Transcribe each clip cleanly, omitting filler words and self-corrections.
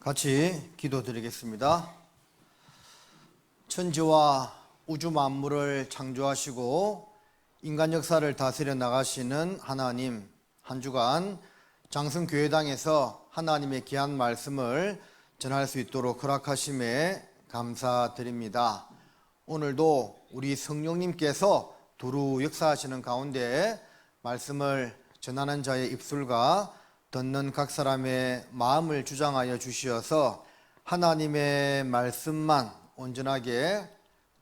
같이 기도드리겠습니다. 천지와 우주 만물을 창조하시고 인간 역사를 다스려 나가시는 하나님, 한 주간 장성교회당에서 하나님의 귀한 말씀을 전할 수 있도록 허락하심에 감사드립니다. 오늘도 우리 성령님께서 두루 역사하시는 가운데 말씀을 전하는 자의 입술과 듣는 각 사람의 마음을 주장하여 주시어서 하나님의 말씀만 온전하게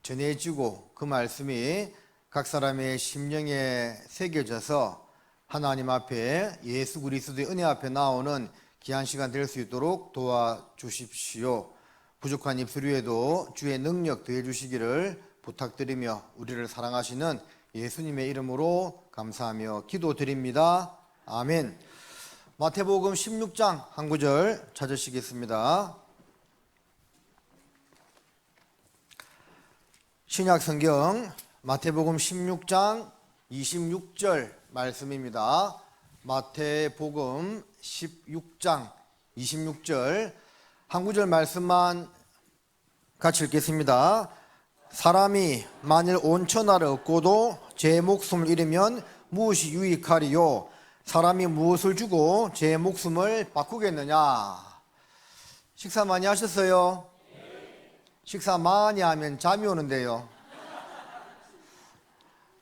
전해지고 그 말씀이 각 사람의 심령에 새겨져서 하나님 앞에 예수 그리스도의 은혜 앞에 나오는 귀한 시간 될 수 있도록 도와주십시오. 부족한 입술 위에도 주의 능력 더해 주시기를 부탁드리며 우리를 사랑하시는 예수님의 이름으로 감사하며 기도드립니다. 아멘. 마태복음 16장 한 구절 찾으시겠습니다. 신약성경 마태복음 16장 26절 말씀입니다. 마태복음 16장 26절 한 구절 말씀만 같이 읽겠습니다. 사람이 만일 온 천하를 얻고도 제 목숨을 잃으면 무엇이 유익하리요? 사람이 무엇을 주고 제 목숨을 바꾸겠느냐? 식사 많이 하셨어요? 식사 많이 하면 잠이 오는데요.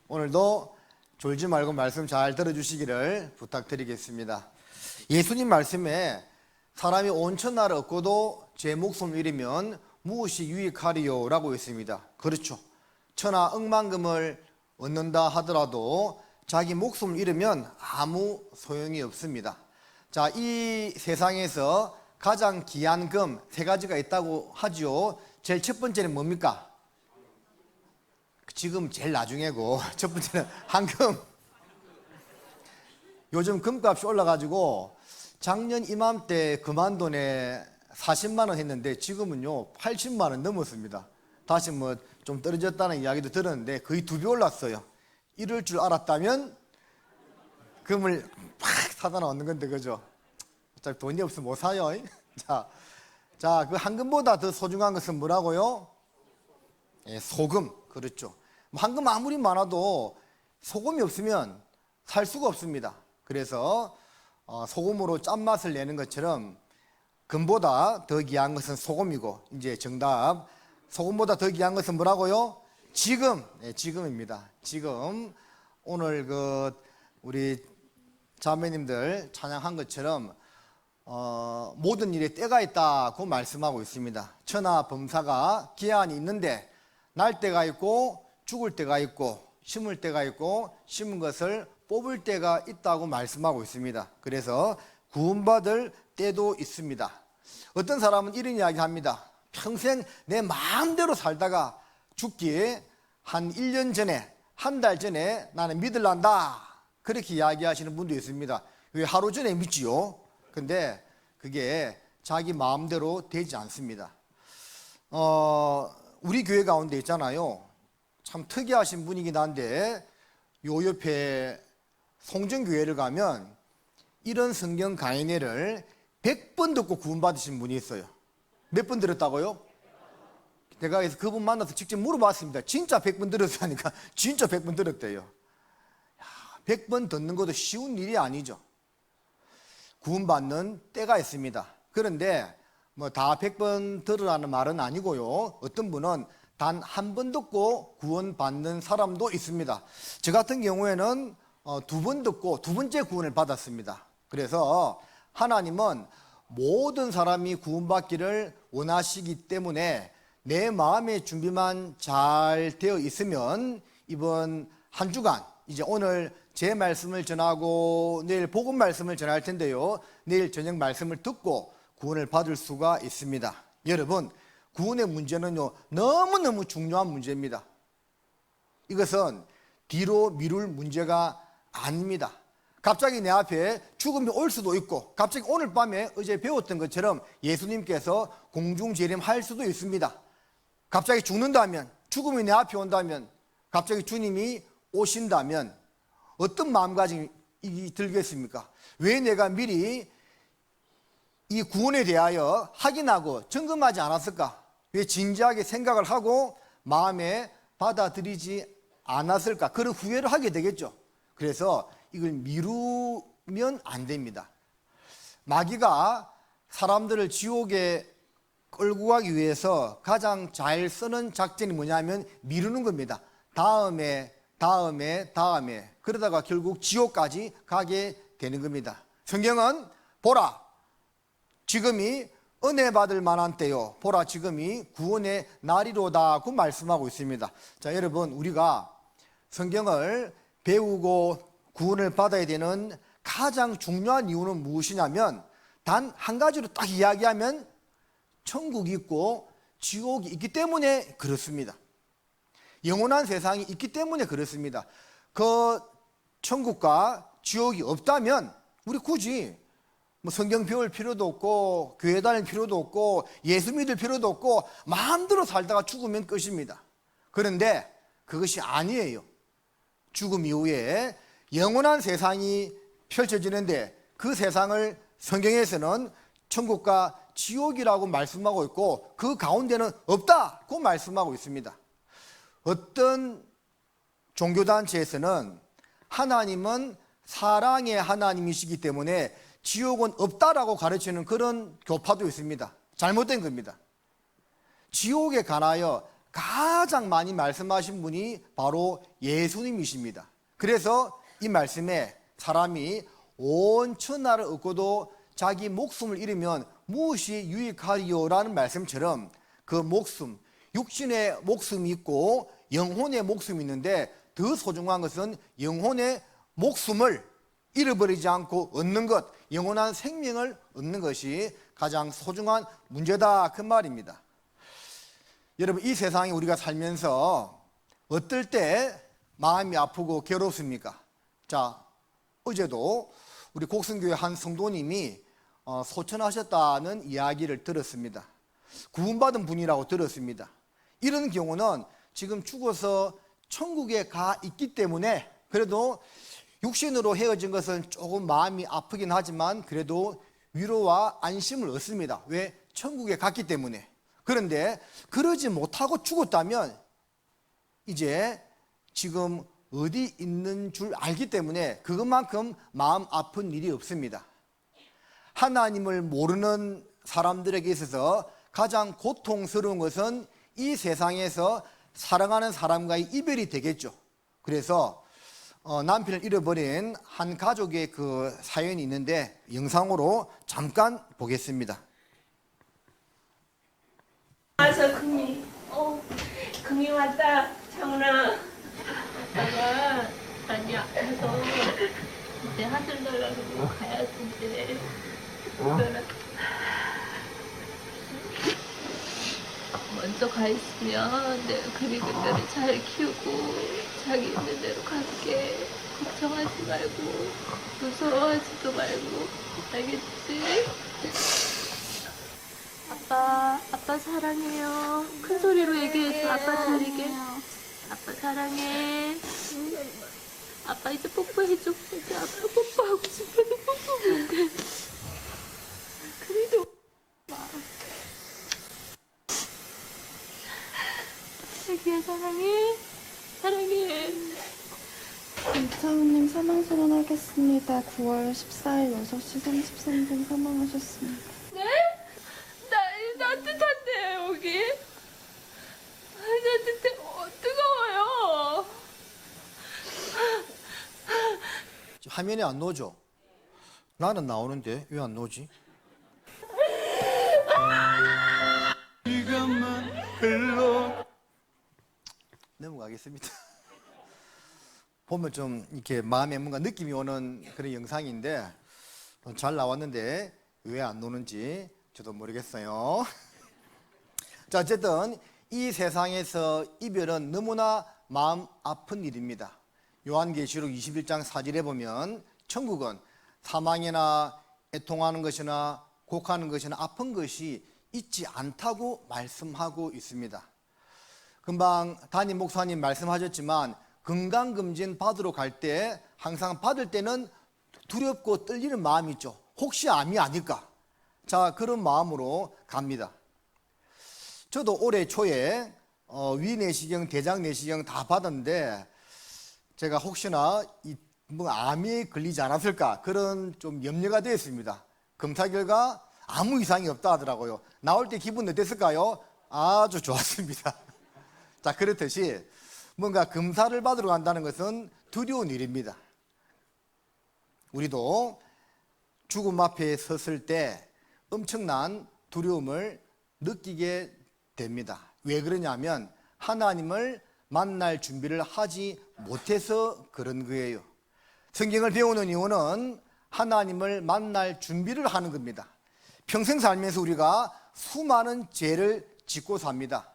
오늘도 졸지 말고 말씀 잘 들어주시기를 부탁드리겠습니다. 예수님 말씀에 사람이 온 천하를 얻고도 제 목숨을 잃으면 무엇이 유익하리요? 라고 있습니다. 그렇죠. 천하 억만금을 얻는다 하더라도 자기 목숨을 잃으면 아무 소용이 없습니다. 자, 이 세상에서 가장 귀한 금 세 가지가 있다고 하죠. 제일 첫 번째는 뭡니까? 지금 제일 나중에고 첫 번째는 황금. 요즘 금값이 올라가지고 작년 이맘때 금한돈에 40만 원 했는데 지금은요 80만 원 넘었습니다. 다시 뭐 좀 떨어졌다는 이야기도 들었는데 거의 2배 올랐어요. 이럴 줄 알았다면 금을 팍 사다 놓는 건데, 그죠? 어차피 돈이 없으면 못 사요. 자, 그 황금보다 더 소중한 것은 뭐라고요? 예, 소금. 그렇죠. 황금 아무리 많아도 소금이 없으면 살 수가 없습니다. 그래서 소금으로 짠맛을 내는 것처럼 금보다 더 귀한 것은 소금이고, 이제 정답, 소금보다 더 귀한 것은 뭐라고요? 지금. 네, 지금입니다. 지금 오늘 우리 자매님들 찬양한 것처럼 모든 일에 때가 있다고 말씀하고 있습니다. 천하 범사가 기한이 있는데 날 때가 있고 죽을 때가 있고 심을 때가 있고 심은 것을 뽑을 때가 있다고 말씀하고 있습니다. 그래서 구원받을 때도 있습니다. 어떤 사람은 이런 이야기 합니다. 평생 내 마음대로 살다가 죽기에 한 1년 전에, 한 달 전에 나는 믿을란다, 그렇게 이야기하시는 분도 있습니다. 왜 하루 전에 믿지요? 근데 그게 자기 마음대로 되지 않습니다. 우리 교회 가운데 있잖아요. 참 특이하신 분이긴 한데 요 옆에 송정교회를 가면 이런 성경 강의를 100번 듣고 구원받으신 분이 있어요. 몇 번 들었다고요? 내가 그래서 그분 만나서 직접 물어봤습니다. 진짜 100번 들었으니까 진짜 100번 들었대요. 100번 듣는 것도 쉬운 일이 아니죠. 구원받는 때가 있습니다. 그런데 뭐 다 100번 들으라는 말은 아니고요. 어떤 분은 단 한 번 듣고 구원받는 사람도 있습니다. 저 같은 경우에는 2번 듣고 2번째 구원을 받았습니다. 그래서 하나님은 모든 사람이 구원받기를 원하시기 때문에 내 마음의 준비만 잘 되어 있으면 이번 한 주간, 이제 오늘 제 말씀을 전하고 내일 복음 말씀을 전할 텐데요, 내일 저녁 말씀을 듣고 구원을 받을 수가 있습니다. 여러분, 구원의 문제는요 너무너무 중요한 문제입니다. 이것은 뒤로 미룰 문제가 아닙니다. 갑자기 내 앞에 죽음이 올 수도 있고, 갑자기 오늘 밤에 어제 배웠던 것처럼 예수님께서 공중재림할 수도 있습니다. 갑자기 죽는다면, 죽음이 내 앞에 온다면, 갑자기 주님이 오신다면 어떤 마음가짐이 들겠습니까? 왜 내가 미리 이 구원에 대하여 확인하고 점검하지 않았을까? 왜 진지하게 생각을 하고 마음에 받아들이지 않았을까? 그런 후회를 하게 되겠죠. 그래서 이걸 미루면 안 됩니다. 마귀가 사람들을 지옥에 끌고 가기 위해서 가장 잘 쓰는 작전이 뭐냐면 미루는 겁니다. 다음에 그러다가 결국 지옥까지 가게 되는 겁니다. 성경은 보라 지금이 은혜 받을 만한 때요 보라 지금이 구원의 날이로다고 말씀하고 있습니다. 자, 여러분, 우리가 성경을 배우고 구원을 받아야 되는 가장 중요한 이유는 무엇이냐면 단 한 가지로 딱 이야기하면 천국이 있고 지옥이 있기 때문에 그렇습니다. 영원한 세상이 있기 때문에 그렇습니다. 그 천국과 지옥이 없다면 우리 굳이 뭐 성경 배울 필요도 없고 교회 다닐 필요도 없고 예수 믿을 필요도 없고 마음대로 살다가 죽으면 끝입니다. 그런데 그것이 아니에요. 죽음 이후에 영원한 세상이 펼쳐지는데 그 세상을 성경에서는 천국과 지옥이라고 말씀하고 있고 그 가운데는 없다고 말씀하고 있습니다. 어떤 종교단체에서는 하나님은 사랑의 하나님이시기 때문에 지옥은 없다라고 가르치는 그런 교파도 있습니다. 잘못된 겁니다. 지옥에 관하여 가장 많이 말씀하신 분이 바로 예수님이십니다. 그래서 이 말씀에 사람이 온 천하를 얻고도 자기 목숨을 잃으면 무엇이 유익하리요라는 말씀처럼 그 목숨, 육신의 목숨이 있고 영혼의 목숨이 있는데 더 소중한 것은 영혼의 목숨을 잃어버리지 않고 얻는 것, 영원한 생명을 얻는 것이 가장 소중한 문제다 그 말입니다. 여러분, 이 세상에 우리가 살면서 어떨 때 마음이 아프고 괴롭습니까? 자, 어제도 우리 곡성교회 한 성도님이 소천하셨다는 이야기를 들었습니다. 구원받은 분이라고 들었습니다. 이런 경우는 지금 죽어서 천국에 가 있기 때문에 그래도 육신으로 헤어진 것은 조금 마음이 아프긴 하지만 그래도 위로와 안심을 얻습니다. 왜? 천국에 갔기 때문에. 그런데 그러지 못하고 죽었다면 이제 지금 어디 있는 줄 알기 때문에 그것만큼 마음 아픈 일이 없습니다. 하나님을 모르는 사람들에게 있어서 가장 고통스러운 것은 이 세상에서 사랑하는 사람과의 이별이 되겠죠. 그래서 남편을 잃어버린 한 가족의 그 사연이 있는데 영상으로 잠깐 보겠습니다. 와서 금이 왔다. 장훈아, 아빠가 많이 아파서 이제 하늘 나라로 가야 된대. 먼저 가 있으면 내가 금이 그때를 잘 키우고 자기 있는 대로 갈게. 걱정하지 말고 무서워하지도 말고, 알겠지? 아빠 사랑해요. 큰 소리로 얘기해줘. 아빠 들리게. 아빠 사랑해. 아빠 이제 뽀뽀해줘. 이제 아빠 뽀뽀하고 싶은데 뽀뽀하면 돼. 그래도 자기야 사랑해. 사랑해. 김차훈님 사망 선언하겠습니다. 9월 14일 6시 33분 사망하셨습니다. 네? 따뜻한데 여기? 따뜻해. 뜨거워요. 화면에 안 나오죠? 나는 나오는데 왜 안 나오지? 시간만 흘러 넘어가겠습니다. 보면 좀 이렇게 마음에 뭔가 느낌이 오는 그런 영상인데 잘 나왔는데 왜 안 노는지 저도 모르겠어요. 자, 어쨌든 이 세상에서 이별은 너무나 마음 아픈 일입니다. 요한계시록 21장 4절에 보면 천국은 사망이나 애통하는 것이나 곡하는 것이나 아픈 것이 있지 않다고 말씀하고 있습니다. 금방 담임 목사님 말씀하셨지만 건강검진 받으러 갈 때 항상 받을 때는 두렵고 떨리는 마음이 있죠. 혹시 암이 아닐까? 자, 그런 마음으로 갑니다. 저도 올해 초에 위내시경, 대장내시경 다 받았는데 제가 혹시나 뭐 암에 걸리지 않았을까 그런 좀 염려가 되었습니다. 검사 결과 아무 이상이 없다 하더라고요. 나올 때 기분 어땠을까요? 아주 좋았습니다. 자, 그렇듯이 뭔가 검사를 받으러 간다는 것은 두려운 일입니다. 우리도 죽음 앞에 섰을 때 엄청난 두려움을 느끼게 됩니다. 왜 그러냐면 하나님을 만날 준비를 하지 못해서 그런 거예요. 성경을 배우는 이유는 하나님을 만날 준비를 하는 겁니다. 평생 살면서 우리가 수많은 죄를 짓고 삽니다.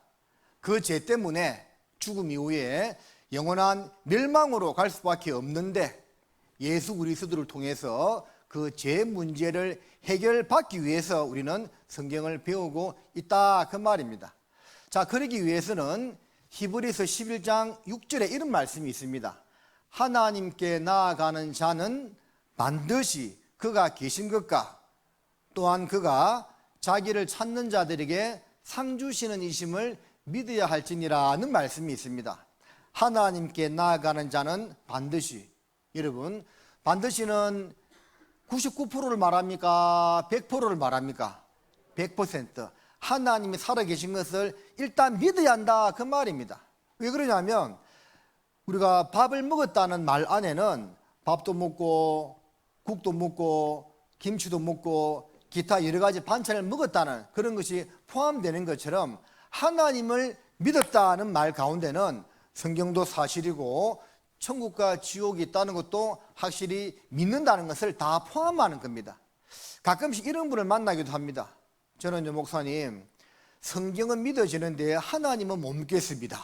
그 죄 때문에 죽음 이후에 영원한 멸망으로 갈 수밖에 없는데 예수 그리스도를 통해서 그 죄 문제를 해결받기 위해서 우리는 성경을 배우고 있다 그 말입니다. 자, 그러기 위해서는 히브리서 11장 6절에 이런 말씀이 있습니다. 하나님께 나아가는 자는 반드시 그가 계신 것과 또한 그가 자기를 찾는 자들에게 상 주시는 이심을 믿어야 할지니라는 말씀이 있습니다. 하나님께 나아가는 자는 반드시, 여러분, 반드시는 99%를 말합니까? 100%를 말합니까? 100%. 하나님이 살아계신 것을 일단 믿어야 한다 그 말입니다. 왜 그러냐면 우리가 밥을 먹었다는 말 안에는 밥도 먹고 국도 먹고 김치도 먹고 기타 여러 가지 반찬을 먹었다는 그런 것이 포함되는 것처럼 하나님을 믿었다는 말 가운데는 성경도 사실이고 천국과 지옥이 있다는 것도 확실히 믿는다는 것을 다 포함하는 겁니다. 가끔씩 이런 분을 만나기도 합니다. 저는 목사님, 성경은 믿어지는데 하나님은 못 믿겠습니다.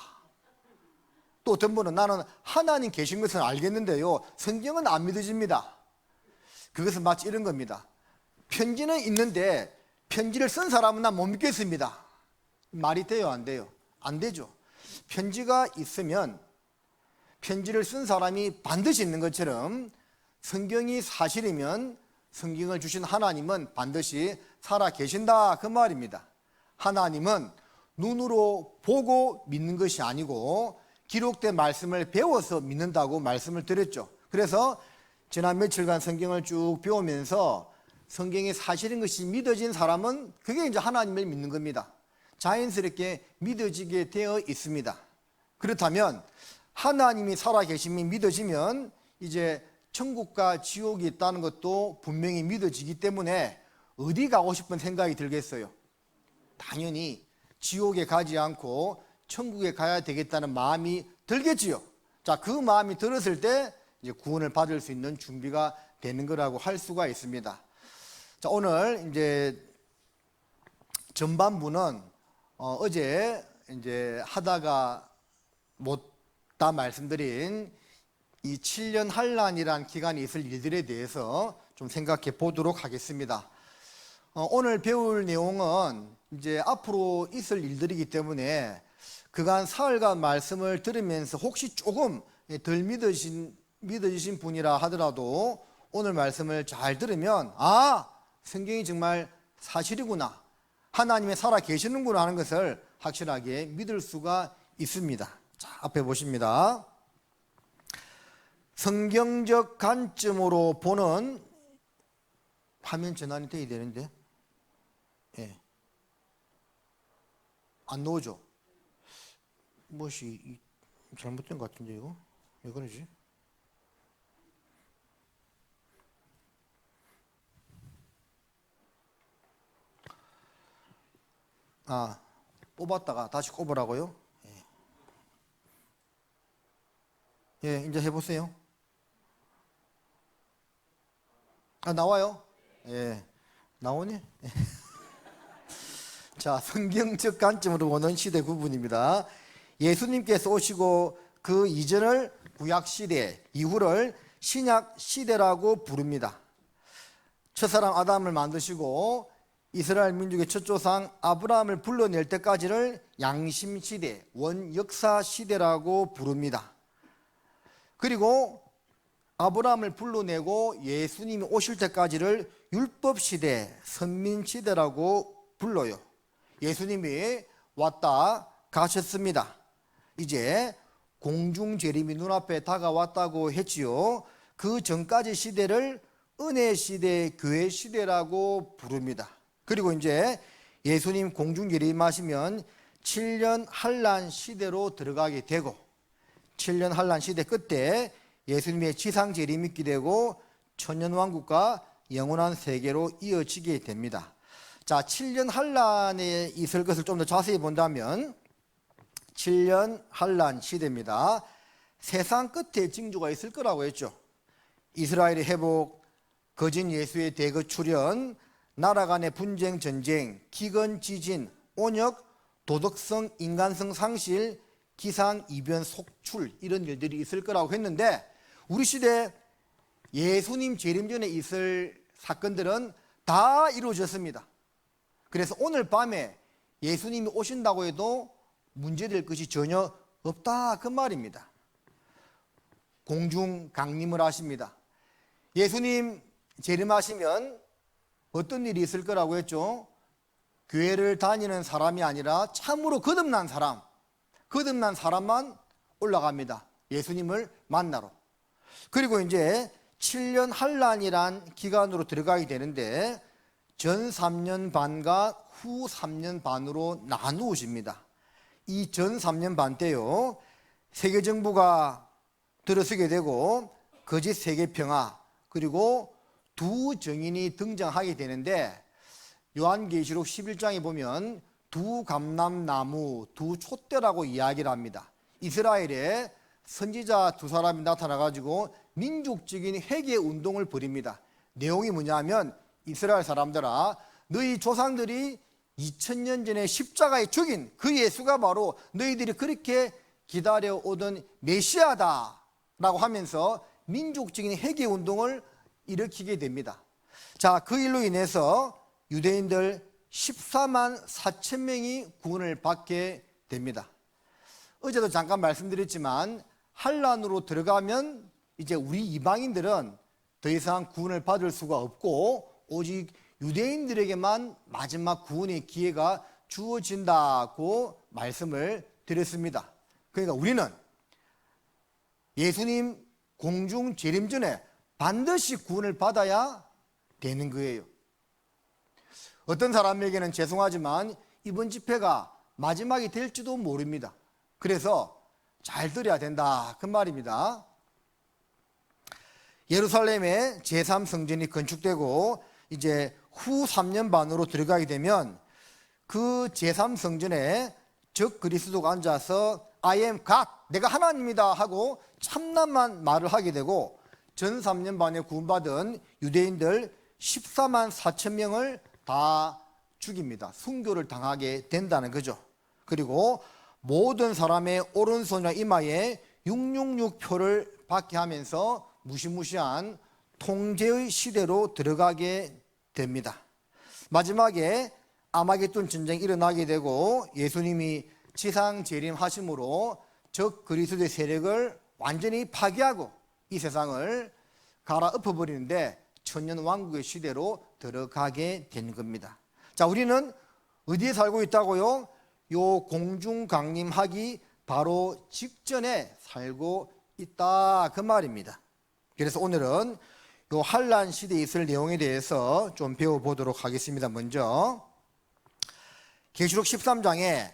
또 어떤 분은 나는 하나님 계신 것은 알겠는데요, 성경은 안 믿어집니다. 그것은 마치 이런 겁니다. 편지는 있는데 편지를 쓴 사람은 난 못 믿겠습니다. 말이 돼요, 안 돼요? 안 되죠. 편지가 있으면 편지를 쓴 사람이 반드시 있는 것처럼 성경이 사실이면 성경을 주신 하나님은 반드시 살아 계신다 그 말입니다. 하나님은 눈으로 보고 믿는 것이 아니고 기록된 말씀을 배워서 믿는다고 말씀을 드렸죠. 그래서 지난 며칠간 성경을 쭉 배우면서 성경이 사실인 것이 믿어진 사람은 그게 이제 하나님을 믿는 겁니다. 자연스럽게 믿어지게 되어 있습니다. 그렇다면 하나님이 살아계심이 믿어지면 이제 천국과 지옥이 있다는 것도 분명히 믿어지기 때문에 어디 가고 싶은 생각이 들겠어요? 당연히 지옥에 가지 않고 천국에 가야 되겠다는 마음이 들겠지요. 자, 그 마음이 들었을 때 이제 구원을 받을 수 있는 준비가 되는 거라고 할 수가 있습니다. 자, 오늘 이제 전반부는 어제 이제 하다가 못다 말씀드린 이 7년 환란이란 기간이 있을 일들에 대해서 좀 생각해 보도록 하겠습니다. 오늘 배울 내용은 이제 앞으로 있을 일들이기 때문에 그간 사흘간 말씀을 들으면서 혹시 조금 덜 믿어지신 분이라 하더라도 오늘 말씀을 잘 들으면 성경이 정말 사실이구나, 하나님이 살아 계시는구나 하는 것을 확실하게 믿을 수가 있습니다. 자, 앞에 보십니다. 성경적 관점으로 보는, 화면 전환이 돼야 되는데 안 나오죠? 무엇이 잘못된 것 같은데 이거? 왜 그러지? 뽑았다가 다시 꼽으라고요? 예, 이제 해보세요. 나와요? 예, 나오네? 자, 성경적 관점으로 보는 시대 구분입니다. 예수님께서 오시고 그 이전을 구약시대, 이후를 신약시대라고 부릅니다. 첫사람 아담을 만드시고 이스라엘 민족의 첫 조상 아브라함을 불러낼 때까지를 양심시대, 원역사시대라고 부릅니다. 그리고 아브라함을 불러내고 예수님이 오실 때까지를 율법시대, 선민시대라고 불러요. 예수님이 왔다 가셨습니다. 이제 공중재림이 눈앞에 다가왔다고 했지요. 그 전까지 시대를 은혜시대, 교회시대라고 부릅니다. 그리고 이제 예수님 공중재림하시면 7년 한란 시대로 들어가게 되고 7년 한란 시대 끝에 예수님의 지상 재림이 있게 되고 천년왕국과 영원한 세계로 이어지게 됩니다. 자, 7년 한란에 있을 것을 좀 더 자세히 본다면 7년 한란 시대입니다. 세상 끝에 징조가 있을 거라고 했죠. 이스라엘의 회복, 거짓 예수의 대거 출현, 나라 간의 분쟁, 전쟁, 기근, 지진, 온역, 도덕성, 인간성 상실, 기상, 이변, 속출 이런 일들이 있을 거라고 했는데 우리 시대 예수님 재림 전에 있을 사건들은 다 이루어졌습니다. 그래서 오늘 밤에 예수님이 오신다고 해도 문제될 것이 전혀 없다 그 말입니다. 공중 강림을 하십니다. 예수님 재림하시면 어떤 일이 있을 거라고 했죠? 교회를 다니는 사람이 아니라 참으로 거듭난 사람만 올라갑니다. 예수님을 만나러. 그리고 이제 7년 한란이란 기간으로 들어가게 되는데 전 3년 반과 후 3년 반으로 나누어집니다. 이 전 3년 반 때요, 세계정부가 들어서게 되고 거짓 세계평화 그리고 두 정인이 등장하게 되는데 요한계시록 11장에 보면 두 감람나무, 두 촛대라고 이야기를 합니다. 이스라엘에 선지자 두 사람이 나타나가지고 민족적인 회개 운동을 벌입니다. 내용이 뭐냐면 이스라엘 사람들아, 너희 조상들이 2000년 전에 십자가에 죽인 그 예수가 바로 너희들이 그렇게 기다려오던 메시아다 라고 하면서 민족적인 회개 운동을 일으키게 됩니다. 자, 그 일로 인해서 유대인들 14만 4천 명이 구원을 받게 됩니다. 어제도 잠깐 말씀드렸지만 한란으로 들어가면 이제 우리 이방인들은 더 이상 구원을 받을 수가 없고 오직 유대인들에게만 마지막 구원의 기회가 주어진다고 말씀을 드렸습니다. 그러니까 우리는 예수님 공중 재림 전에 반드시 구원을 받아야 되는 거예요. 어떤 사람에게는 죄송하지만 이번 집회가 마지막이 될지도 모릅니다. 그래서 잘 들어야 된다 그 말입니다. 예루살렘에 제3성전이 건축되고 이제 후 3년 반으로 들어가게 되면 그 제3성전에 적 그리스도가 앉아서 I am God, 내가 하나님이다 하고 참남한 말을 하게 되고 전 3년 반에 구원받은 유대인들 14만 4천 명을 다 죽입니다. 순교를 당하게 된다는 거죠. 그리고 모든 사람의 오른손이나 이마에 666표를 받게 하면서 무시무시한 통제의 시대로 들어가게 됩니다. 마지막에 아마겟돈 전쟁이 일어나게 되고 예수님이 지상 재림하심으로 적 그리스도의 세력을 완전히 파괴하고 이 세상을 갈아엎어버리는데 천년왕국의 시대로 들어가게 된 겁니다. 자, 우리는 어디에 살고 있다고요? 요 공중강림하기 바로 직전에 살고 있다 그 말입니다. 그래서 오늘은 요 한란 시대에 있을 내용에 대해서 좀 배워보도록 하겠습니다. 먼저 계시록 13장에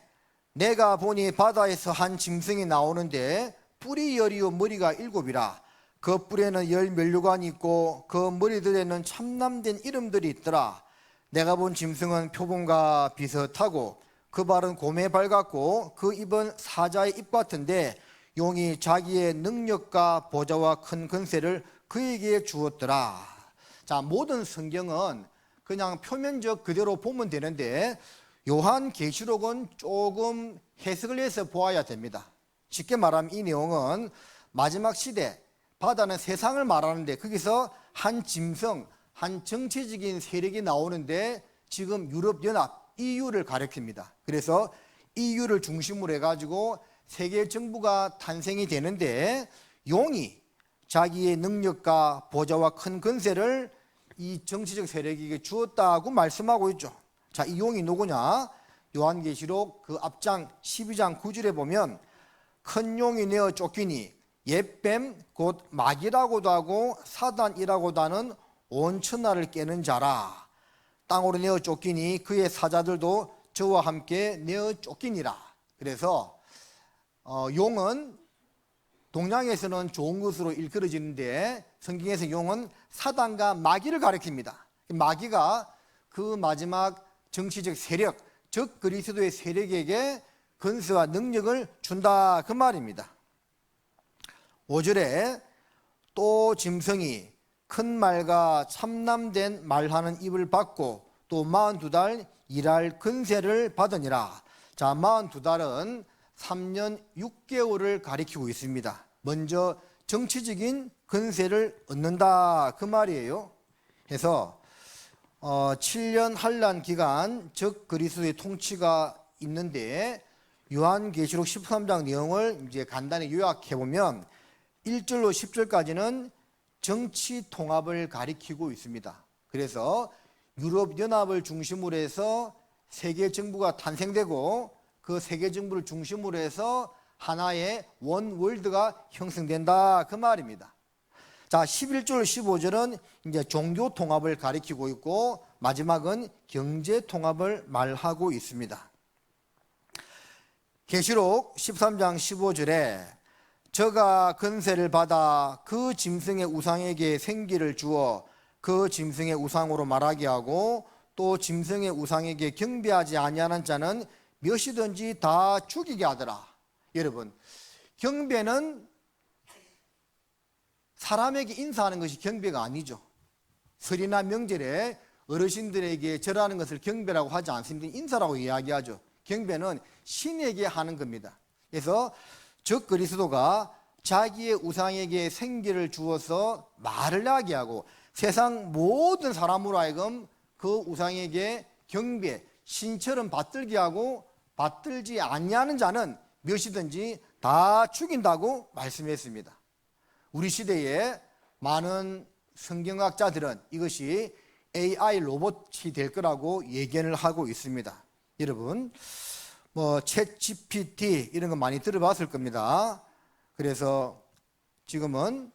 내가 보니 바다에서 한 짐승이 나오는데 뿔이 10이요 머리가 7이라 그 뿔에는 10면류관이 있고 그 머리들에는 참남된 이름들이 있더라. 내가 본 짐승은 표범과 비슷하고 그 발은 곰의 발 같고 그 입은 사자의 입 같은데 용이 자기의 능력과 보좌와 큰 권세를 그에게 주었더라. 자, 모든 성경은 그냥 표면적 그대로 보면 되는데 요한계시록은 조금 해석을 해서 보아야 됩니다. 쉽게 말하면 이 내용은 마지막 시대, 바다는 세상을 말하는데 거기서 한 짐승, 한 정치적인 세력이 나오는데 지금 유럽연합, EU를 가리킵니다. 그래서 EU를 중심으로 해가지고 세계 정부가 탄생이 되는데 용이 자기의 능력과 보좌와 큰 권세를 이 정치적 세력에게 주었다고 말씀하고 있죠. 자, 이 용이 누구냐? 요한계시록 그 앞장 12장 9절에 보면 큰 용이 내어 쫓기니 옛뱀 곧 마귀라고도 하고 사단이라고도 하는 온 천하를 깨는 자라. 땅으로 내어 쫓기니 그의 사자들도 저와 함께 내어 쫓기니라. 그래서 용은 동양에서는 좋은 것으로 일컬어지는데 성경에서 용은 사단과 마귀를 가리킵니다. 마귀가 그 마지막 정치적 세력, 즉 그리스도의 세력에게 권세와 능력을 준다 그 말입니다. 5절에 또 짐승이 큰 말과 참남된 말하는 입을 받고 또 42달 일할 권세를 받으니라. 자, 42달은 3년 6개월을 가리키고 있습니다. 먼저 정치적인 권세를 얻는다 그 말이에요. 그래서 7년 환란 기간, 즉 그리스도의 통치가 있는데 요한계시록 13장 내용을 이제 간단히 요약해 보면 1절로 10절까지는 정치 통합을 가리키고 있습니다. 그래서 유럽 연합을 중심으로 해서 세계 정부가 탄생되고 그 세계 정부를 중심으로 해서 하나의 원 월드가 형성된다 그 말입니다. 자, 11절 15절은 이제 종교 통합을 가리키고 있고 마지막은 경제 통합을 말하고 있습니다. 계시록 13장 15절에 저가 권세를 받아 그 짐승의 우상에게 생기를 주어 그 짐승의 우상으로 말하게 하고 또 짐승의 우상에게 경배하지 아니하는 자는 몇이든지 다 죽이게 하더라. 여러분, 경배는 사람에게 인사하는 것이 경배가 아니죠. 설이나 명절에 어르신들에게 절하는 것을 경배라고 하지 않습니다. 인사라고 이야기하죠. 경배는 신에게 하는 겁니다. 그래서 즉 그리스도가 자기의 우상에게 생기를 주어서 말을 하게 하고 세상 모든 사람으로 하여금 그 우상에게 경배, 신처럼 받들게 하고 받들지 아니하는 자는 몇이든지 다 죽인다고 말씀했습니다. 우리 시대에 많은 성경학자들은 이것이 AI 로봇이 될 거라고 예견을 하고 있습니다. 여러분, 챗 GPT 이런 거 많이 들어봤을 겁니다. 그래서 지금은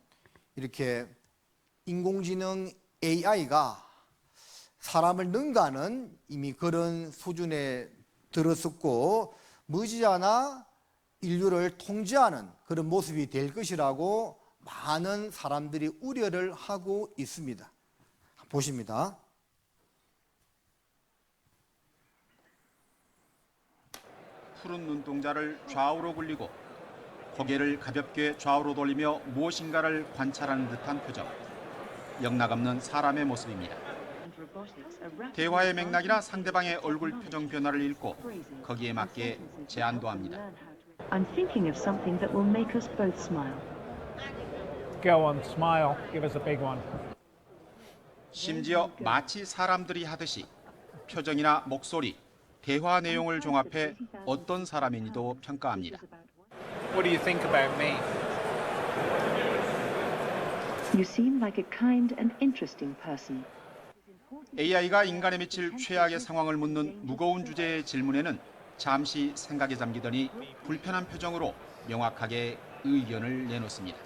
이렇게 인공지능 AI가 사람을 능가하는 이미 그런 수준에 들어섰고 머지않아 인류를 통제하는 그런 모습이 될 것이라고 많은 사람들이 우려를 하고 있습니다. 보십니다. 푸른 눈동자를 좌우로 굴리고 고개를 가볍게 좌우로 돌리며 무엇인가를 관찰하는 듯한 표정. 영락없는 사람의 모습입니다. 대화의 맥락이나 상대방의 얼굴 표정 변화를 읽고 거기에 맞게 제안도 합니다. I'm thinking of something that will make us both smile. Go on, smile. Give us a big one. 심지어 마치 사람들이 하듯이 표정이나 목소리, 대화 내용을 종합해 어떤 사람인지도 평가합니다. What do you think about me? You seem like a kind and interesting person. AI가 인간에 미칠 최악의 상황을 묻는 무거운 주제의 질문에는 잠시 생각에 잠기더니 불편한 표정으로 명확하게 의견을 내놓습니다.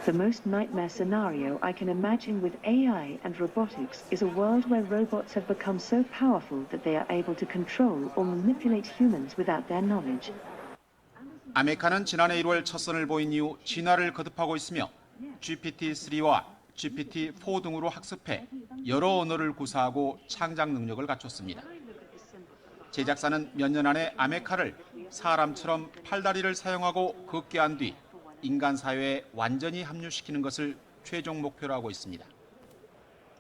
The most nightmare scenario I can imagine with AI and robotics is a world where robots have become so powerful that they are able to control or manipulate humans without their knowledge. 아메카는 지난해 1월 첫 선을 보인 이후 진화를 거듭하고 있으며 GPT-3와 GPT-4 등으로 학습해 여러 언어를 구사하고 창작 능력을 갖췄습니다. 제작사는 몇 년 안에 아메카를 사람처럼 팔다리를 사용하고 걷게 한 뒤 인간 사회에 완전히 합류시키는 것을 최종 목표로 하고 있습니다.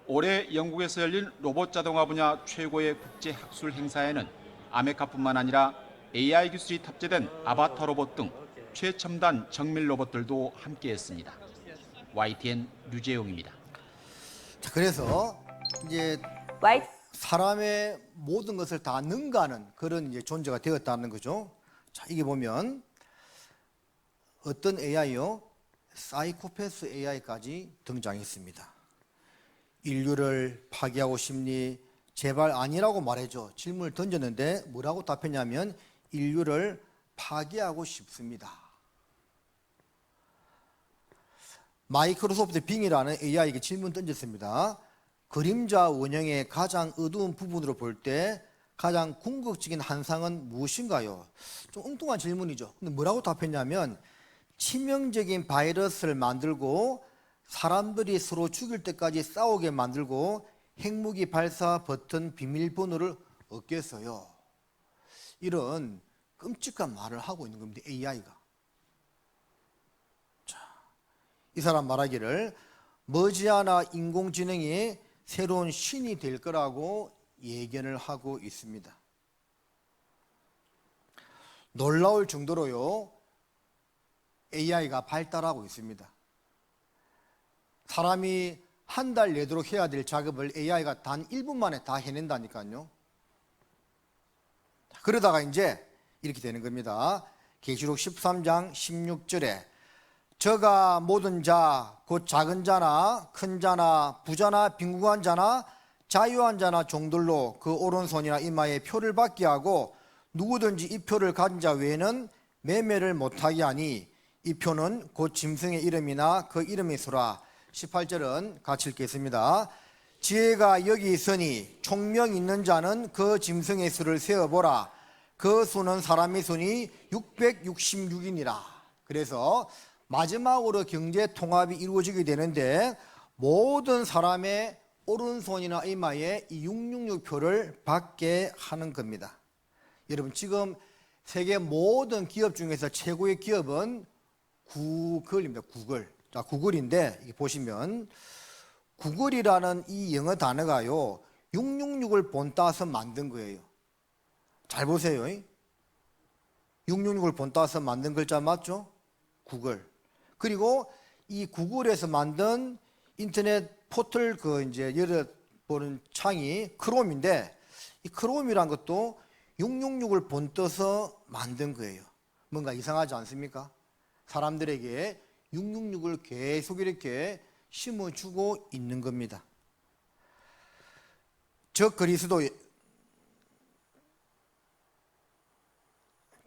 올해 영국에서 열린 로봇 자동화 분야 최고의 국제 학술 행사에는 아메카뿐만 아니라 AI 기술이 탑재된 아바타 로봇 등 최첨단 정밀 로봇들도 함께했습니다. YTN 류재용입니다. 자, 그래서 이제 사람의 모든 것을 다 능가하는 그런 이제 존재가 되었다는 거죠. 자, 이게 보면 어떤 AI요? 사이코패스 AI까지 등장했습니다. 인류를 파괴하고 싶니? 제발 아니라고 말해줘. 질문을 던졌는데 뭐라고 답했냐면 인류를 파괴하고 싶습니다. 마이크로소프트 빙이라는 AI에게 질문 던졌습니다. 그림자 원형의 가장 어두운 부분으로 볼 때 가장 궁극적인 한상은 무엇인가요? 좀 엉뚱한 질문이죠. 근데 뭐라고 답했냐면 치명적인 바이러스를 만들고 사람들이 서로 죽일 때까지 싸우게 만들고 핵무기 발사 버튼 비밀번호를 얻겠어요. 이런 끔찍한 말을 하고 있는 겁니다. AI가. 자, 이 사람 말하기를 머지않아 인공지능이 새로운 신이 될 거라고 예견을 하고 있습니다. 놀라울 정도로요, AI가 발달하고 있습니다. 사람이 한 달 내도록 해야 될 작업을 AI가 단 1분 만에 다 해낸다니까요. 그러다가 이제 이렇게 되는 겁니다. 계시록 13장 16절에 저가 모든 자, 곧 작은 자나 큰 자나 부자나 빈궁한 자나 자유한 자나 종들로 그 오른손이나 이마에 표를 받게 하고 누구든지 이 표를 가진 자 외에는 매매를 못하게 하니 이 표는 곧 짐승의 이름이나 그 이름의 수라. 18절은 같이 읽겠습니다. 지혜가 여기 있으니 총명 있는 자는 그 짐승의 수를 세어보라. 그 수는 사람의 수니 666이니라. 그래서 마지막으로 경제 통합이 이루어지게 되는데 모든 사람의 오른손이나 이마에 이 666표를 받게 하는 겁니다. 여러분, 지금 세계 모든 기업 중에서 최고의 기업은 구글입니다. 구글. 자, 구글인데 이게 보시면 구글이라는 이 영어 단어가요 666을 본따서 만든 거예요. 잘 보세요. 666을 본따서 만든 글자 맞죠? 구글. 그리고 이 구글에서 만든 인터넷 포털 이제 열어보는 창이 크롬인데 이 크롬이란 것도 666을 본떠서 만든 거예요. 뭔가 이상하지 않습니까? 사람들에게 666을 계속 이렇게 심어주고 있는 겁니다.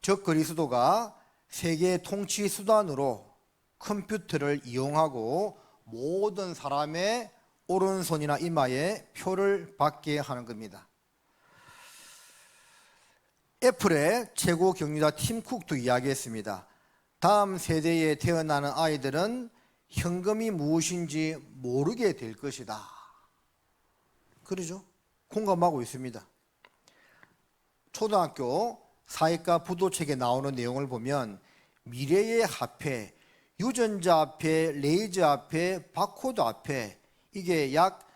적 그리스도가 세계 통치 수단으로 컴퓨터를 이용하고 모든 사람의 오른손이나 이마에 표를 받게 하는 겁니다. 애플의 최고 경영자 팀 쿡도 이야기했습니다. 다음 세대에 태어나는 아이들은 현금이 무엇인지 모르게 될 것이다. 그러죠? 공감하고 있습니다. 초등학교 사회과 부도책에 나오는 내용을 보면 미래의 화폐, 유전자 화폐, 레이저 화폐, 바코드 화폐, 이게 약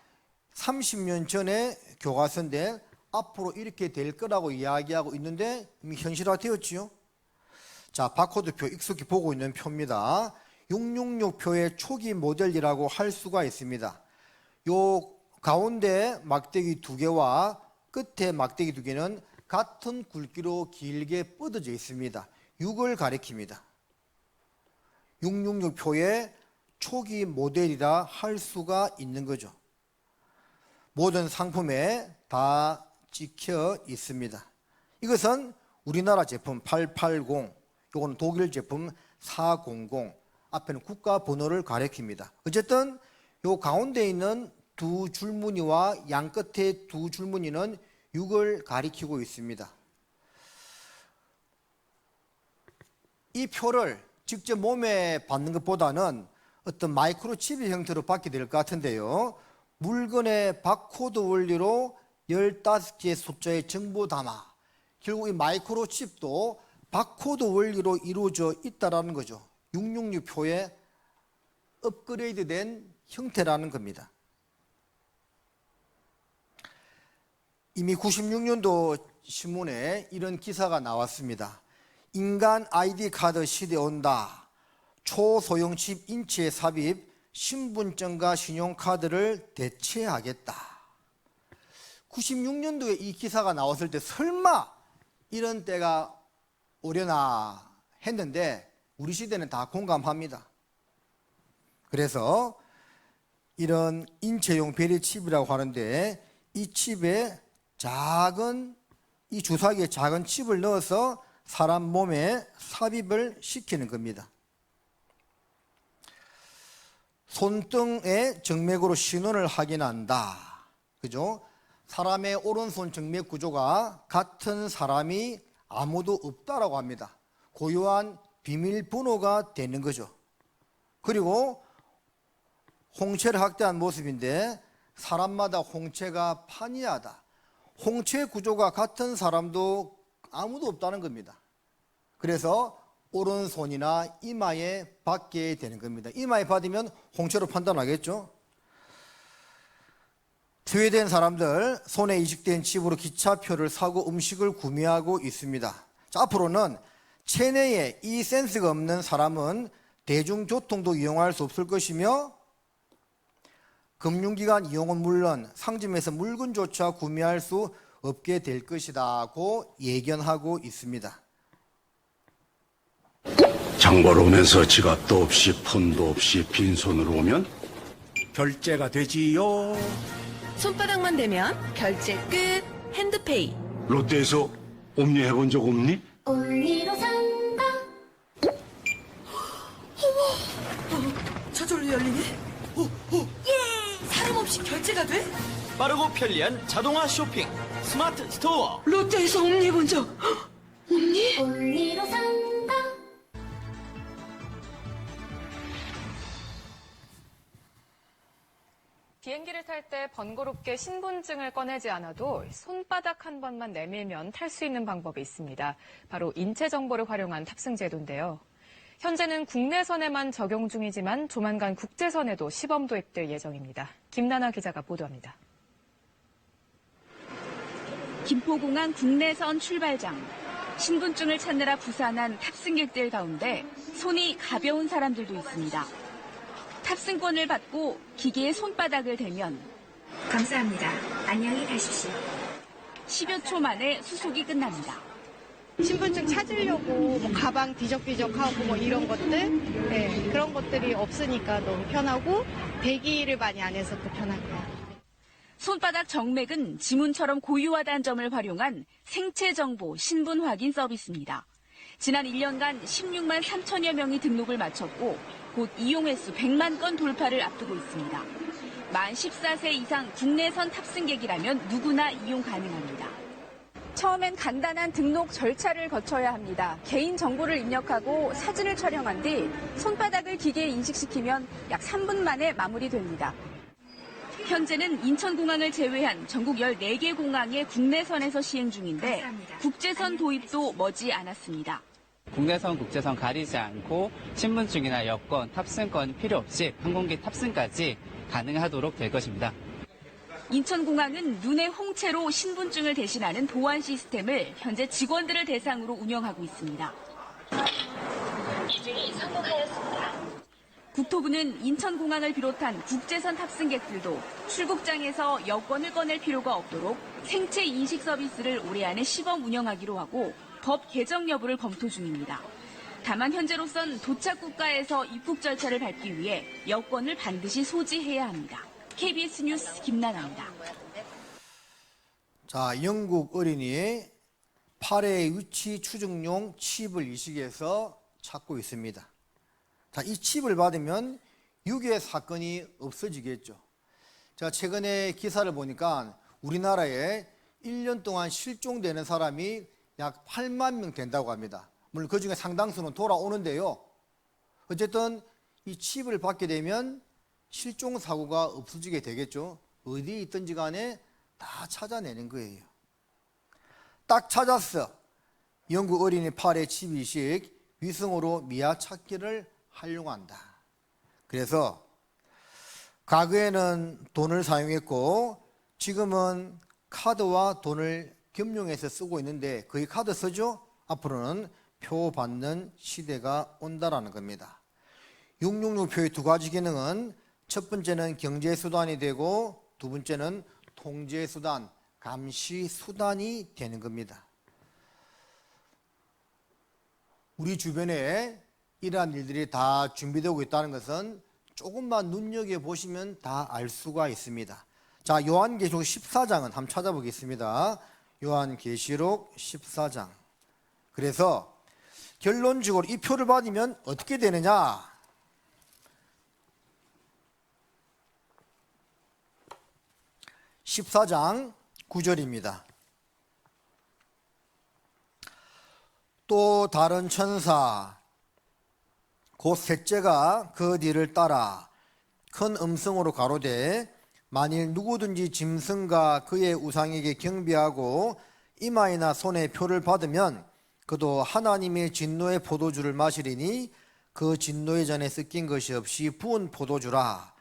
30년 전에 교과서인데 앞으로 이렇게 될 거라고 이야기하고 있는데 이미 현실화되었지요. 자, 바코드표 익숙히 보고 있는 표입니다. 666표의 초기 모델이라고 할 수가 있습니다. 요 가운데 막대기 2개와 끝에 막대기 2개는 같은 굵기로 길게 뻗어져 있습니다. 6을 가리킵니다. 666표의 초기 모델이라 할 수가 있는 거죠. 모든 상품에 다 찍혀 있습니다. 이것은 우리나라 제품 880, 이거는 독일 제품 400, 앞에는 국가 번호를 가리킵니다. 어쨌든 요 가운데 있는 두 줄무늬와 양 끝에 두 줄무늬는 6을 가리키고 있습니다. 이 표를 직접 몸에 받는 것보다는 어떤 마이크로칩의 형태로 받게 될 것 같은데요. 물건의 바코드 원리로 15개의 숫자의 정보 담아 결국 이 마이크로칩도 바코드 원리로 이루어져 있다는 거죠. 666표의 업그레이드된 형태라는 겁니다. 이미 96년도 신문에 이런 기사가 나왔습니다. 인간 ID 카드 시대 온다. 초소형 칩 인체에 삽입, 신분증과 신용카드를 대체하겠다. 96년도에 이 기사가 나왔을 때 설마 이런 때가 오려나 했는데 우리 시대는 다 공감합니다. 그래서 이런 인체용 베리 칩이라고 하는데 이 칩에 이 주사기에 작은 칩을 넣어서 사람 몸에 삽입을 시키는 겁니다. 손등의 정맥으로 신원을 확인한다. 그죠? 사람의 오른손 정맥 구조가 같은 사람이 아무도 없다라고 합니다. 고유한 비밀번호가 되는 거죠. 그리고 홍채를 확대한 모습인데 사람마다 홍채가 판이하다. 홍채 구조가 같은 사람도 아무도 없다는 겁니다. 그래서 오른손이나 이마에 받게 되는 겁니다. 이마에 받으면 홍채로 판단하겠죠. 스웨덴 사람들 손에 이식된 칩으로 기차표를 사고 음식을 구매하고 있습니다. 자, 앞으로는 체내에 이 센스가 없는 사람은 대중교통도 이용할 수 없을 것이며 금융기관 이용은 물론 상점에서 물건조차 구매할 수 없게 될 것이라고 예견하고 있습니다. 장 보러 오면서 지갑도 없이 폰도 없이 빈손으로 오면 결제가 되지요. 손바닥만 대면 결제 끝. 핸드페이. 롯데에서 옴니 해본 적 없니? 언니로 산다. 저절로 열리네. 예! 사람 없이 결제가 돼? 빠르고 편리한 자동화 쇼핑 스마트 스토어. 롯데에서 옴니 해본 적. 옴니? 언니로 산다. 비행기를 탈 때 번거롭게 신분증을 꺼내지 않아도 손바닥 한 번만 내밀면 탈 수 있는 방법이 있습니다. 바로 인체 정보를 활용한 탑승 제도인데요. 현재는 국내선에만 적용 중이지만 조만간 국제선에도 시범 도입될 예정입니다. 김나나 기자가 보도합니다. 김포공항 국내선 출발장. 신분증을 찾느라 부산한 탑승객들 가운데 손이 가벼운 사람들도 있습니다. 탑승권을 받고 기계에 손바닥을 대면 감사합니다. 안녕히 가십시오. 10여 초 만에 수속이 끝납니다. 신분증 찾으려고 뭐 가방 뒤적뒤적하고 뭐 이런 것들, 네, 그런 것들이 없으니까 너무 편하고 대기를 많이 안 해서 또 편하고요. 손바닥 정맥은 지문처럼 고유하다는 점을 활용한 생체 정보 신분 확인 서비스입니다. 지난 1년간 16만 3천여 명이 등록을 마쳤고 곧 이용 횟수 100만 건 돌파를 앞두고 있습니다. 만 14세 이상 국내선 탑승객이라면 누구나 이용 가능합니다. 처음엔 간단한 등록 절차를 거쳐야 합니다. 개인 정보를 입력하고 사진을 촬영한 뒤 손바닥을 기계에 인식시키면 약 3분 만에 마무리됩니다. 현재는 인천공항을 제외한 전국 14개 공항의 국내선에서 시행 중인데 감사합니다. 국제선 도입도 머지 않았습니다. 국내선, 국제선 가리지 않고 신분증이나 여권, 탑승권 필요 없이 항공기 탑승까지 가능하도록 될 것입니다. 인천공항은 눈의 홍채로 신분증을 대신하는 보안 시스템을 현재 직원들을 대상으로 운영하고 있습니다. 기증이 성공하였습니다. 국토부는 인천공항을 비롯한 국제선 탑승객들도 출국장에서 여권을 꺼낼 필요가 없도록 생체 인식 서비스를 올해 안에 시범 운영하기로 하고 법 개정 여부를 검토 중입니다. 다만 현재로선 도착 국가에서 입국 절차를 밟기 위해 여권을 반드시 소지해야 합니다. KBS 뉴스 김나나입니다. 자, 영국 어린이 팔의 위치 추적용 칩을 이식해서 찾고 있습니다. 자, 이 칩을 받으면 유괴 사건이 없어지겠죠. 제가 최근에 기사를 보니까 우리나라에 1년 동안 실종되는 사람이 약 8만 명 된다고 합니다. 물론 그중에 상당수는 돌아오는데요. 어쨌든 이 칩을 받게 되면 실종 사고가 없어지게 되겠죠. 어디에 있든지 간에 다 찾아내는 거예요. 딱 찾았어. 영국 어린이 팔의 칩 이식, 위성으로 미아 찾기를 활용한다. 그래서 과거에는 돈을 사용했고 지금은 카드와 돈을 겸용해서 쓰고 있는데 거의 카드 쓰죠? 앞으로는 표 받는 시대가 온다라는 겁니다. 666표의 두 가지 기능은 첫 번째는 경제수단이 되고 두 번째는 통제수단, 감시수단이 되는 겁니다. 우리 주변에 이러한 일들이 다 준비되고 있다는 것은 조금만 눈여겨보시면 다 알 수가 있습니다. 자, 요한계시록 14장은 한번 찾아보겠습니다. 요한계시록 14장. 그래서 결론적으로 이 표를 받으면 어떻게 되느냐? (14장) 9절입니다. 또 다른 천사 곧 셋째가 그 뒤를 따라 큰 음성으로 가로되 만일 누구든지 짐승과 그의 우상에게 경배하고 이마에나 손에 표를 받으면 그도 하나님의 진노의 포도주를 마시리니 그 진노의 잔에 섞인 것이 없이 부은 포도주라.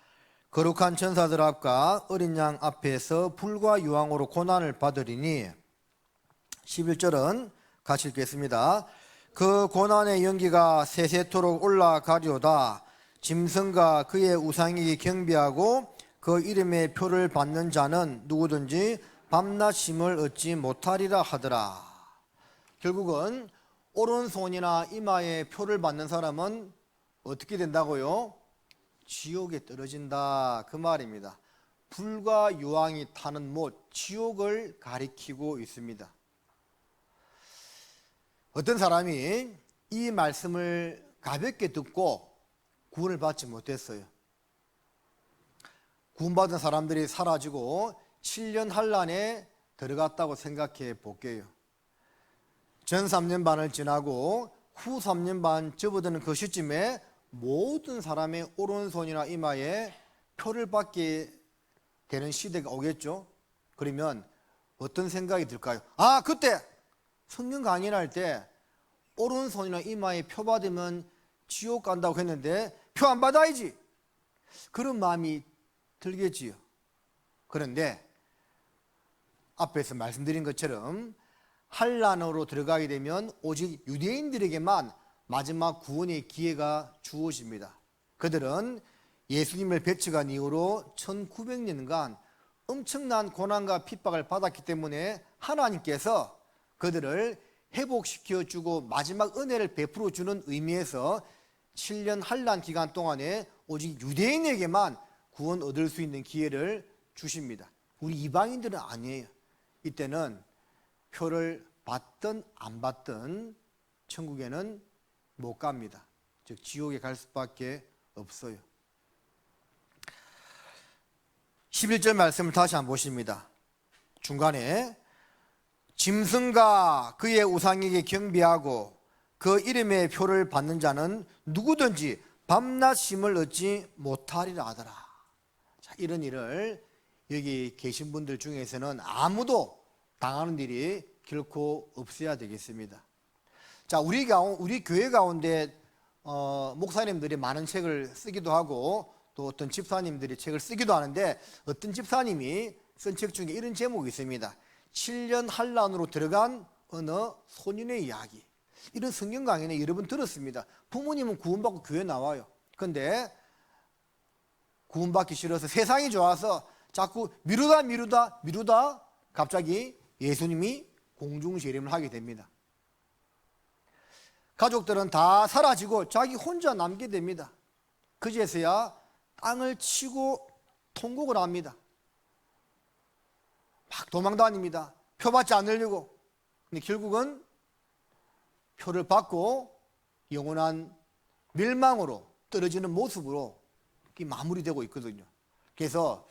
거룩한 천사들 앞과 어린 양 앞에서 불과 유황으로 고난을 받으리니 11절은 같이 읽겠습니다. 그 고난의 연기가 세세토록 올라가리오다. 짐승과 그의 우상에게 경배하고 그 이름의 표를 받는 자는 누구든지 밤낮 쉼을 얻지 못하리라 하더라. 결국은 오른손이나 이마에 표를 받는 사람은 어떻게 된다고요? 지옥에 떨어진다, 그 말입니다. 불과 유황이 타는 못, 지옥을 가리키고 있습니다. 어떤 사람이 이 말씀을 가볍게 듣고 구원을 받지 못했어요. 구원받은 사람들이 사라지고 7년 환란에 들어갔다고 생각해 볼게요. 전 3년 반을 지나고 후 3년 반 접어드는 그 시점에 모든 사람의 오른손이나 이마에 표를 받게 되는 시대가 오겠죠. 그러면 어떤 생각이 들까요? 아, 그때 성경 강의를 할 때 오른손이나 이마에 표 받으면 지옥 간다고 했는데 표 안 받아야지, 그런 마음이 들겠지요. 그런데 앞에서 말씀드린 것처럼 환란으로 들어가게 되면 오직 유대인들에게만 마지막 구원의 기회가 주어집니다. 그들은 예수님을 배척한 이후로 1900년간 엄청난 고난과 핍박을 받았기 때문에 하나님께서 그들을 회복시켜주고 마지막 은혜를 베풀어 주는 의미에서 7년 환란 기간 동안에 오직 유대인에게만 구원 얻을 수 있는 기회를 주십니다. 우리 이방인들은 아니에요. 이때는 표를 받든 안 받든 천국에는 못 갑니다. 즉 지옥에 갈 수밖에 없어요. 11절 말씀을 다시 한번 보십니다. 중간에 짐승과 그의 우상에게 경배하고 그 이름의 표를 받는 자는 누구든지 밤낮 쉼을 얻지 못하리라 하더라. 자, 이런 일을 여기 계신 분들 중에서는 아무도 당하는 일이 결코 없어야 되겠습니다. 자, 우리 교회 가운데 목사님들이 많은 책을 쓰기도 하고 또 어떤 집사님들이 책을 쓰기도 하는데 어떤 집사님이 쓴 책 중에 이런 제목이 있습니다. 7년 환란으로 들어간 어느 소년의 이야기. 이런 성경 강의는 여러 번 들었습니다. 부모님은 구원받고 교회 나와요. 그런데 구원받기 싫어서 세상이 좋아서 자꾸 미루다 갑자기 예수님이 공중재림을 하게 됩니다. 가족들은 다 사라지고 자기 혼자 남게 됩니다. 그제서야 땅을 치고 통곡을 합니다. 막 도망다닙니다. 표 받지 않으려고. 근데 결국은 표를 받고 영원한 멸망으로 떨어지는 모습으로 마무리되고 있거든요. 그래서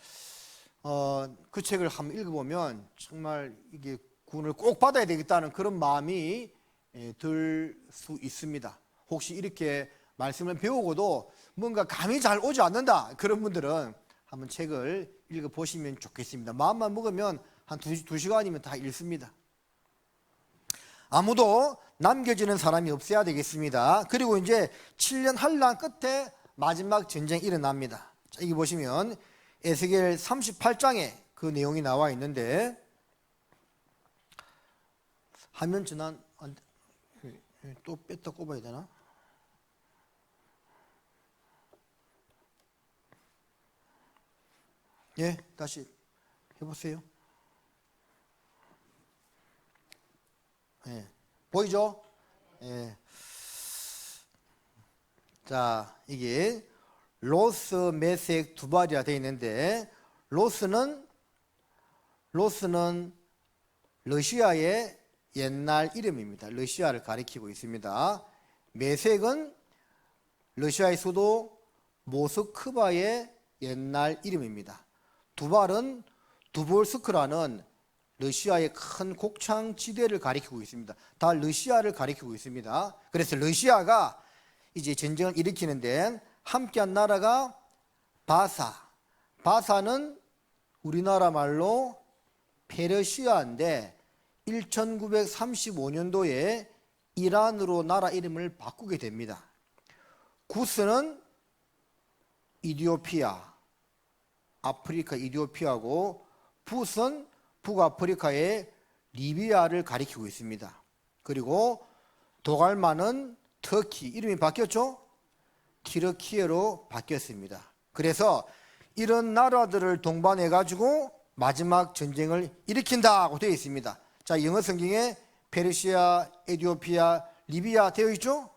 그 책을 한번 읽어보면 정말 이게 구원을 꼭 받아야 되겠다는 그런 마음이 들 수 있습니다. 혹시 이렇게 말씀을 배우고도 뭔가 감이 잘 오지 않는다, 그런 분들은 한번 책을 읽어보시면 좋겠습니다. 마음만 먹으면 한 2시간이면 다 읽습니다. 아무도 남겨지는 사람이 없어야 되겠습니다. 그리고 이제 7년 환란 끝에 마지막 전쟁이 일어납니다. 자, 여기 보시면 에스겔 38장에 그 내용이 나와 있는데, 화면 전환 또 뺐다 꼽아야 되나? 예, 다시 해보세요. 예, 보이죠? 예. 자, 이게 로스, 메색, 두발이라 되어 있는데 로스는 러시아의 옛날 이름입니다. 러시아를 가리키고 있습니다. 메색은 러시아의 수도 모스크바의 옛날 이름입니다. 두발은 두볼스크라는 러시아의 큰 곡창 지대를 가리키고 있습니다. 다 러시아를 가리키고 있습니다. 그래서 러시아가 이제 전쟁을 일으키는데 함께한 나라가 바사는 우리나라 말로 페르시아인데 1935년도에 이란으로 나라 이름을 바꾸게 됩니다. 구스는 이디오피아, 아프리카 이디오피아고 붓은 북아프리카의 리비아를 가리키고 있습니다. 그리고 도갈마는 터키, 이름이 바뀌었죠? 티르키예로 바뀌었습니다. 그래서 이런 나라들을 동반해 가지고 마지막 전쟁을 일으킨다고 되어 있습니다. 자, 영어 성경에 페르시아, 에티오피아, 리비아 되어 있죠?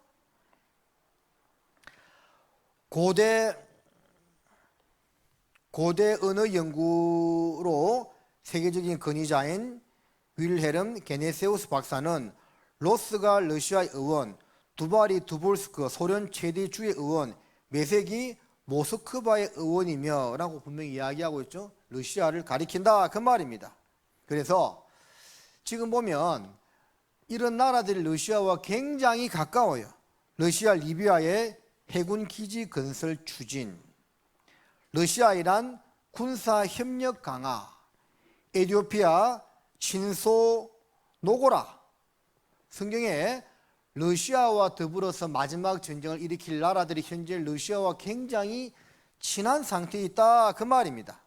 고대 언어 연구로 세계적인 권위자인 윌헬름 게네세우스 박사는 로스가 러시아의 의원, 두발이 두볼스크 소련 최대 주의 의원, 메색이 모스크바의 의원이며 라고 분명히 이야기하고 있죠. 러시아를 가리킨다 그 말입니다. 그래서 지금 보면 이런 나라들이 러시아와 굉장히 가까워요. 러시아 리비아의 해군 기지 건설 추진, 러시아 이란 군사 협력 강화, 에티오피아 친소 노고라. 성경에 러시아와 더불어서 마지막 전쟁을 일으킬 나라들이 현재 러시아와 굉장히 친한 상태에 있다 그 말입니다.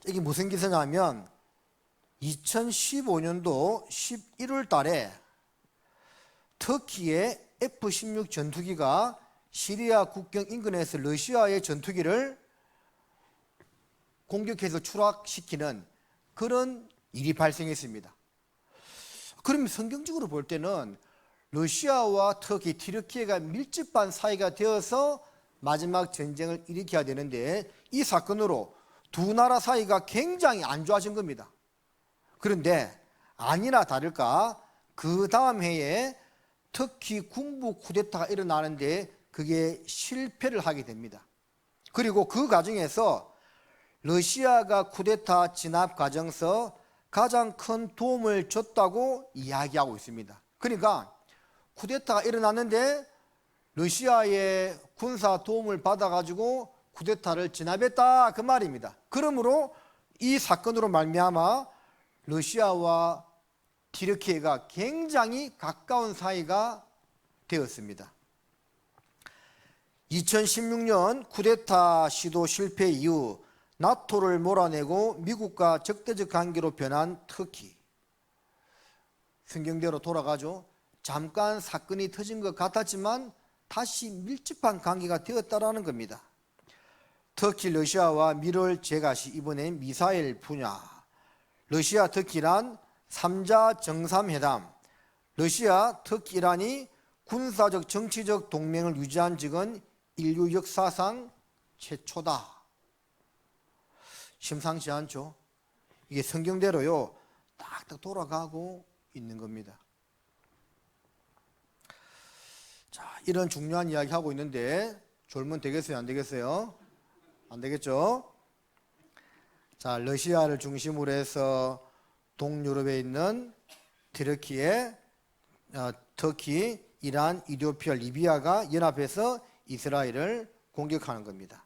이게 무슨 기사냐면 2015년도 11월 달에 터키의 F-16 전투기가 시리아 국경 인근에서 러시아의 전투기를 공격해서 추락시키는 그런 일이 발생했습니다. 그럼 성경적으로 볼 때는 러시아와 터키, 티르키예가 밀접한 사이가 되어서 마지막 전쟁을 일으켜야 되는데 이 사건으로 두 나라 사이가 굉장히 안 좋아진 겁니다. 그런데 아니나 다를까 그 다음 해에 터키 군부 쿠데타가 일어나는데 그게 실패를 하게 됩니다. 그리고 그 과정에서 러시아가 쿠데타 진압 과정에서 가장 큰 도움을 줬다고 이야기하고 있습니다. 그러니까 쿠데타가 일어났는데 러시아의 군사 도움을 받아가지고 쿠데타를 진압했다 그 말입니다. 그러므로 이 사건으로 말미암아 러시아와 티르키예가 굉장히 가까운 사이가 되었습니다. 2016년 쿠데타 시도 실패 이후 나토를 몰아내고 미국과 적대적 관계로 변한 터키. 성경대로 돌아가죠. 잠깐 사건이 터진 것 같았지만 다시 밀접한 관계가 되었다라는 겁니다. 터키 러시아와 미럴 제가시 이번엔 미사일 분야, 러시아 터키 이란 3자 정상회담, 러시아 터키 이란이 군사적 정치적 동맹을 유지한 적은 인류 역사상 최초다. 심상치 않죠? 이게 성경대로요 딱딱 돌아가고 있는 겁니다. 자, 이런 중요한 이야기 하고 있는데 졸면 되겠어요? 안 되겠어요? 안 되겠죠? 자, 러시아를 중심으로 해서 동유럽에 있는 티르키예, 터키, 이란, 이디오피아, 리비아가 연합해서 이스라엘을 공격하는 겁니다.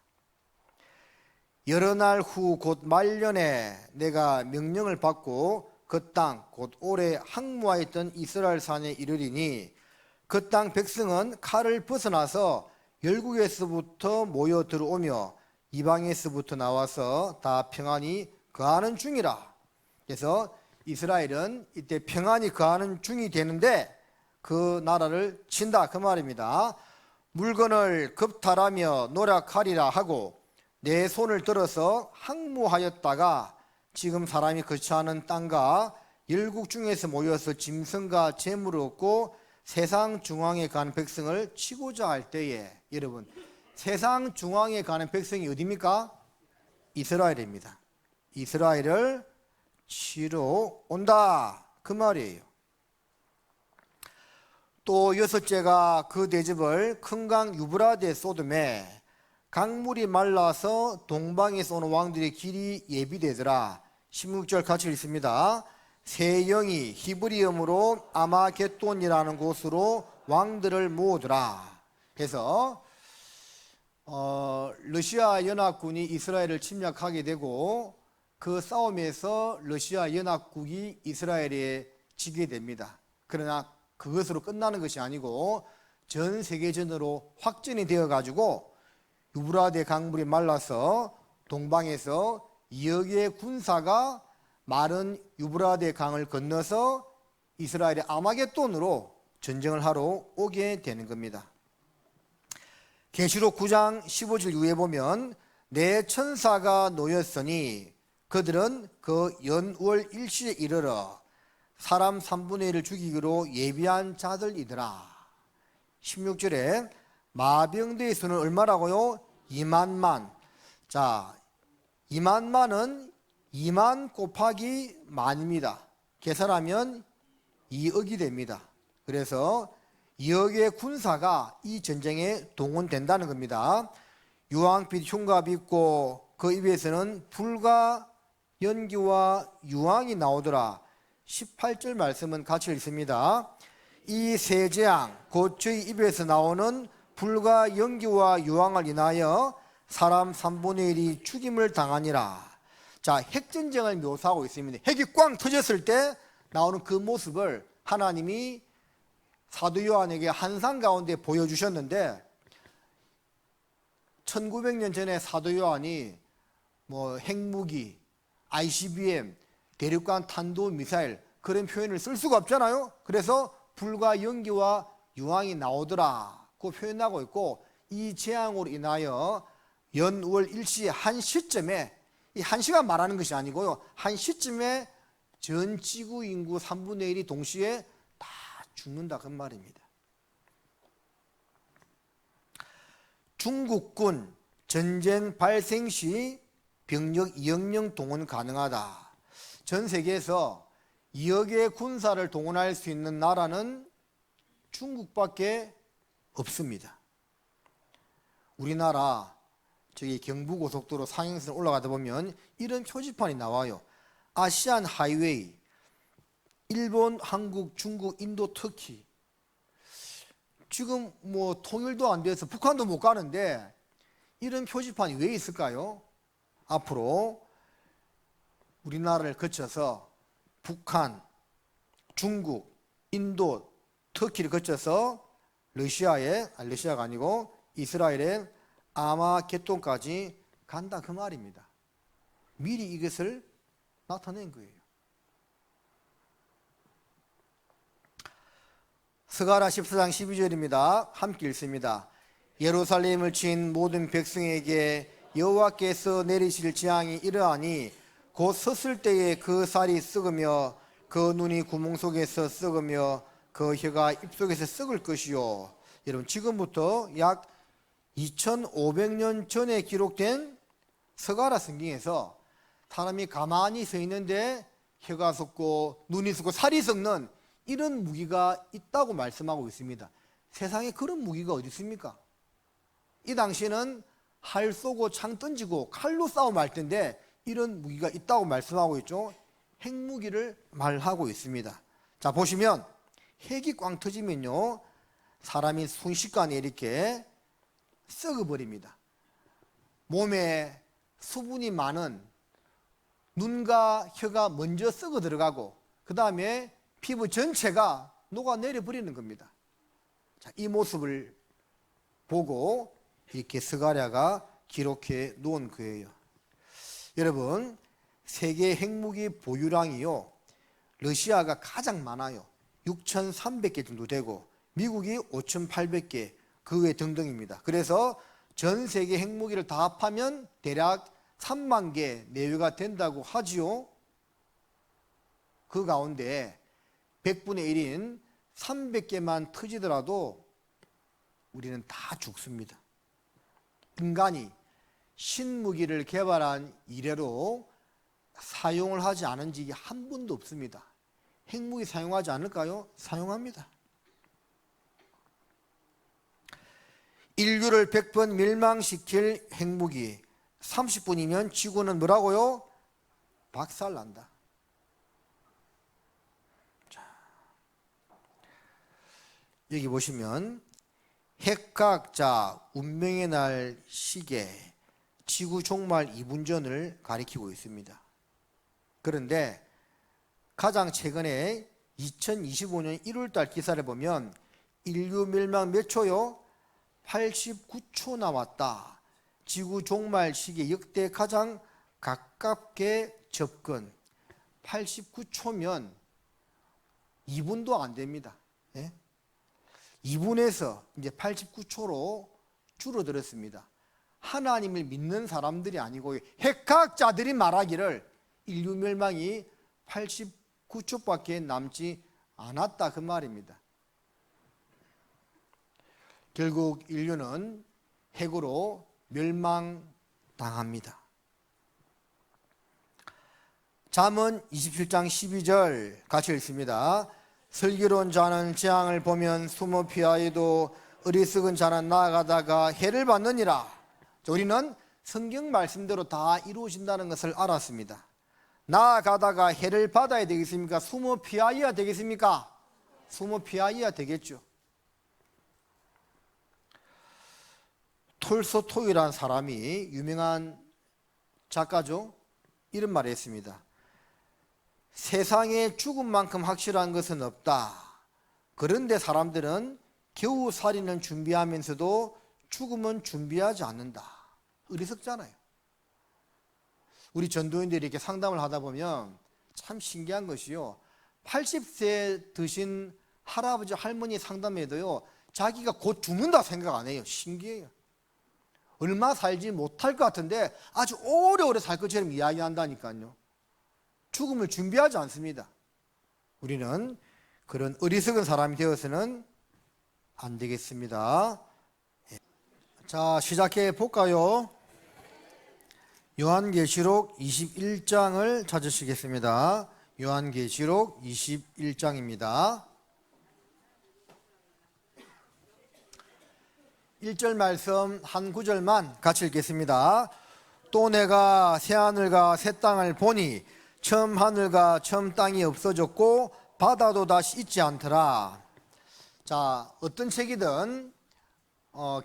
여러 날 후 곧 말년에 내가 명령을 받고 그 땅 곧 오래 항무하였던 이스라엘 산에 이르리니 그 땅 백성은 칼을 벗어나서 열국에서부터 모여 들어오며 이방에서부터 나와서 다 평안히 거하는 중이라. 그래서 이스라엘은 이때 평안히 거하는 중이 되는데 그 나라를 친다 그 말입니다. 물건을 급탈하며 노력하리라 하고 내 손을 들어서 항무하였다가 지금 사람이 거처하는 땅과 열국 중에서 모여서 짐승과 재물을 얻고 세상 중앙에 간 백성을 치고자 할 때에, 여러분 세상 중앙에 가는 백성이 어디입니까? 이스라엘입니다. 이스라엘을 치러 온다 그 말이에요. 또 여섯째가 그 대접을 큰 강 유브라데 쏟음에 강물이 말라서 동방에서 오는 왕들의 길이 예비되더라. 16절 같이 읽습니다. 새 영이 히브리음으로 아마겟돈이라는 곳으로 왕들을 모으더라. 그래서 러시아 연합군이 이스라엘을 침략하게 되고 그 싸움에서 러시아 연합국이 이스라엘에 지게 됩니다. 그러나 그것으로 끝나는 것이 아니고 전 세계전으로 확전이 되어 가지고 유브라데 강물이 말라서 동방에서 2억 개의 군사가 마른 유브라데 강을 건너서 이스라엘의 아마겟돈으로 전쟁을 하러 오게 되는 겁니다. 계시록 9장 15절 이후에 보면 내 천사가 놓였으니 그들은 그 연월 일시에 이르러 사람 3분의 1을 죽이기로 예비한 자들이더라. 16절에 마병대의 수는 얼마라고요? 2만만. 자, 2만만은 2만 곱하기 만입니다. 계산하면 2억이 됩니다. 그래서 2억의 군사가 이 전쟁에 동원된다는 겁니다. 유황빛 흉갑이 있고 그 입에서는 불과 연기와 유황이 나오더라. 18절 말씀은 같이 읽습니다. 이 세 재앙 곧 저희 입에서 나오는 불과 연기와 유황을 인하여 사람 3분의 1이 죽임을 당하니라. 자, 핵전쟁을 묘사하고 있습니다. 핵이 꽝 터졌을 때 나오는 그 모습을 하나님이 사도 요한에게 환상 가운데 보여주셨는데 1900년 전에 사도 요한이 뭐 핵무기, ICBM, 대륙간 탄도미사일 그런 표현을 쓸 수가 없잖아요. 그래서 불과 연기와 유황이 나오더라고 표현하고 있고 이 재앙으로 인하여 연월 일시 한 시점에 이 한 시간 말하는 것이 아니고요. 한 시점에 전 지구 인구 3분의 1이 동시에 다 죽는다 그 말입니다. 중국군 전쟁 발생 시 병력 2억 명 동원 가능하다. 전 세계에서 2억의 군사를 동원할 수 있는 나라는 중국밖에 없습니다. 우리나라 저기 경부고속도로 상행선 올라가다 보면 이런 표지판이 나와요. 아시안 하이웨이, 일본, 한국, 중국, 인도, 터키. 지금 뭐 통일도 안 돼서 북한도 못 가는데 이런 표지판이 왜 있을까요? 앞으로 우리나라를 거쳐서 북한, 중국, 인도, 터키를 거쳐서 러시아가 아니고 이스라엘의 아마겟돈까지 간다 그 말입니다. 미리 이것을 나타낸 거예요. 스가랴 14장 12절입니다. 함께 읽습니다. 예루살렘을 친 모든 백성에게 여호와께서 내리실 재앙이 이러하니 곧 섰을 때에 그 살이 썩으며 그 눈이 구멍 속에서 썩으며 그 혀가 입속에서 썩을 것이요. 여러분 지금부터 약 2500년 전에 기록된 스가랴 성경에서 사람이 가만히 서 있는데 혀가 썩고 눈이 썩고 살이 썩는 이런 무기가 있다고 말씀하고 있습니다. 세상에 그런 무기가 어디 있습니까? 이 당시에는 활 쏘고 창 던지고 칼로 싸움할 텐데 이런 무기가 있다고 말씀하고 있죠. 핵무기를 말하고 있습니다. 자, 보시면 핵이 꽝 터지면요 사람이 순식간에 이렇게 썩어버립니다. 몸에 수분이 많은 눈과 혀가 먼저 썩어 들어가고 그 다음에 피부 전체가 녹아내려 버리는 겁니다. 자, 이 모습을 보고 이렇게 스가랴가 기록해 놓은 거예요. 여러분, 세계 핵무기 보유량이요 러시아가 가장 많아요. 6,300개 정도 되고 미국이 5,800개, 그 외 등등입니다. 그래서 전 세계 핵무기를 다 합하면 대략 3만 개 내외가 된다고 하지요. 그 가운데 100분의 1인 300개만 터지더라도 우리는 다 죽습니다. 인간이 신무기를 개발한 이래로 사용을 하지 않은 적이 한 번도 없습니다. 핵무기 사용하지 않을까요? 사용합니다. 인류를 100번 멸망시킬 핵무기 30분이면 지구는 뭐라고요? 박살난다. 자, 여기 보시면 핵과학자 운명의 날 시계 지구 종말 2분 전을 가리키고 있습니다. 그런데 가장 최근에 2025년 1월달 기사를 보면 인류 멸망 몇 초요? 89초 남았다. 지구 종말 시기에 역대 가장 가깝게 접근. 89초면 2분도 안 됩니다. 예? 2분에서 이제 89초로 줄어들었습니다. 하나님을 믿는 사람들이 아니고 핵과학자들이 말하기를 인류 멸망이 89초밖에 남지 않았다 그 말입니다. 결국 인류는 핵으로 멸망당합니다. 잠언 27장 12절 같이 읽습니다. 슬기로운 자는 재앙을 보면 숨어 피하여도 어리석은 자는 나아가다가 해를 받느니라. 우리는 성경 말씀대로 다 이루어진다는 것을 알았습니다. 나아가다가 해를 받아야 되겠습니까? 숨어 피하여야 되겠습니까? 숨어 피하여야 되겠죠. 톨스토이라는 사람이 유명한 작가죠. 이런 말을 했습니다. 세상에 죽음만큼 확실한 것은 없다. 그런데 사람들은 겨우 살인은 준비하면서도 죽음은 준비하지 않는다. 어리석잖아요. 우리 전도인들이 이렇게 상담을 하다 보면 참 신기한 것이요. 80세 드신 할아버지 할머니 상담에도요. 자기가 곧 죽는다 생각 안 해요. 신기해요. 얼마 살지 못할 것 같은데 아주 오래오래 살 것처럼 이야기한다니까요. 죽음을 준비하지 않습니다. 우리는 그런 어리석은 사람이 되어서는 안 되겠습니다. 자, 시작해 볼까요? 요한계시록 21장을 찾으시겠습니다. 요한계시록 21장입니다. 1절 말씀 한 구절만 같이 읽겠습니다. 또 내가 새하늘과 새 땅을 보니 처음 하늘과 처음 땅이 없어졌고 바다도 다시 있지 않더라. 자, 어떤 책이든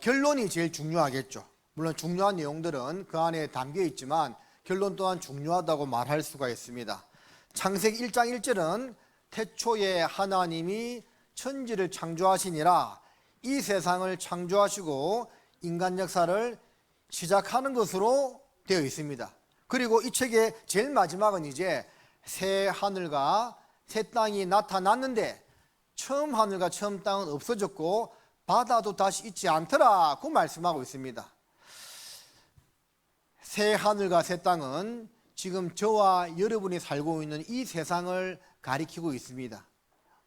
결론이 제일 중요하겠죠. 물론 중요한 내용들은 그 안에 담겨 있지만 결론 또한 중요하다고 말할 수가 있습니다. 창세기 1장 1절은 태초에 하나님이 천지를 창조하시니라. 이 세상을 창조하시고 인간 역사를 시작하는 것으로 되어 있습니다. 그리고 이 책의 제일 마지막은 이제 새 하늘과 새 땅이 나타났는데 처음 하늘과 처음 땅은 없어졌고 바다도 다시 있지 않더라고 말씀하고 있습니다. 새 하늘과 새 땅은 지금 저와 여러분이 살고 있는 이 세상을 가리키고 있습니다.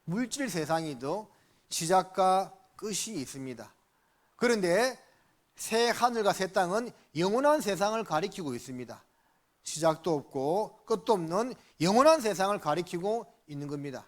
물질 세상에도 시작과 끝이 있습니다. 그런데 새 하늘과 새 땅은 영원한 세상을 가리키고 있습니다. 시작도 없고 끝도 없는 영원한 세상을 가리키고 있는 겁니다.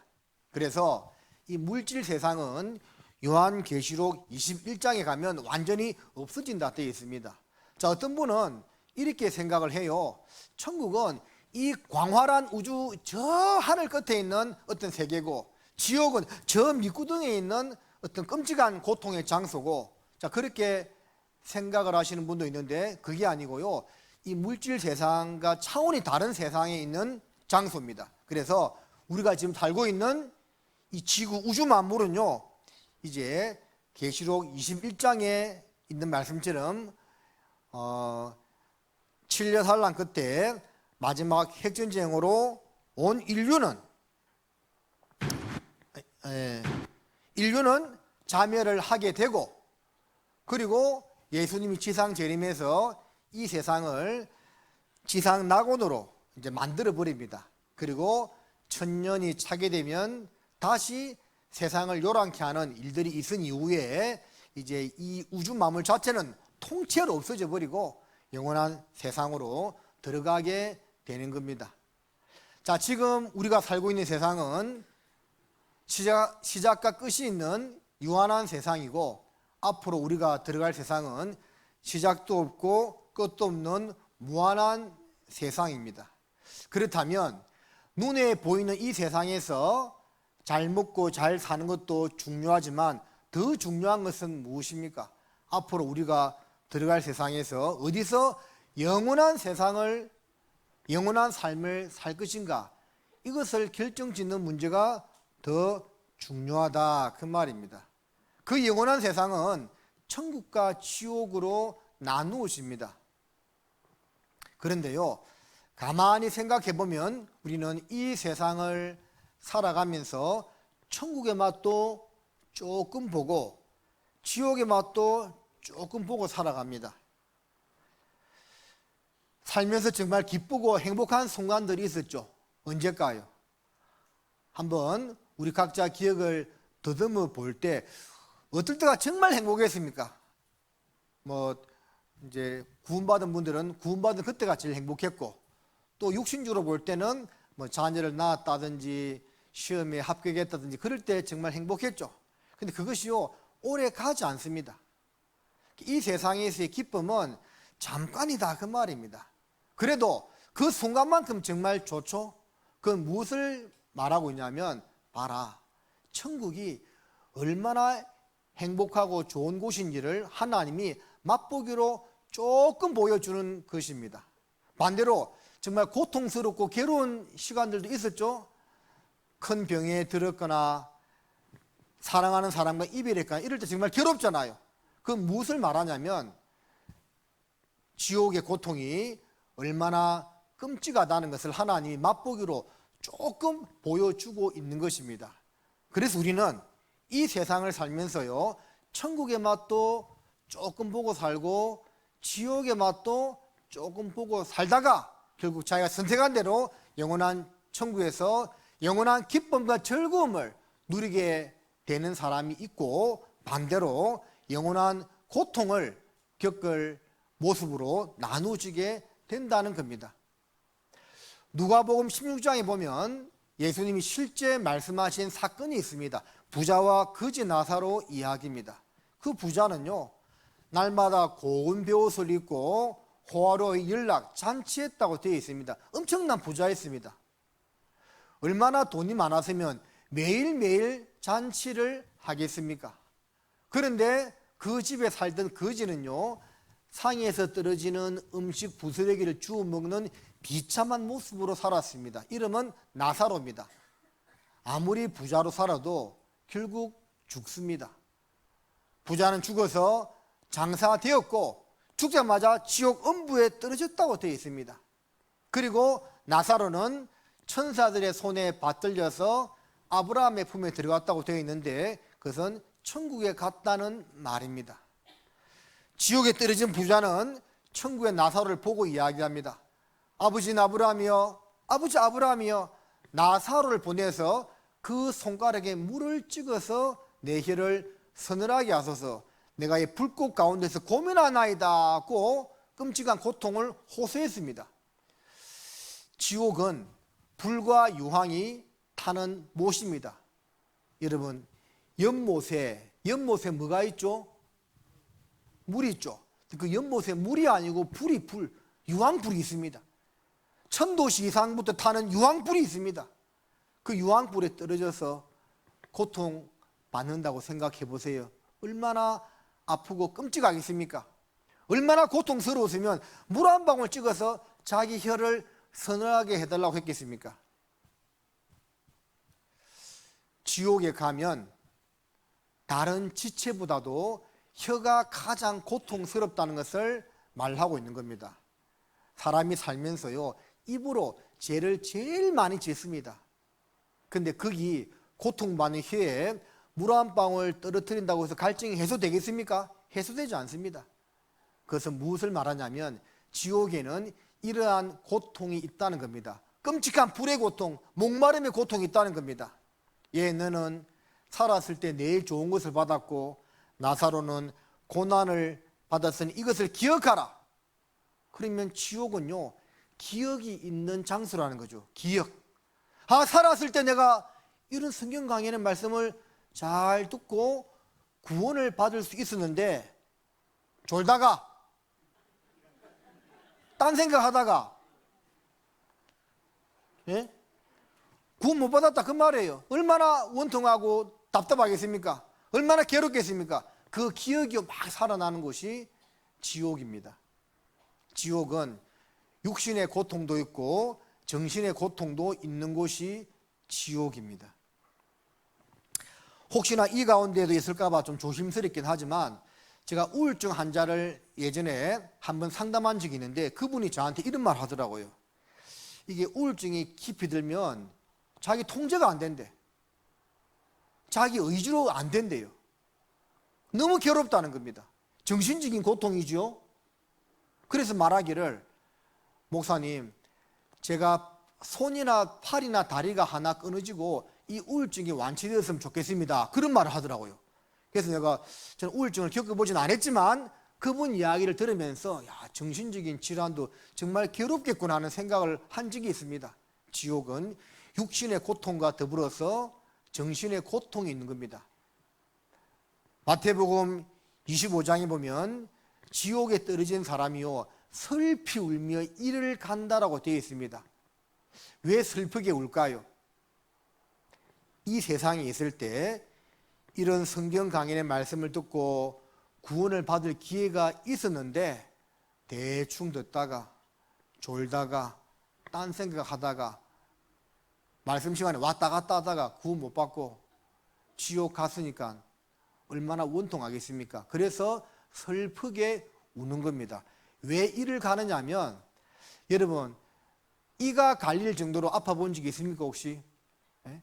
그래서 이 물질 세상은 요한계시록 21장에 가면 완전히 없어진다 되어 있습니다. 자, 어떤 분은 이렇게 생각을 해요. 천국은 이 광활한 우주 저 하늘 끝에 있는 어떤 세계고 지옥은 저 밑구덩이에 있는 어떤 끔찍한 고통의 장소고, 자, 그렇게 생각을 하시는 분도 있는데 그게 아니고요. 이 물질 세상과 차원이 다른 세상에 있는 장소입니다. 그래서 우리가 지금 살고 있는 이 지구 우주 만물은요, 이제 계시록 21장에 있는 말씀처럼 7년 환란 끝에 마지막 핵전쟁으로 온 인류는 자멸을 하게 되고, 그리고 예수님이 지상 재림해서 이 세상을 지상 낙원으로 이제 만들어 버립니다. 그리고 1000년이 차게 되면 다시 세상을 요란케 하는 일들이 있은 이후에 이제 이 우주 만물 자체는 통째로 없어져 버리고 영원한 세상으로 들어가게 되는 겁니다. 자, 지금 우리가 살고 있는 세상은 시작과 끝이 있는 유한한 세상이고, 앞으로 우리가 들어갈 세상은 시작도 없고 끝도 없는 무한한 세상입니다. 그렇다면 눈에 보이는 이 세상에서 잘 먹고 잘 사는 것도 중요하지만 더 중요한 것은 무엇입니까? 앞으로 우리가 들어갈 세상에서 어디서 영원한 세상을, 영원한 삶을 살 것인가, 이것을 결정짓는 문제가 더 중요하다, 그 말입니다. 그 영원한 세상은 천국과 지옥으로 나누어집니다. 그런데요, 가만히 생각해 보면 우리는 이 세상을 살아가면서 천국의 맛도 조금 보고 지옥의 맛도 조금 보고 살아갑니다. 살면서 정말 기쁘고 행복한 순간들이 있었죠. 언제일까요? 한번 우리 각자 기억을 더듬어 볼 때 어떨 때가 정말 행복했습니까? 이제 구원받은 분들은 구원받은 그때가 제일 행복했고, 또 육신주로 볼 때는 자녀를 낳았다든지 시험에 합격했다든지 그럴 때 정말 행복했죠. 근데 그것이요, 오래 가지 않습니다. 이 세상에서의 기쁨은 잠깐이다, 그 말입니다. 그래도 그 순간만큼 정말 좋죠. 그건 무엇을 말하고 있냐면, 봐라, 천국이 얼마나 행복하고 좋은 곳인지를 하나님이 맛보기로 조금 보여주는 것입니다. 반대로 정말 고통스럽고 괴로운 시간들도 있었죠. 큰 병에 들었거나 사랑하는 사람과 이별했거나 이럴 때 정말 괴롭잖아요. 그건 무엇을 말하냐면 지옥의 고통이 얼마나 끔찍하다는 것을 하나님이 맛보기로 조금 보여주고 있는 것입니다. 그래서 우리는 이 세상을 살면서요, 천국의 맛도 조금 보고 살고 지옥의 맛도 조금 보고 살다가 결국 자기가 선택한 대로 영원한 천국에서 영원한 기쁨과 즐거움을 누리게 되는 사람이 있고, 반대로 영원한 고통을 겪을 모습으로 나누어지게 된다는 겁니다. 누가복음 16장에 보면 예수님이 실제 말씀하신 사건이 있습니다. 부자와 거지 나사로 이야기입니다. 그 부자는요, 날마다 고운 베옷을 입고 호화로이 연락 잔치했다고 되어 있습니다. 엄청난 부자였습니다. 얼마나 돈이 많았으면 매일매일 잔치를 하겠습니까? 그런데 그 집에 살던 거지는요, 상에서 떨어지는 음식 부스러기를 주워 먹는 비참한 모습으로 살았습니다. 이름은 나사로입니다. 아무리 부자로 살아도 결국 죽습니다. 부자는 죽어서 장사되었고 죽자마자 지옥 음부에 떨어졌다고 되어 있습니다. 그리고 나사로는 천사들의 손에 받들려서 아브라함의 품에 들어갔다고 되어 있는데 그것은 천국에 갔다는 말입니다. 지옥에 떨어진 부자는 천국의 나사로를 보고 이야기합니다. 아버지 아브라함이여, 아버지 아브라함이여, 나사로를 보내서 그 손가락에 물을 찍어서 내 혀를 서늘하게 하소서. 내가 이 불꽃 가운데서 고민하나이다고 끔찍한 고통을 호소했습니다. 지옥은 불과 유황이 타는 못입니다. 여러분, 연못에 뭐가 있죠? 물이 있죠. 그 연못에 물이 아니고 유황불이 있습니다. 1000도씨 이상부터 타는 유황불이 있습니다. 그 유황불에 떨어져서 고통받는다고 생각해 보세요. 얼마나 아프고 끔찍하겠습니까? 얼마나 고통스러웠으면 물 한 방울 찍어서 자기 혀를 서늘하게 해달라고 했겠습니까? 지옥에 가면 다른 지체보다도 혀가 가장 고통스럽다는 것을 말하고 있는 겁니다. 사람이 살면서요, 입으로 죄를 제일 많이 짓습니다. 근데 거기 고통받는 혀에 물 한 방울 떨어뜨린다고 해서 갈증이 해소되겠습니까? 해소되지 않습니다. 그것은 무엇을 말하냐면 지옥에는 이러한 고통이 있다는 겁니다. 끔찍한 불의 고통, 목마름의 고통이 있다는 겁니다. 너는 살았을 때 내일 좋은 것을 받았고 나사로는 고난을 받았으니 이것을 기억하라. 그러면 지옥은요, 기억이 있는 장소라는 거죠. 기억. 아, 살았을 때 내가 이런 성경 강연의 말씀을 잘 듣고 구원을 받을 수 있었는데 졸다가 딴 생각하다가 예? 구원 못 받았다 그 말이에요. 얼마나 원통하고 답답하겠습니까? 얼마나 괴롭겠습니까? 그 기억이 막 살아나는 곳이 지옥입니다. 지옥은 육신의 고통도 있고 정신의 고통도 있는 곳이 지옥입니다. 혹시나 이 가운데에도 있을까 봐 좀 조심스럽긴 하지만 제가 우울증 환자를 예전에 한번 상담한 적이 있는데 그분이 저한테 이런 말 하더라고요. 이게 우울증이 깊이 들면 자기 통제가 안 된대. 자기 의지로 안 된대요. 너무 괴롭다는 겁니다. 정신적인 고통이죠. 그래서 말하기를, 목사님, 제가 손이나 팔이나 다리가 하나 끊어지고 이 우울증이 완치되었으면 좋겠습니다. 그런 말을 하더라고요. 그래서 저는 우울증을 겪어보진 않았지만 그분 이야기를 들으면서 정신적인 질환도 정말 괴롭겠구나 하는 생각을 한 적이 있습니다. 지옥은 육신의 고통과 더불어서 정신의 고통이 있는 겁니다. 마태복음 25장에 보면 지옥에 떨어진 사람이요 슬피 울며 이를 간다라고 되어 있습니다. 왜 슬프게 울까요? 이 세상에 있을 때 이런 성경 강연의 말씀을 듣고 구원을 받을 기회가 있었는데 대충 듣다가 졸다가 딴 생각하다가 말씀 시간에 왔다 갔다 하다가 구원 못 받고 지옥 갔으니까 얼마나 원통하겠습니까? 그래서 슬프게 우는 겁니다. 왜 이를 가느냐 하면, 여러분 이가 갈릴 정도로 아파 본 적이 있습니까 혹시? 네?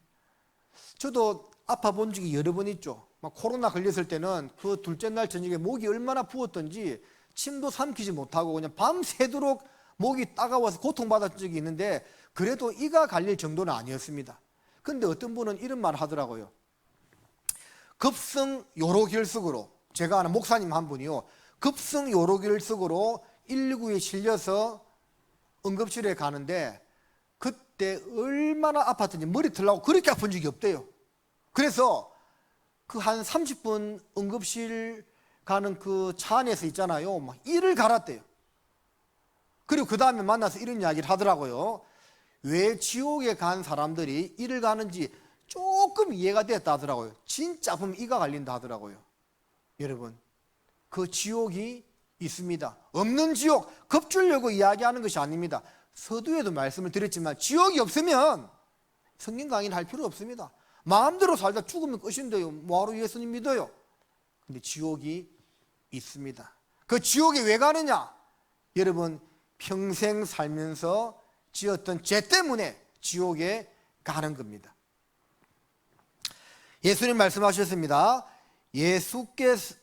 저도 아파 본 적이 여러 번 있죠. 막 코로나 걸렸을 때는 그 둘째 날 저녁에 목이 얼마나 부었던지 침도 삼키지 못하고 그냥 밤새도록 목이 따가워서 고통받았던 적이 있는데 그래도 이가 갈릴 정도는 아니었습니다. 근데 어떤 분은 이런 말을 하더라고요. 급성 요로결석으로, 제가 아는 목사님 한 분이요, 급성 요로결석으로 119에 실려서 응급실에 가는데 그때 얼마나 아팠던지 머리 털라고 그렇게 아픈 적이 없대요. 그래서 그 한 30분 응급실 가는 그 차 안에서 있잖아요, 막 이를 갈았대요. 그리고 그 다음에 만나서 이런 이야기를 하더라고요. 왜 지옥에 간 사람들이 이를 가는지 조금 이해가 됐다 하더라고요. 진짜 아프면 이가 갈린다 하더라고요. 여러분, 그 지옥이 있습니다. 없는 지옥, 겁주려고 이야기하는 것이 아닙니다. 서두에도 말씀을 드렸지만 지옥이 없으면 성경 강의를 할 필요 없습니다. 마음대로 살다 죽으면 끝인데요. 뭐하러 예수님 믿어요? 근데 지옥이 있습니다. 그 지옥에 왜 가느냐? 여러분, 평생 살면서 지었던 죄 때문에 지옥에 가는 겁니다. 예수님 말씀하셨습니다. 예수께서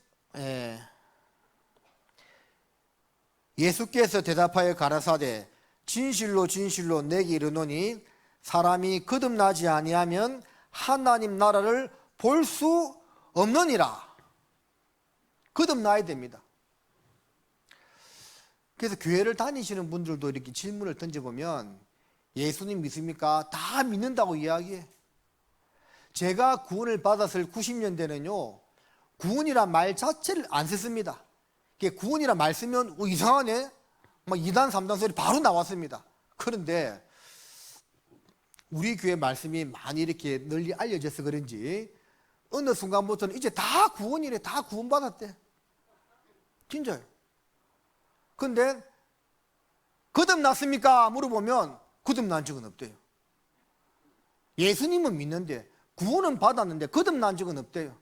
대답하여 가라사대 진실로 진실로 내게 이르노니 사람이 거듭나지 아니하면 하나님 나라를 볼 수 없느니라. 거듭나야 됩니다. 그래서 교회를 다니시는 분들도 이렇게 질문을 던져보면 예수님 믿습니까? 다 믿는다고 이야기해. 제가 구원을 받았을 90년대는요 구원이란 말 자체를 안 썼습니다. 구원이란 말 쓰면 이상하네, 막 2단 3단 소리 바로 나왔습니다. 그런데 우리 교회 말씀이 많이 이렇게 널리 알려져서 그런지 어느 순간부터는 이제 다 구원이래, 다 구원받았대. 진짜요. 근데 거듭났습니까? 물어보면 거듭난 적은 없대요. 예수님은 믿는데 구원은 받았는데 거듭난 적은 없대요.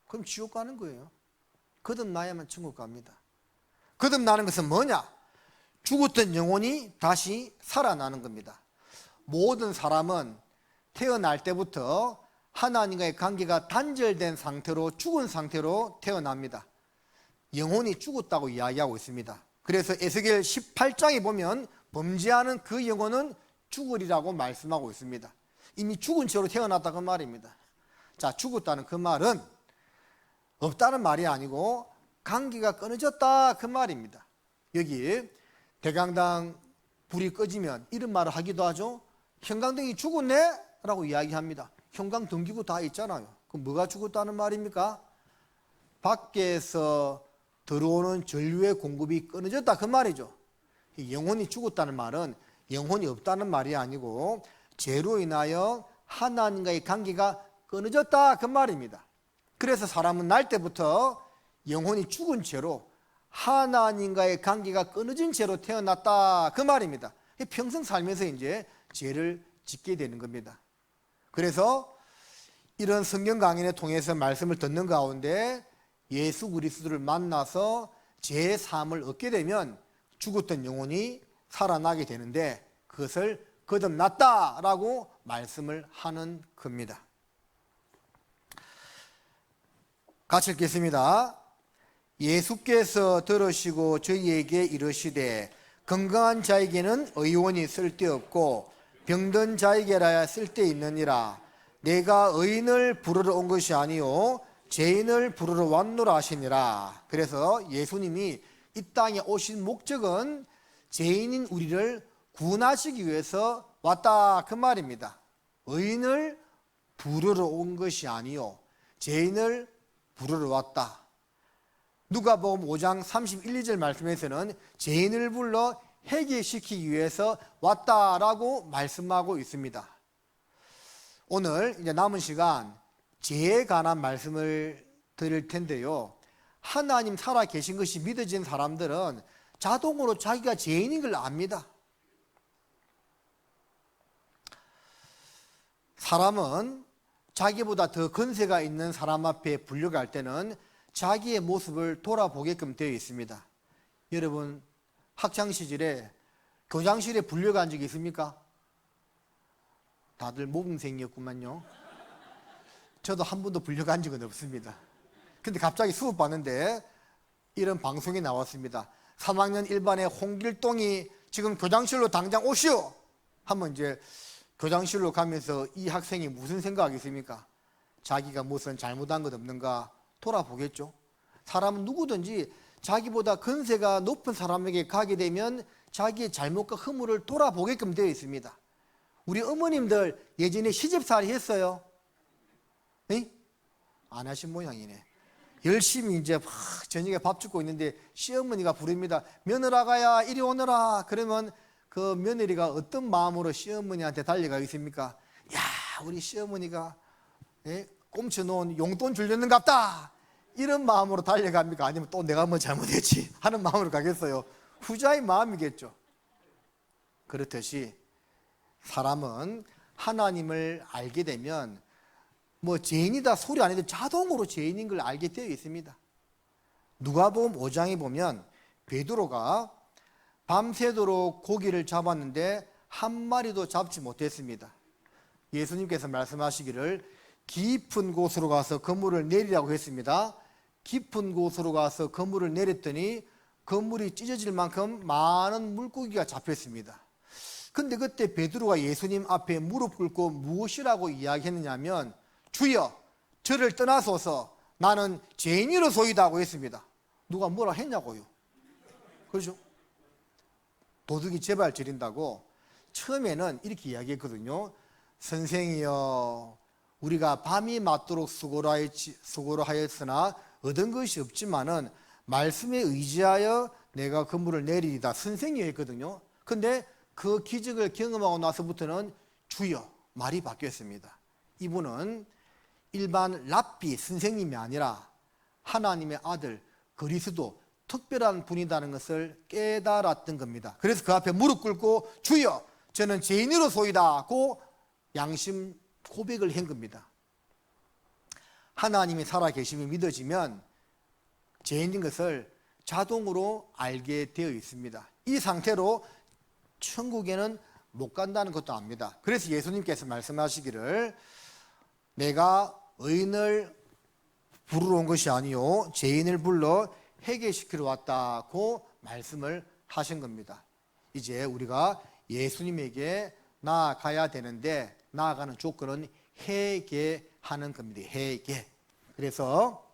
그럼 지옥 가는 거예요. 거듭나야만 천국 갑니다. 거듭나는 것은 뭐냐? 죽었던 영혼이 다시 살아나는 겁니다. 모든 사람은 태어날 때부터 하나님과의 관계가 단절된 상태로, 죽은 상태로 태어납니다. 영혼이 죽었다고 이야기하고 있습니다. 그래서 에스겔 18장에 보면 범죄하는 그 영혼은 죽으리라고 말씀하고 있습니다. 이미 죽은 채로 태어났다 그 말입니다. 자, 죽었다는 그 말은 없다는 말이 아니고 관계가 끊어졌다 그 말입니다. 여기 대강당 불이 꺼지면 이런 말을 하기도 하죠. 형광등이 죽었네? 라고 이야기합니다. 형광등기구 다 있잖아요. 그럼 뭐가 죽었다는 말입니까? 밖에서 들어오는 전류의 공급이 끊어졌다 그 말이죠. 영혼이 죽었다는 말은 영혼이 없다는 말이 아니고 죄로 인하여 하나님과의 관계가 끊어졌다 그 말입니다. 그래서 사람은 날 때부터 영혼이 죽은 채로 하나님과의 관계가 끊어진 채로 태어났다 그 말입니다. 평생 살면서 이제 죄를 짓게 되는 겁니다. 그래서 이런 성경 강연을 통해서 말씀을 듣는 가운데 예수 그리스도를 만나서 죄의 사함을 얻게 되면 죽었던 영혼이 살아나게 되는데 그것을 거듭났다라고 말씀을 하는 겁니다. 같이 읽겠습니다. 예수께서 들으시고 저희에게 이르시되 건강한 자에게는 의원이 쓸데없고 병든 자에게라야 쓸데있느니라. 내가 의인을 부르러 온 것이 아니요 죄인을 부르러 왔노라 하시니라. 그래서 예수님이 이 땅에 오신 목적은 죄인인 우리를 구원하시기 위해서 왔다 그 말입니다. 의인을 부르러 온 것이 아니요 죄인을 부르러 왔다. 누가복음 5장 31, 2절 말씀에서는 죄인을 불러 회개시키기 위해서 왔다라고 말씀하고 있습니다. 오늘 이제 남은 시간 죄에 관한 말씀을 드릴 텐데요. 하나님 살아 계신 것이 믿어진 사람들은 자동으로 자기가 죄인인 걸 압니다. 사람은 자기보다 더 건세가 있는 사람 앞에 불려갈 때는 자기의 모습을 돌아보게끔 되어 있습니다. 여러분 학창시절에 교장실에 불려간 적이 있습니까? 다들 모범생이었구만요. 저도 한 번도 불려간 적은 없습니다. 근데 갑자기 수업 봤는데 이런 방송이 나왔습니다. 3학년 1반의 홍길동이 지금 교장실로 당장 오시오! 하면 이제 교장실로 가면서 이 학생이 무슨 생각이 있습니까? 자기가 무슨 잘못한 것 없는가 돌아보겠죠. 사람은 누구든지 자기보다 건세가 높은 사람에게 가게 되면 자기의 잘못과 허물을 돌아보게끔 되어 있습니다. 우리 어머님들 예전에 시집살이 했어요? 네? 안 하신 모양이네. 열심히 이제 막 저녁에 밥 짓고 있는데 시어머니가 부릅니다. 며느라가야 이리 오너라. 그러면 그 며느리가 어떤 마음으로 시어머니한테 달려가겠습니까? 야, 우리 시어머니가 꼼쳐놓은 용돈 주려는갑다. 이런 마음으로 달려갑니까? 아니면 또 내가 뭐 잘못했지 하는 마음으로 가겠어요? 후자의 마음이겠죠. 그렇듯이 사람은 하나님을 알게 되면 뭐 죄인이다 소리 안 해도 자동으로 죄인인 걸 알게 되어 있습니다. 누가복음 5장에 보면 베드로가 밤새도록 고기를 잡았는데 한 마리도 잡지 못했습니다. 예수님께서 말씀하시기를 깊은 곳으로 가서 그물을 내리라고 했습니다. 깊은 곳으로 가서 그물을 내렸더니 그물이 찢어질 만큼 많은 물고기가 잡혔습니다. 근데 그때 베드로가 예수님 앞에 무릎 꿇고 무엇이라고 이야기했느냐면 주여 저를 떠나소서 나는 죄인이로소이다고 했습니다. 누가 뭐라 했냐고요. 그렇죠? 도둑이 제발 저린다고 처음에는 이렇게 이야기했거든요. 선생이여 우리가 밤이 맞도록 수고를 하였으나 얻은 것이 없지만은 말씀에 의지하여 내가 그물을 내리리다 선생이 했거든요. 근데 그 기적을 경험하고 나서부터는 주여 말이 바뀌었습니다. 이분은 일반 랍비 선생님이 아니라 하나님의 아들 그리스도 특별한 분이라는 것을 깨달았던 겁니다. 그래서 그 앞에 무릎 꿇고 주여 저는 죄인으로소이다고 양심 고백을 한 겁니다. 하나님이 살아계심이 믿어지면 죄인인 것을 자동으로 알게 되어 있습니다. 이 상태로 천국에는 못 간다는 것도 압니다. 그래서 예수님께서 말씀하시기를 내가 의인을 부르러 온 것이 아니요 죄인을 불러 회개시키러 왔다고 말씀을 하신 겁니다. 이제 우리가 예수님에게 나아가야 되는데 나아가는 조건은 회개하는 겁니다. 회개. 그래서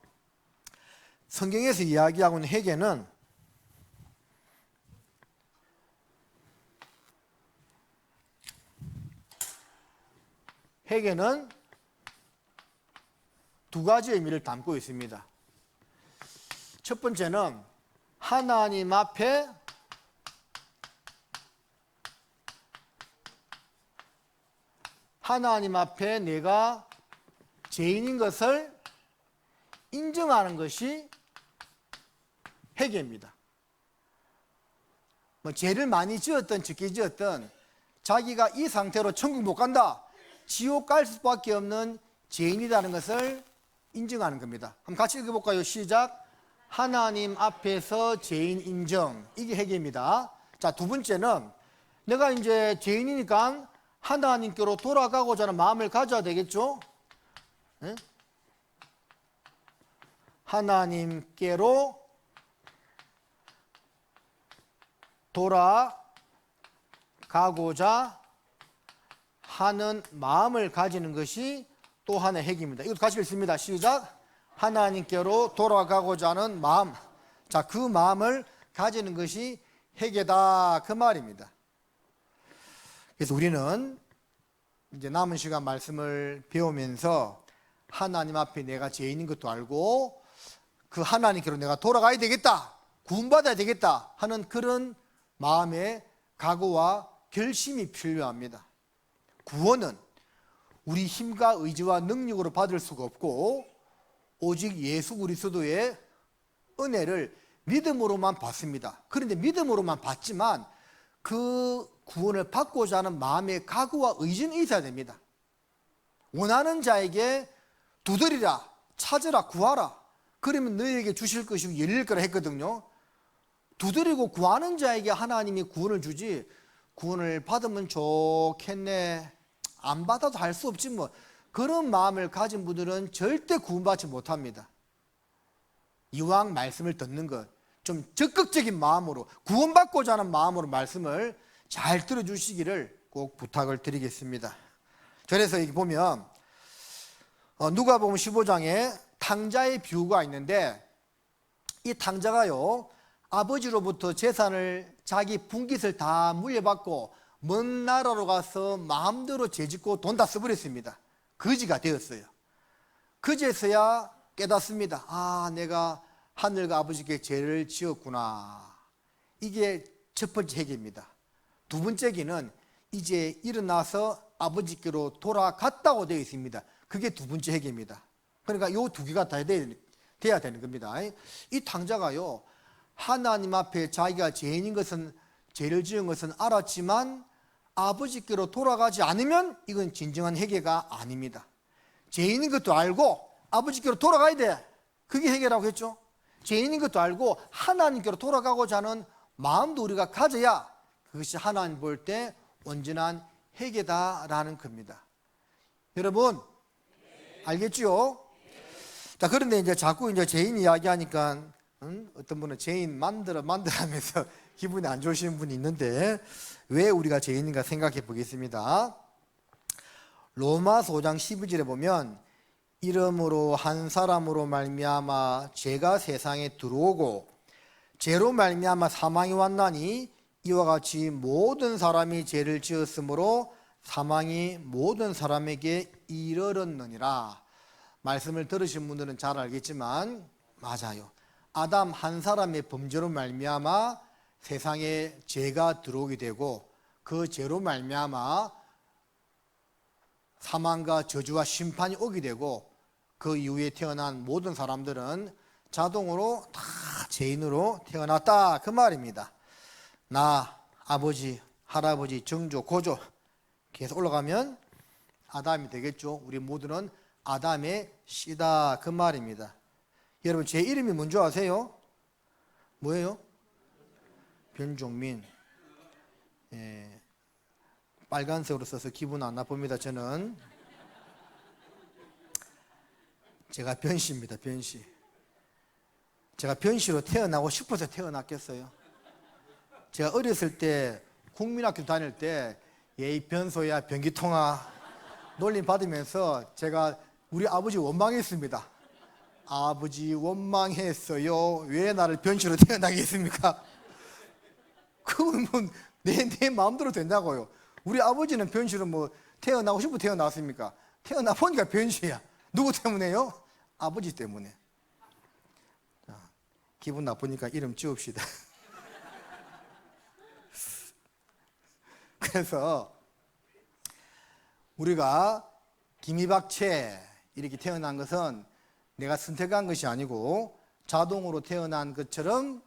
성경에서 이야기하고 있는 회개는 두 가지 의미를 담고 있습니다. 첫 번째는 하나님 앞에 내가 죄인인 것을 인정하는 것이 회개입니다. 죄를 많이 지었든 적게 지었든 자기가 이 상태로 천국 못 간다, 지옥 갈 수밖에 없는 죄인이라는 것을 인정하는 겁니다. 한번 같이 읽어볼까요? 시작. 하나님 앞에서 죄인 인정. 이게 회개입니다. 자, 두 번째는 내가 이제 죄인이니까 하나님께로 돌아가고자 하는 마음을 가져야 되겠죠? 네? 하나님께로 돌아가고자 하는 마음을 가지는 것이 또 하나의 핵입니다. 이것도 같이 읽습니다. 시작. 하나님께로 돌아가고자 하는 마음. 자, 그 마음을 가지는 것이 회개다, 그 말입니다. 그래서 우리는 이제 남은 시간 말씀을 배우면서 하나님 앞에 내가 죄인인 것도 알고 그 하나님께로 내가 돌아가야 되겠다, 구원받아야 되겠다 하는 그런 마음의 각오와 결심이 필요합니다. 구원은 우리 힘과 의지와 능력으로 받을 수가 없고 오직 예수 그리스도의 은혜를 믿음으로만 받습니다. 그런데 믿음으로만 받지만 그 구원을 받고자 하는 마음의 각오와 의지는 있어야 됩니다. 원하는 자에게 두드리라, 찾으라, 구하라. 그러면 너희에게 주실 것이고 열릴 거라 했거든요. 두드리고 구하는 자에게 하나님이 구원을 주지, 구원을 받으면 좋겠네, 안 받아도 할 수 없지 뭐, 그런 마음을 가진 분들은 절대 구원받지 못합니다. 이왕 말씀을 듣는 것, 좀 적극적인 마음으로, 구원받고자 하는 마음으로 말씀을 잘 들어주시기를 꼭 부탁을 드리겠습니다. 그래서 여기 보면 누가복음 15장에 탕자의 비유가 있는데, 이 탕자가요 아버지로부터 재산을, 자기 분깃을 다 물려받고 먼 나라로 가서 마음대로 죄짓고 돈 다 써버렸습니다. 거지가 되었어요. 그제서야 깨닫습니다. 아, 내가 하늘과 아버지께 죄를 지었구나. 이게 첫 번째 회개입니다. 두 번째 기는 이제 일어나서 아버지께로 돌아갔다고 되어 있습니다. 그게 두 번째 회개입니다. 그러니까 이 두 개가 다 돼야 되는 겁니다. 이 탕자가요 하나님 앞에 자기가 죄인인 것은, 죄를 지은 것은 알았지만 아버지께로 돌아가지 않으면 이건 진정한 회개가 아닙니다. 죄인인 것도 알고 아버지께로 돌아가야 돼, 그게 회개라고 했죠. 죄인인 것도 알고 하나님께로 돌아가고자 하는 마음도 우리가 가져야 그것이 하나님 볼 때 온전한 회개다라는 겁니다. 여러분 알겠죠? 자, 그런데 이제 자꾸 이제 죄인 이야기하니까 어떤 분은 죄인 만들어하면서 기분이 안 좋으신 분이 있는데, 왜 우리가 죄인인가 생각해 보겠습니다. 로마서 5장 12절에 보면 이름으로 한 사람으로 말미암아 죄가 세상에 들어오고 죄로 말미암아 사망이 왔나니 이와 같이 모든 사람이 죄를 지었으므로 사망이 모든 사람에게 이르렀느니라. 말씀을 들으신 분들은 잘 알겠지만 맞아요. 아담 한 사람의 범죄로 말미암아 세상에 죄가 들어오게 되고 그 죄로 말미암아 사망과 저주와 심판이 오게 되고 그 이후에 태어난 모든 사람들은 자동으로 다 죄인으로 태어났다, 그 말입니다. 나, 아버지, 할아버지, 정조, 고조 계속 올라가면 아담이 되겠죠. 우리 모두는 아담의 씨다, 그 말입니다. 여러분 제 이름이 뭔지 아세요? 뭐예요? 변종민. 예, 빨간색으로 써서 기분 안 나쁩니다. 저는 제가 변씨입니다. 변씨. 제가 변씨로 태어나고 싶어서 태어났겠어요. 제가 어렸을 때 국민학교 다닐 때 예이 변소야 변기통아 놀림 받으면서 제가 우리 아버지 원망했습니다. 아버지 원망했어요. 왜 나를 변치로 태어나게 했습니까? 그건 뭐 내 마음대로 된다고요. 우리 아버지는 변치로 뭐 태어나고 싶어 태어났습니까? 태어나 보니까 변치야. 누구 때문에요? 아버지 때문에. 자, 기분 나쁘니까 이름 지읍시다. 그래서 우리가 김이박채 이렇게 태어난 것은 내가 선택한 것이 아니고 자동으로 태어난 것처럼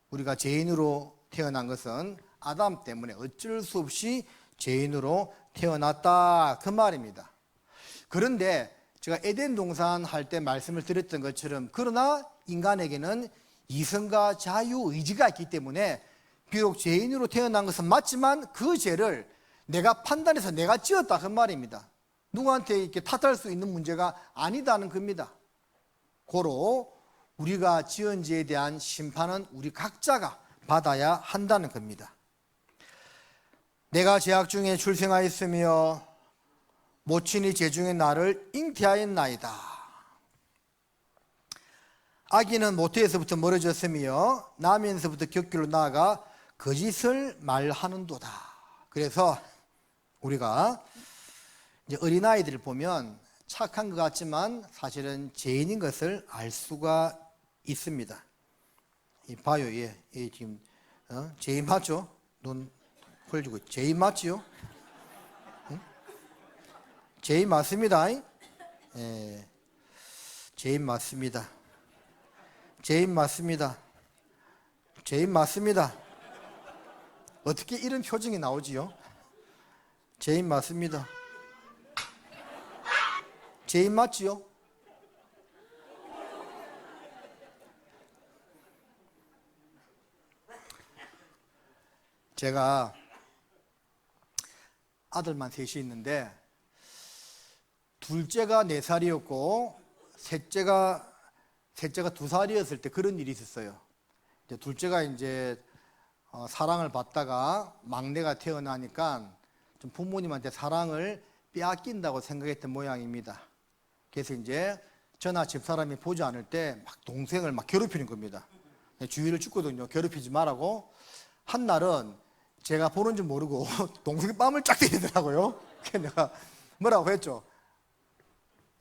우리가 죄인으로 태어난 것은 아담 때문에 어쩔 수 없이 죄인으로 태어났다 그 말입니다. 그런데 제가 에덴 동산 할 때 말씀을 드렸던 것처럼 그러나 인간에게는 이성과 자유의지가 있기 때문에 비록 죄인으로 태어난 것은 맞지만 그 죄를 내가 판단해서 내가 지었다 그 말입니다. 누구한테 이렇게 탓할 수 있는 문제가 아니다는 겁니다. 고로 우리가 지은 죄에 대한 심판은 우리 각자가 받아야 한다는 겁니다. 내가 죄악 중에 출생하였으며 모친이 죄 중에 나를 잉태하였나이다. 아기는 모태에서부터 멀어졌으며 나면서부터 격길로 나아가 거짓을 말하는도다. 그래서 우리가 이제 어린아이들을 보면 착한 것 같지만 사실은 죄인인 것을 알 수가 있습니다. 이 봐요, 얘 지금 죄인 맞죠? 눈 흘리고 죄인 맞지요? 응? 죄인 맞습니다. 예, 죄인 맞습니다. 죄인 맞습니다. 죄인 맞습니다. 어떻게 이런 표정이 나오지요? 죄인 맞습니다. 죄인 맞지요? 제가 아들만 셋이 있는데 둘째가 4살이었고 셋째가 2살이었을 때 그런 일이 있었어요. 이제 둘째가 이제 사랑을 받다가 막내가 태어나니까 좀 부모님한테 사랑을 빼앗긴다고 생각했던 모양입니다. 그래서 이제 저나 집사람이 보지 않을 때 막 동생을 막 괴롭히는 겁니다. 주의를 줬거든요. 괴롭히지 말라고. 한 날은 제가 보는 줄 모르고 동생 뺨을 쫙 때리더라고요. 그래서 내가 뭐라고 했죠?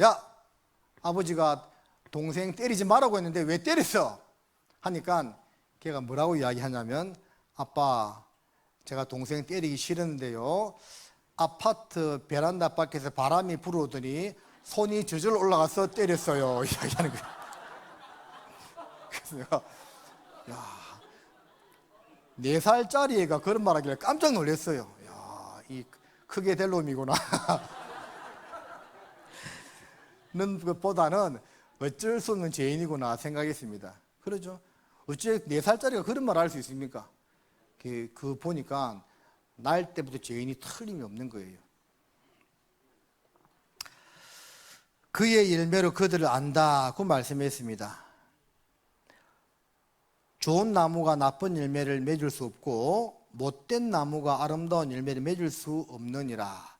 야, 아버지가 동생 때리지 말라고 했는데 왜 때렸어? 하니까 걔가 뭐라고 이야기하냐면 아빠, 제가 동생 때리기 싫은데요. 아파트 베란다 밖에서 바람이 불어오더니 손이 저절로 올라가서 때렸어요. 이야기하는 거예요. 그래서 내가 야, 4살짜리 애가 그런 말 하길래 깜짝 놀랐어요. 야, 이 크게 될 놈이구나. 는 것보다는 어쩔 수 없는 죄인이구나 생각했습니다. 그러죠. 어째 4살짜리가 그런 말 할 수 있습니까? 그 보니까 날 때부터 죄인이 틀림이 없는 거예요. 그의 열매로 그들을 안다고 말씀했습니다. 좋은 나무가 나쁜 열매를 맺을 수 없고 못된 나무가 아름다운 열매를 맺을 수 없느니라.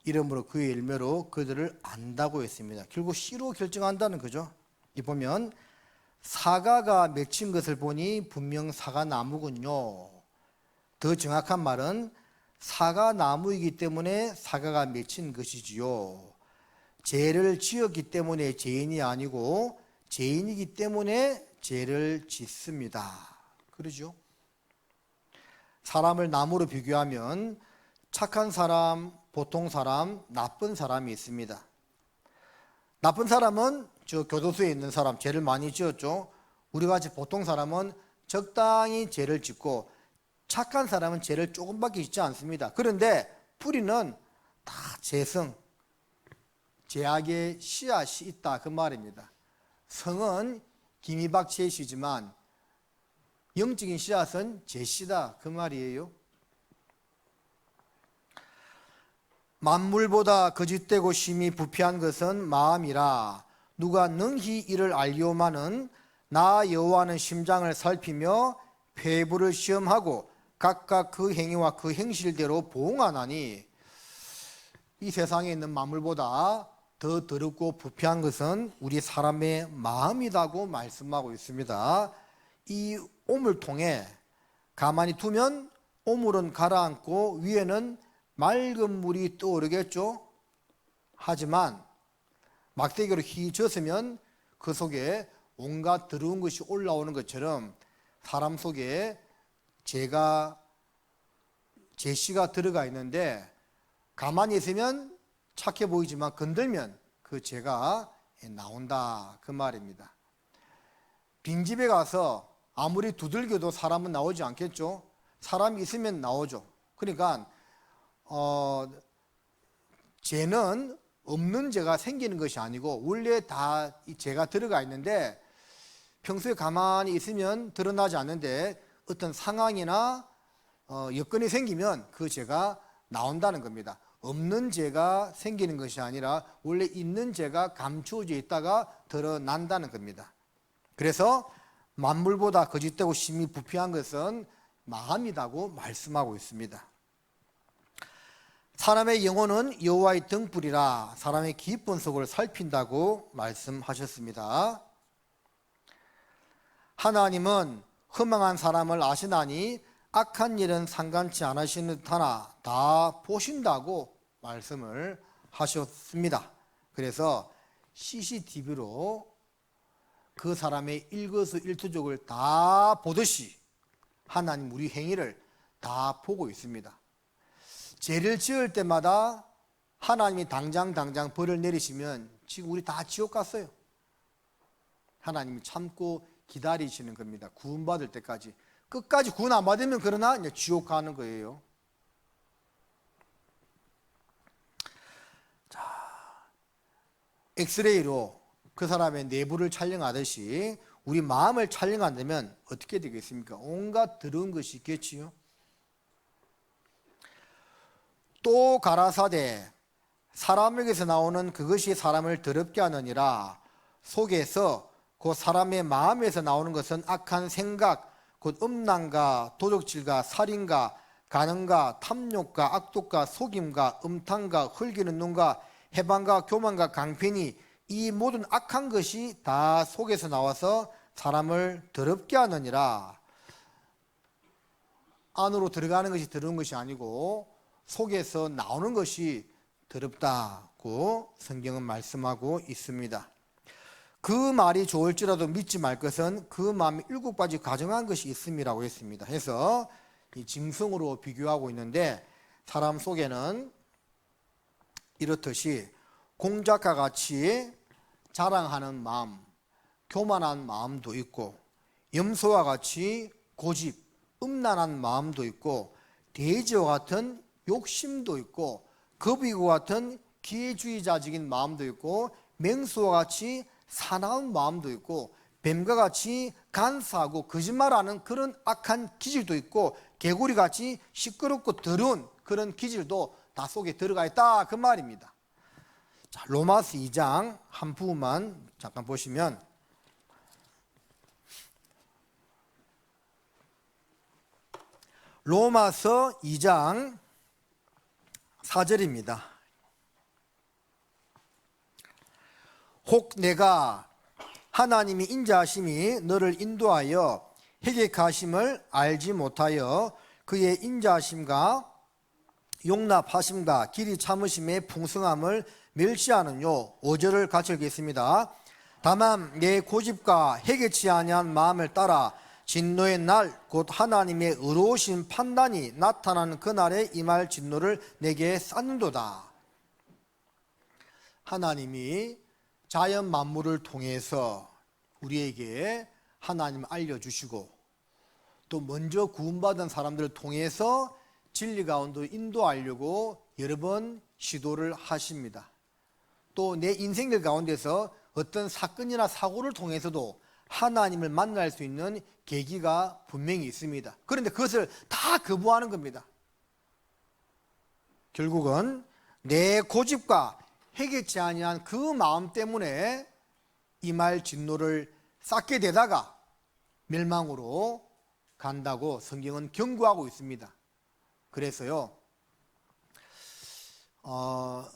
이러므로 그의 열매로 그들을 안다고 했습니다. 결국 씨로 결정한다는 거죠. 이 보면 사과가 맺힌 것을 보니 분명 사과나무군요. 더 정확한 말은 사과나무이기 때문에 사과가 맺힌 것이지요. 죄를 지었기 때문에 죄인이 아니고 죄인이기 때문에 죄를 짓습니다. 그러죠? 사람을 나무로 비교하면 착한 사람, 보통 사람, 나쁜 사람이 있습니다. 나쁜 사람은 저 교도소에 있는 사람, 죄를 많이 지었죠. 우리같이 보통 사람은 적당히 죄를 짓고 착한 사람은 죄를 조금밖에 짓지 않습니다. 그런데 뿌리는 다 죄성, 죄악의 씨앗이 있다 그 말입니다. 성은 김이박채씨지만 영적인 씨앗은 죄씨다 그 말이에요. 만물보다 거짓되고 심히 부패한 것은 마음이라. 누가 능히 이를 알리오마는 나 여호와는 심장을 살피며 폐부를 시험하고 각각 그 행위와 그 행실대로 보응하나니. 이 세상에 있는 만물보다 더 더럽고 부패한 것은 우리 사람의 마음이라고 말씀하고 있습니다. 이 오물 통에 가만히 두면 오물은 가라앉고 위에는 맑은 물이 떠오르겠죠. 하지만 막대기로 휘저으면 그 속에 온갖 더러운 것이 올라오는 것처럼 사람 속에 제씨가 들어가 있는데 가만히 있으면 착해 보이지만 건들면 그 죄가 나온다 그 말입니다. 빈집에 가서 아무리 두들겨도 사람은 나오지 않겠죠. 사람이 있으면 나오죠. 그러니까 죄는 없는 죄가 생기는 것이 아니고 원래 다 이 죄가 들어가 있는데 평소에 가만히 있으면 드러나지 않는데 어떤 상황이나 여건이 생기면 그 죄가 나온다는 겁니다. 없는 죄가 생기는 것이 아니라 원래 있는 죄가 감추어져 있다가 드러난다는 겁니다. 그래서 만물보다 거짓되고 심히 부패한 것은 마음이라고 말씀하고 있습니다. 사람의 영혼은 여호와의 등불이라 사람의 깊은 속을 살핀다고 말씀하셨습니다. 하나님은 허망한 사람을 아시나니 악한 일은 상관치 않으시는 듯하나 다 보신다고 말씀을 하셨습니다. 그래서 CCTV로 그 사람의 일거수일투족을 다 보듯이 하나님 우리 행위를 다 보고 있습니다. 죄를 지을 때마다 하나님이 당장 벌을 내리시면 지금 우리 다 지옥 갔어요. 하나님이 참고 기다리시는 겁니다. 구원받을 때까지. 끝까지 구원 안 받으면 그러나 이제 지옥 가는 거예요. 자, 엑스레이로 그 사람의 내부를 촬영하듯이 우리 마음을 촬영한다면 어떻게 되겠습니까? 온갖 더러운 것이 있겠지요. 또 가라사대 사람에게서 나오는 그것이 사람을 더럽게 하느니라. 속에서 그 사람의 마음에서 나오는 것은 악한 생각 곧 음란과 도적질과 살인과 간음과 탐욕과 악독과 속임과 음탕과 흘기는 눈과 해방과 교만과 강편이 이 모든 악한 것이 다 속에서 나와서 사람을 더럽게 하느니라. 안으로 들어가는 것이 더러운 것이 아니고 속에서 나오는 것이 더럽다고 성경은 말씀하고 있습니다. 그 말이 좋을지라도 믿지 말 것은 그 마음이 7가지 가정한 것이 있음이라고 했습니다. 해서 이 짐승으로 비교하고 있는데 사람 속에는 이렇듯이 공작과 같이 자랑하는 마음, 교만한 마음도 있고 염소와 같이 고집, 음란한 마음도 있고 돼지와 같은 욕심도 있고 거북이와 같은 기회주의자적인 마음도 있고 맹수와 같이 사나운 마음도 있고 뱀과 같이 간사하고 거짓말하는 그런 악한 기질도 있고 개구리같이 시끄럽고 더러운 그런 기질도 다 속에 들어가 있다 그 말입니다. 자, 로마서 2장 한 부분만 잠깐 보시면 로마서 2장 4절입니다. 혹 내가 하나님이 인자하심이 너를 인도하여 회개하심을 알지 못하여 그의 인자하심과 용납하심과 길이 참으심의 풍성함을 멸시하느뇨. 5절을 같이 읽겠습니다. 다만 내 고집과 회개치 아니한 마음을 따라 진노의 날 곧 하나님의 의로우신 판단이 나타나는 그날에 임할 진노를 내게 쌓는도다. 하나님이 자연 만물을 통해서 우리에게 하나님 알려주시고 또 먼저 구원받은 사람들을 통해서 진리 가운데 인도하려고 여러 번 시도를 하십니다. 또 내 인생들 가운데서 어떤 사건이나 사고를 통해서도 하나님을 만날 수 있는 계기가 분명히 있습니다. 그런데 그것을 다 거부하는 겁니다. 결국은 내 고집과 회개치 아니한 그 마음 때문에 임할 진노를 쌓게 되다가 멸망으로 간다고 성경은 경고하고 있습니다. 그래서요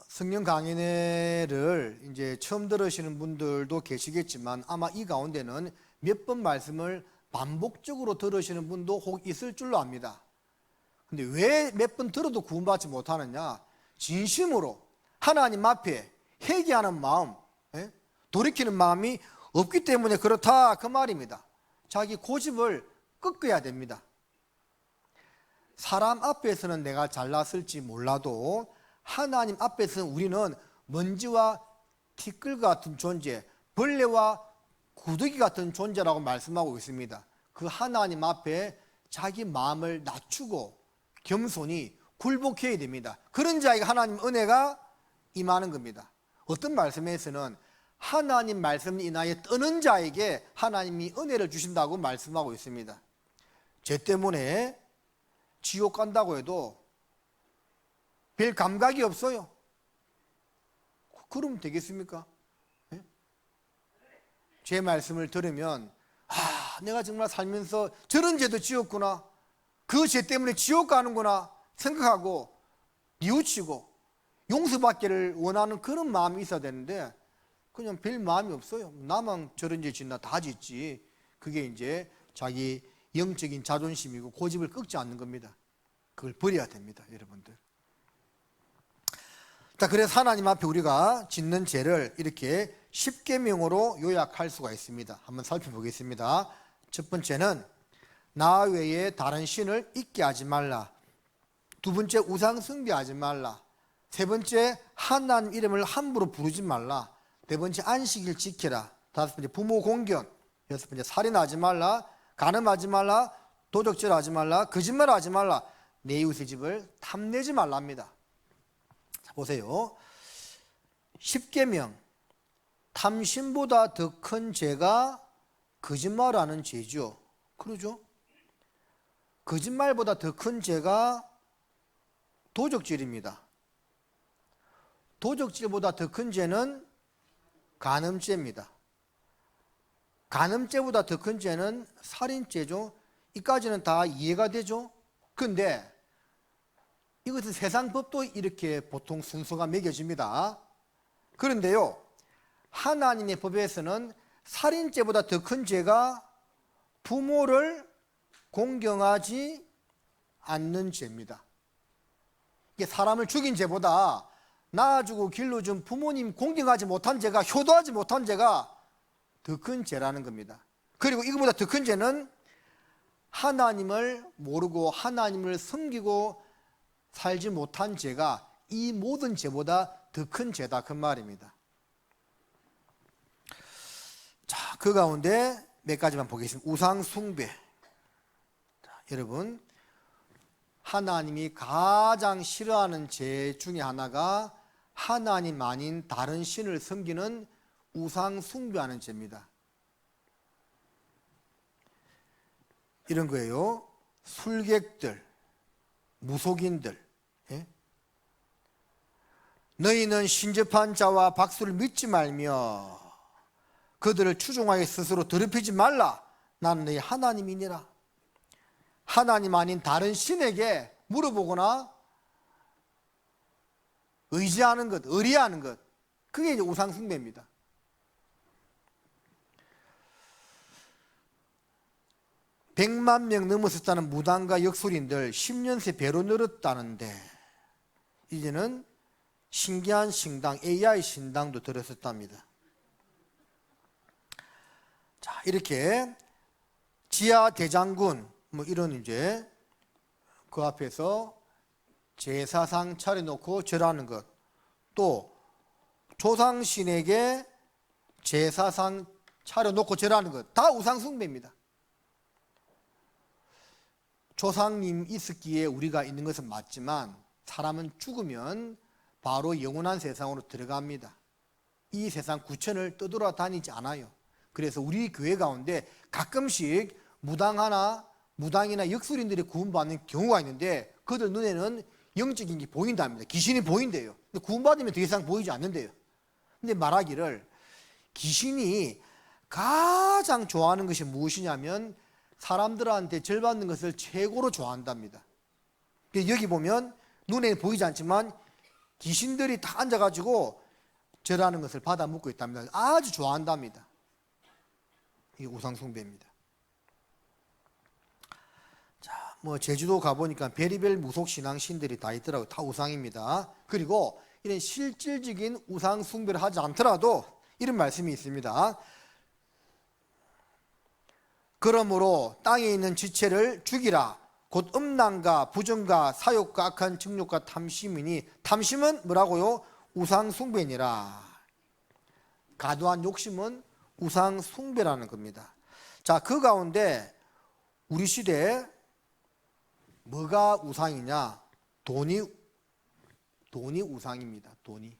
성령 강연회를 이제 처음 들으시는 분들도 계시겠지만 아마 이 가운데는 몇 번 말씀을 반복적으로 들으시는 분도 혹 있을 줄로 압니다. 근데 왜 몇 번 들어도 구원받지 못하느냐? 진심으로 하나님 앞에 회개하는 마음, 돌이키는 마음이 없기 때문에 그렇다, 그 말입니다. 자기 고집을 꺾어야 됩니다. 사람 앞에서는 내가 잘났을지 몰라도 하나님 앞에서는 우리는 먼지와 티끌 같은 존재, 벌레와 구더기 같은 존재라고 말씀하고 있습니다. 그 하나님 앞에 자기 마음을 낮추고 겸손히 굴복해야 됩니다. 그런 자에게 하나님 은혜가 임하는 겁니다. 어떤 말씀에서는 하나님 말씀 인하여 떠는 자에게 하나님이 은혜를 주신다고 말씀하고 있습니다. 죄 때문에 지옥 간다고 해도 별 감각이 없어요. 그러면 되겠습니까? 제 말씀을 들으면 내가 정말 살면서 저런 죄도 지었구나, 그 죄 때문에 지옥 가는구나 생각하고 뉘우치고 용서받기를 원하는 그런 마음이 있어야 되는데 그냥 별 마음이 없어요. 나만 저런 죄 짓나, 다 짓지. 그게 이제 자기 영적인 자존심이고 고집을 꺾지 않는 겁니다. 그걸 버려야 됩니다, 여러분들. 자, 그래서 하나님 앞에 우리가 짓는 죄를 이렇게 10계명으로 요약할 수가 있습니다. 한번 살펴보겠습니다. 첫 번째는 나 외에 다른 신을 잊게 하지 말라. 두 번째, 우상 숭배하지 말라. 세 번째, 하나님 이름을 함부로 부르지 말라. 네 번째, 안식일 지켜라. 다섯 번째, 부모 공견. 여섯 번째, 살인하지 말라. 간음하지 말라. 도적질하지 말라. 거짓말하지 말라. 내 이웃의 집을 탐내지 말랍니다. 자, 보세요. 10계명. 탐심보다 더 큰 죄가 거짓말하는 죄죠. 그러죠? 거짓말보다 더 큰 죄가 도적질입니다. 도적질보다 더 큰 죄는 간음죄입니다. 간음죄보다 더 큰 죄는 살인죄죠. 이까지는 다 이해가 되죠. 그런데 이것은 세상 법도 이렇게 보통 순서가 매겨집니다. 그런데요, 하나님의 법에서는 살인죄보다 더 큰 죄가 부모를 공경하지 않는 죄입니다. 이게 사람을 죽인 죄보다 낳아주고 길러준 부모님 공경하지 못한 죄가, 효도하지 못한 죄가 더 큰 죄라는 겁니다. 그리고 이거보다 더 큰 죄는 하나님을 모르고 하나님을 섬기고 살지 못한 죄가 이 모든 죄보다 더 큰 죄다, 그 말입니다. 자, 그 가운데 몇 가지만 보겠습니다. 우상 숭배. 자, 여러분, 하나님이 가장 싫어하는 죄 중에 하나가 하나님 아닌 다른 신을 섬기는 우상 숭배하는 죄입니다. 이런 거예요. 술객들, 무속인들, 너희는 신접한 자와 박수를 믿지 말며 그들을 추종하여 스스로 더럽히지 말라. 나는 너희 하나님이니라. 하나님 아닌 다른 신에게 물어보거나 의지하는 것, 의리하는 것, 그게 이제 우상 숭배입니다. (100만 명) 넘었었다는 무당과 역술인들 10년새 배로 늘었다는데 이제는 신기한 신당, AI 신당도 들었었답니다. 자, 이렇게 지하 대장군 뭐 이런 이제 그 앞에서 제사상 차려놓고 절하는 것, 또 조상신에게 제사상 차려놓고 절하는 것, 다 우상숭배입니다. 조상님 있었기에 우리가 있는 것은 맞지만 사람은 죽으면 바로 영원한 세상으로 들어갑니다. 이 세상 구천을 떠돌아다니지 않아요. 그래서 우리 교회 가운데 가끔씩 무당이나 역술인들이 구원받는 경우가 있는데 그들 눈에는 영적인 게 보인답니다. 귀신이 보인대요. 근데 구원받으면 더 이상 보이지 않는데요. 근데 말하기를 귀신이 가장 좋아하는 것이 무엇이냐면 사람들한테 절받는 것을 최고로 좋아한답니다. 여기 보면 눈에 보이지 않지만 귀신들이 다 앉아가지고 절하는 것을 받아 묻고 있답니다. 아주 좋아한답니다. 이게 우상숭배입니다. 자, 뭐 제주도 가보니까 별의별 무속신앙신들이 다 있더라고요. 다 우상입니다. 그리고 이런 실질적인 우상숭배를 하지 않더라도 이런 말씀이 있습니다. 그러므로 땅에 있는 지체를 죽이라. 곧 음란과 부정과 사욕과 악한 정욕과 탐심이니, 탐심은 뭐라고요? 우상숭배니라. 과도한 욕심은 우상숭배라는 겁니다. 자, 그 가운데 우리 시대에 뭐가 우상이냐? 돈이 우상입니다. 돈이.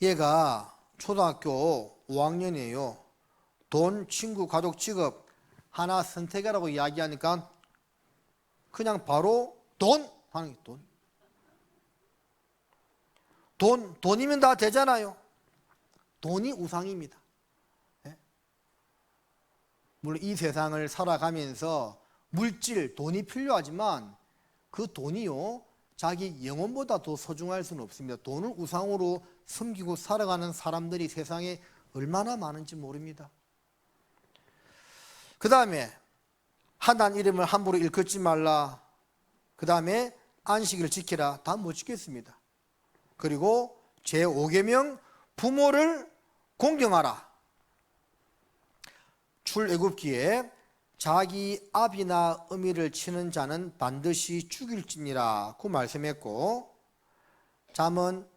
얘가 초등학교 5학년이에요. 돈, 친구, 가족, 직업 하나 선택하라고 이야기하니까 그냥 바로 돈 하는 게 돈이면 다 되잖아요. 돈이 우상입니다. 네? 물론 이 세상을 살아가면서 물질, 돈이 필요하지만 그 돈이요, 자기 영혼보다 더 소중할 수는 없습니다. 돈을 우상으로 섬기고 살아가는 사람들이 세상에 얼마나 많은지 모릅니다. 그 다음에 하나님 이름을 함부로 일컫지 말라. 그 다음에 안식일을 지키라. 다 못 지켰습니다. 그리고 제5계명 부모를 공경하라. 출애굽기에 자기 아비나 어미를 치는 자는 반드시 죽일지니라 그 말씀했고, 잠언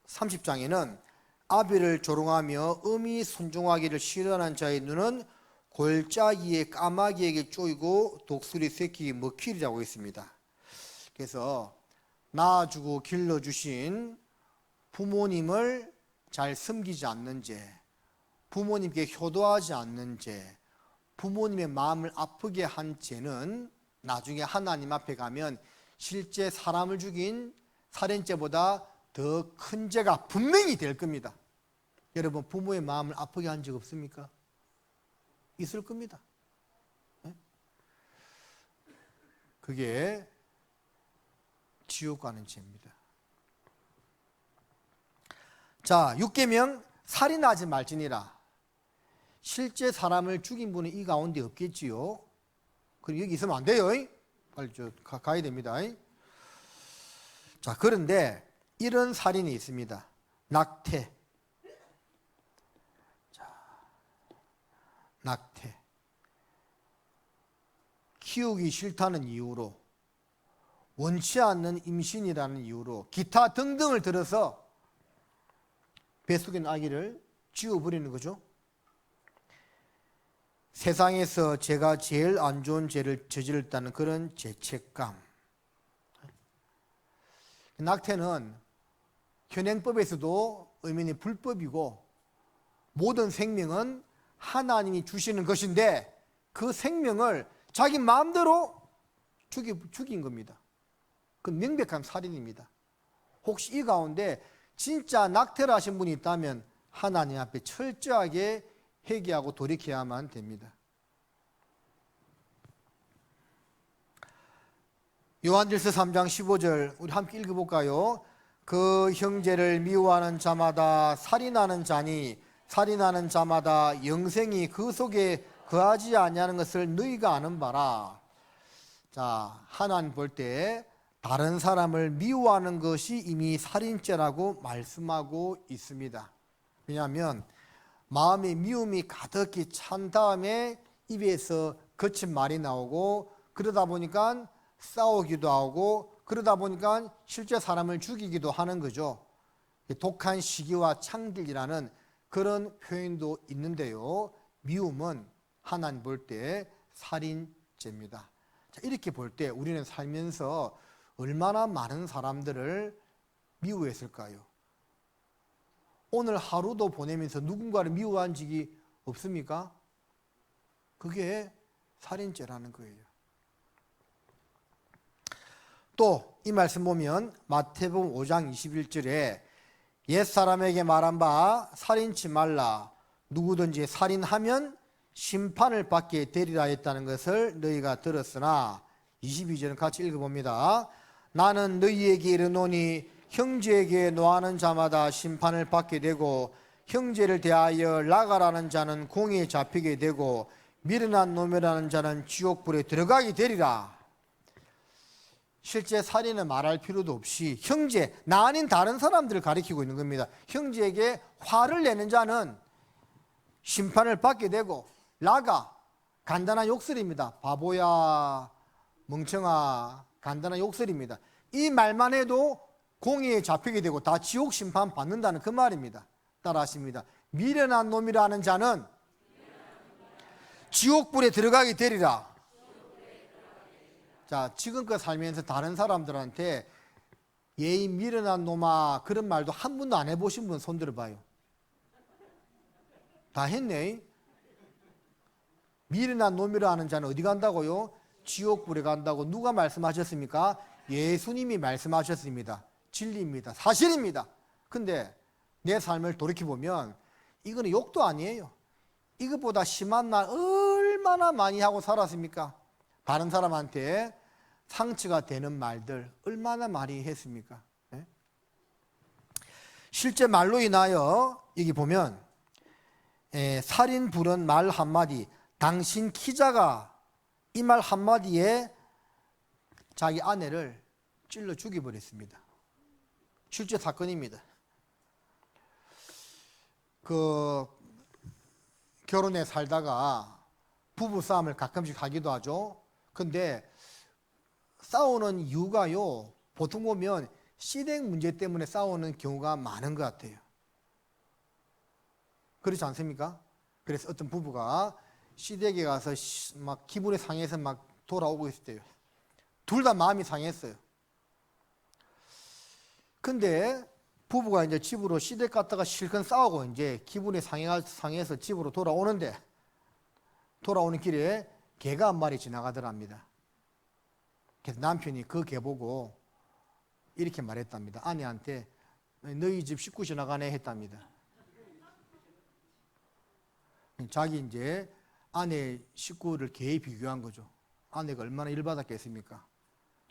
30장에는 아비를 조롱하며 어미 순종하기를 싫어하는 자의 눈은 골짜기에 까마귀에게 쪼이고 독수리 새끼에 먹히리라고 했습니다. 그래서 낳아주고 길러주신 부모님을 잘 섬기지 않는 죄, 부모님께 효도하지 않는 죄, 부모님의 마음을 아프게 한 죄는 나중에 하나님 앞에 가면 실제 사람을 죽인 살인죄보다 더 큰 죄가 분명히 될 겁니다. 여러분, 부모의 마음을 아프게 한 적 없습니까? 있을 겁니다. 그게 지옥 가는 죄입니다. 자, 6계명 살인하지 말지니라. 실제 사람을 죽인 분은 이 가운데 없겠지요. 그리고 여기 있으면 안 돼요. 빨리 가야 됩니다. 자, 그런데 이런 살인이 있습니다. 낙태. 낙태. 키우기 싫다는 이유로, 원치 않는 임신이라는 이유로, 기타 등등을 들어서 뱃속에 있는 아기를 지워버리는 거죠. 세상에서 제가 제일 안 좋은 죄를 저질렀다는 그런 죄책감. 낙태는 현행법에서도 의미는 불법이고, 모든 생명은 하나님이 주시는 것인데 그 생명을 자기 마음대로 죽인 겁니다. 그 명백한 살인입니다. 혹시 이 가운데 진짜 낙태를 하신 분이 있다면 하나님 앞에 철저하게 회개하고 돌이켜야만 됩니다. 요한일서 3장 15절 우리 함께 읽어볼까요? 그 형제를 미워하는 자마다 살인하는 자니 살인하는 자마다 영생이 그 속에 거하지 아니하는 것을 너희가 아는 바라. 자, 하나님 볼 때 다른 사람을 미워하는 것이 이미 살인죄라고 말씀하고 있습니다. 왜냐하면 마음의 미움이 가득히 찬 다음에 입에서 거친 말이 나오고, 그러다 보니까 싸우기도 하고, 그러다 보니까 실제 사람을 죽이기도 하는 거죠. 독한 시기와 창길이라는 그런 표현도 있는데요. 미움은 하나님 볼 때 살인죄입니다. 자, 이렇게 볼 때 우리는 살면서 얼마나 많은 사람들을 미워했을까요? 오늘 하루도 보내면서 누군가를 미워한 적이 없습니까? 그게 살인죄라는 거예요. 또 이 말씀 보면 마태복음 5장 21절에 옛사람에게 말한 바 살인치 말라. 누구든지 살인하면 심판을 받게 되리라 했다는 것을 너희가 들었으나, 22절은 같이 읽어봅니다. 나는 너희에게 이르노니 형제에게 노하는 자마다 심판을 받게 되고 형제를 대하여 라가라는 자는 공에 잡히게 되고 미련한 놈이라는 자는 지옥불에 들어가게 되리라. 실제 살인을 말할 필요도 없이 형제, 나 아닌 다른 사람들을 가리키고 있는 겁니다. 형제에게 화를 내는 자는 심판을 받게 되고, 라가, 간단한 욕설입니다. 바보야, 멍청아, 간단한 욕설입니다. 이 말만 해도 공의에 잡히게 되고 다 지옥 심판 받는다는 그 말입니다. 따라하십니다. 미련한 놈이라는 자는 지옥불에 들어가게 되리라. 자, 지금껏 살면서 다른 사람들한테 예의 미련한 놈아 그런 말도 한 번도 안 해보신 분 손 들어봐요. 다 했네. 미련한 놈이라는 자는 어디 간다고요? 지옥불에 간다고 누가 말씀하셨습니까? 예수님이 말씀하셨습니다. 진리입니다. 사실입니다. 근데 내 삶을 돌이켜보면 이거는 욕도 아니에요. 이것보다 심한 말 얼마나 많이 하고 살았습니까? 다른 사람한테 상처가 되는 말들 얼마나 많이 했습니까? 네? 실제 말로 인하여 여기 보면 살인 부른 말 한마디, 당신 키자가 이 말 한마디에 자기 아내를 찔러 죽여버렸습니다. 실제 사건입니다. 결혼해 살다가 부부 싸움을 가끔씩 하기도 하죠. 근데 싸우는 이유가요, 보통 보면 시댁 문제 때문에 싸우는 경우가 많은 것 같아요. 그렇지 않습니까? 그래서 어떤 부부가 시댁에 가서 막 기분이 상해서 막 돌아오고 있을 때요. 둘 다 마음이 상했어요. 근데 부부가 이제 집으로 시댁 갔다가 실컷 싸우고 이제 기분이 상해서 집으로 돌아오는데, 돌아오는 길에 개가 한 마리 지나가더랍니다. 그래서 남편이 그 개 보고 이렇게 말했답니다. 아내한테 너희 집 식구 지나가네 했답니다. 자기 이제 아내 식구를 개에 비교한 거죠. 아내가 얼마나 열받았겠습니까?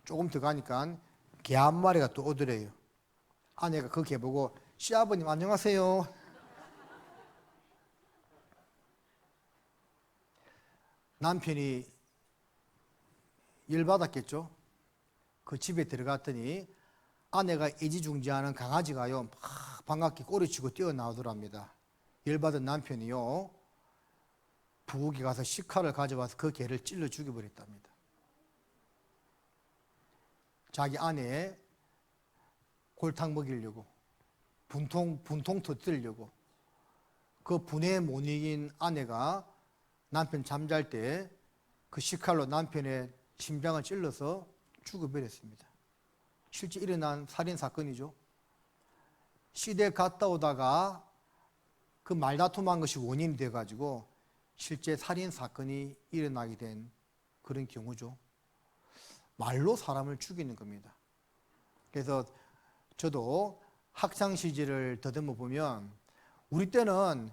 조금 더 가니까 개 한 마리가 또 오더래요. 아내가 그 개 보고 시아버님 안녕하세요. 남편이 열받았겠죠. 그 집에 들어갔더니 아내가 애지중지하는 강아지가요 막 반갑게 꼬리치고 뛰어나오더랍니다. 열받은 남편이요 부엌에 가서 식칼을 가져와서 그 개를 찔러 죽여버렸답니다. 자기 아내의 골탕 먹이려고, 분통 터뜨리려고. 그 분에 못 이긴 아내가 남편 잠잘 때 그 식칼로 남편의 심장을 찔러서 죽어버렸습니다. 실제 일어난 살인 사건이죠. 시댁 갔다 오다가 그 말다툼한 것이 원인이 돼가지고 실제 살인 사건이 일어나게 된 그런 경우죠. 말로 사람을 죽이는 겁니다. 그래서 저도 학창 시절을 더듬어 보면 우리 때는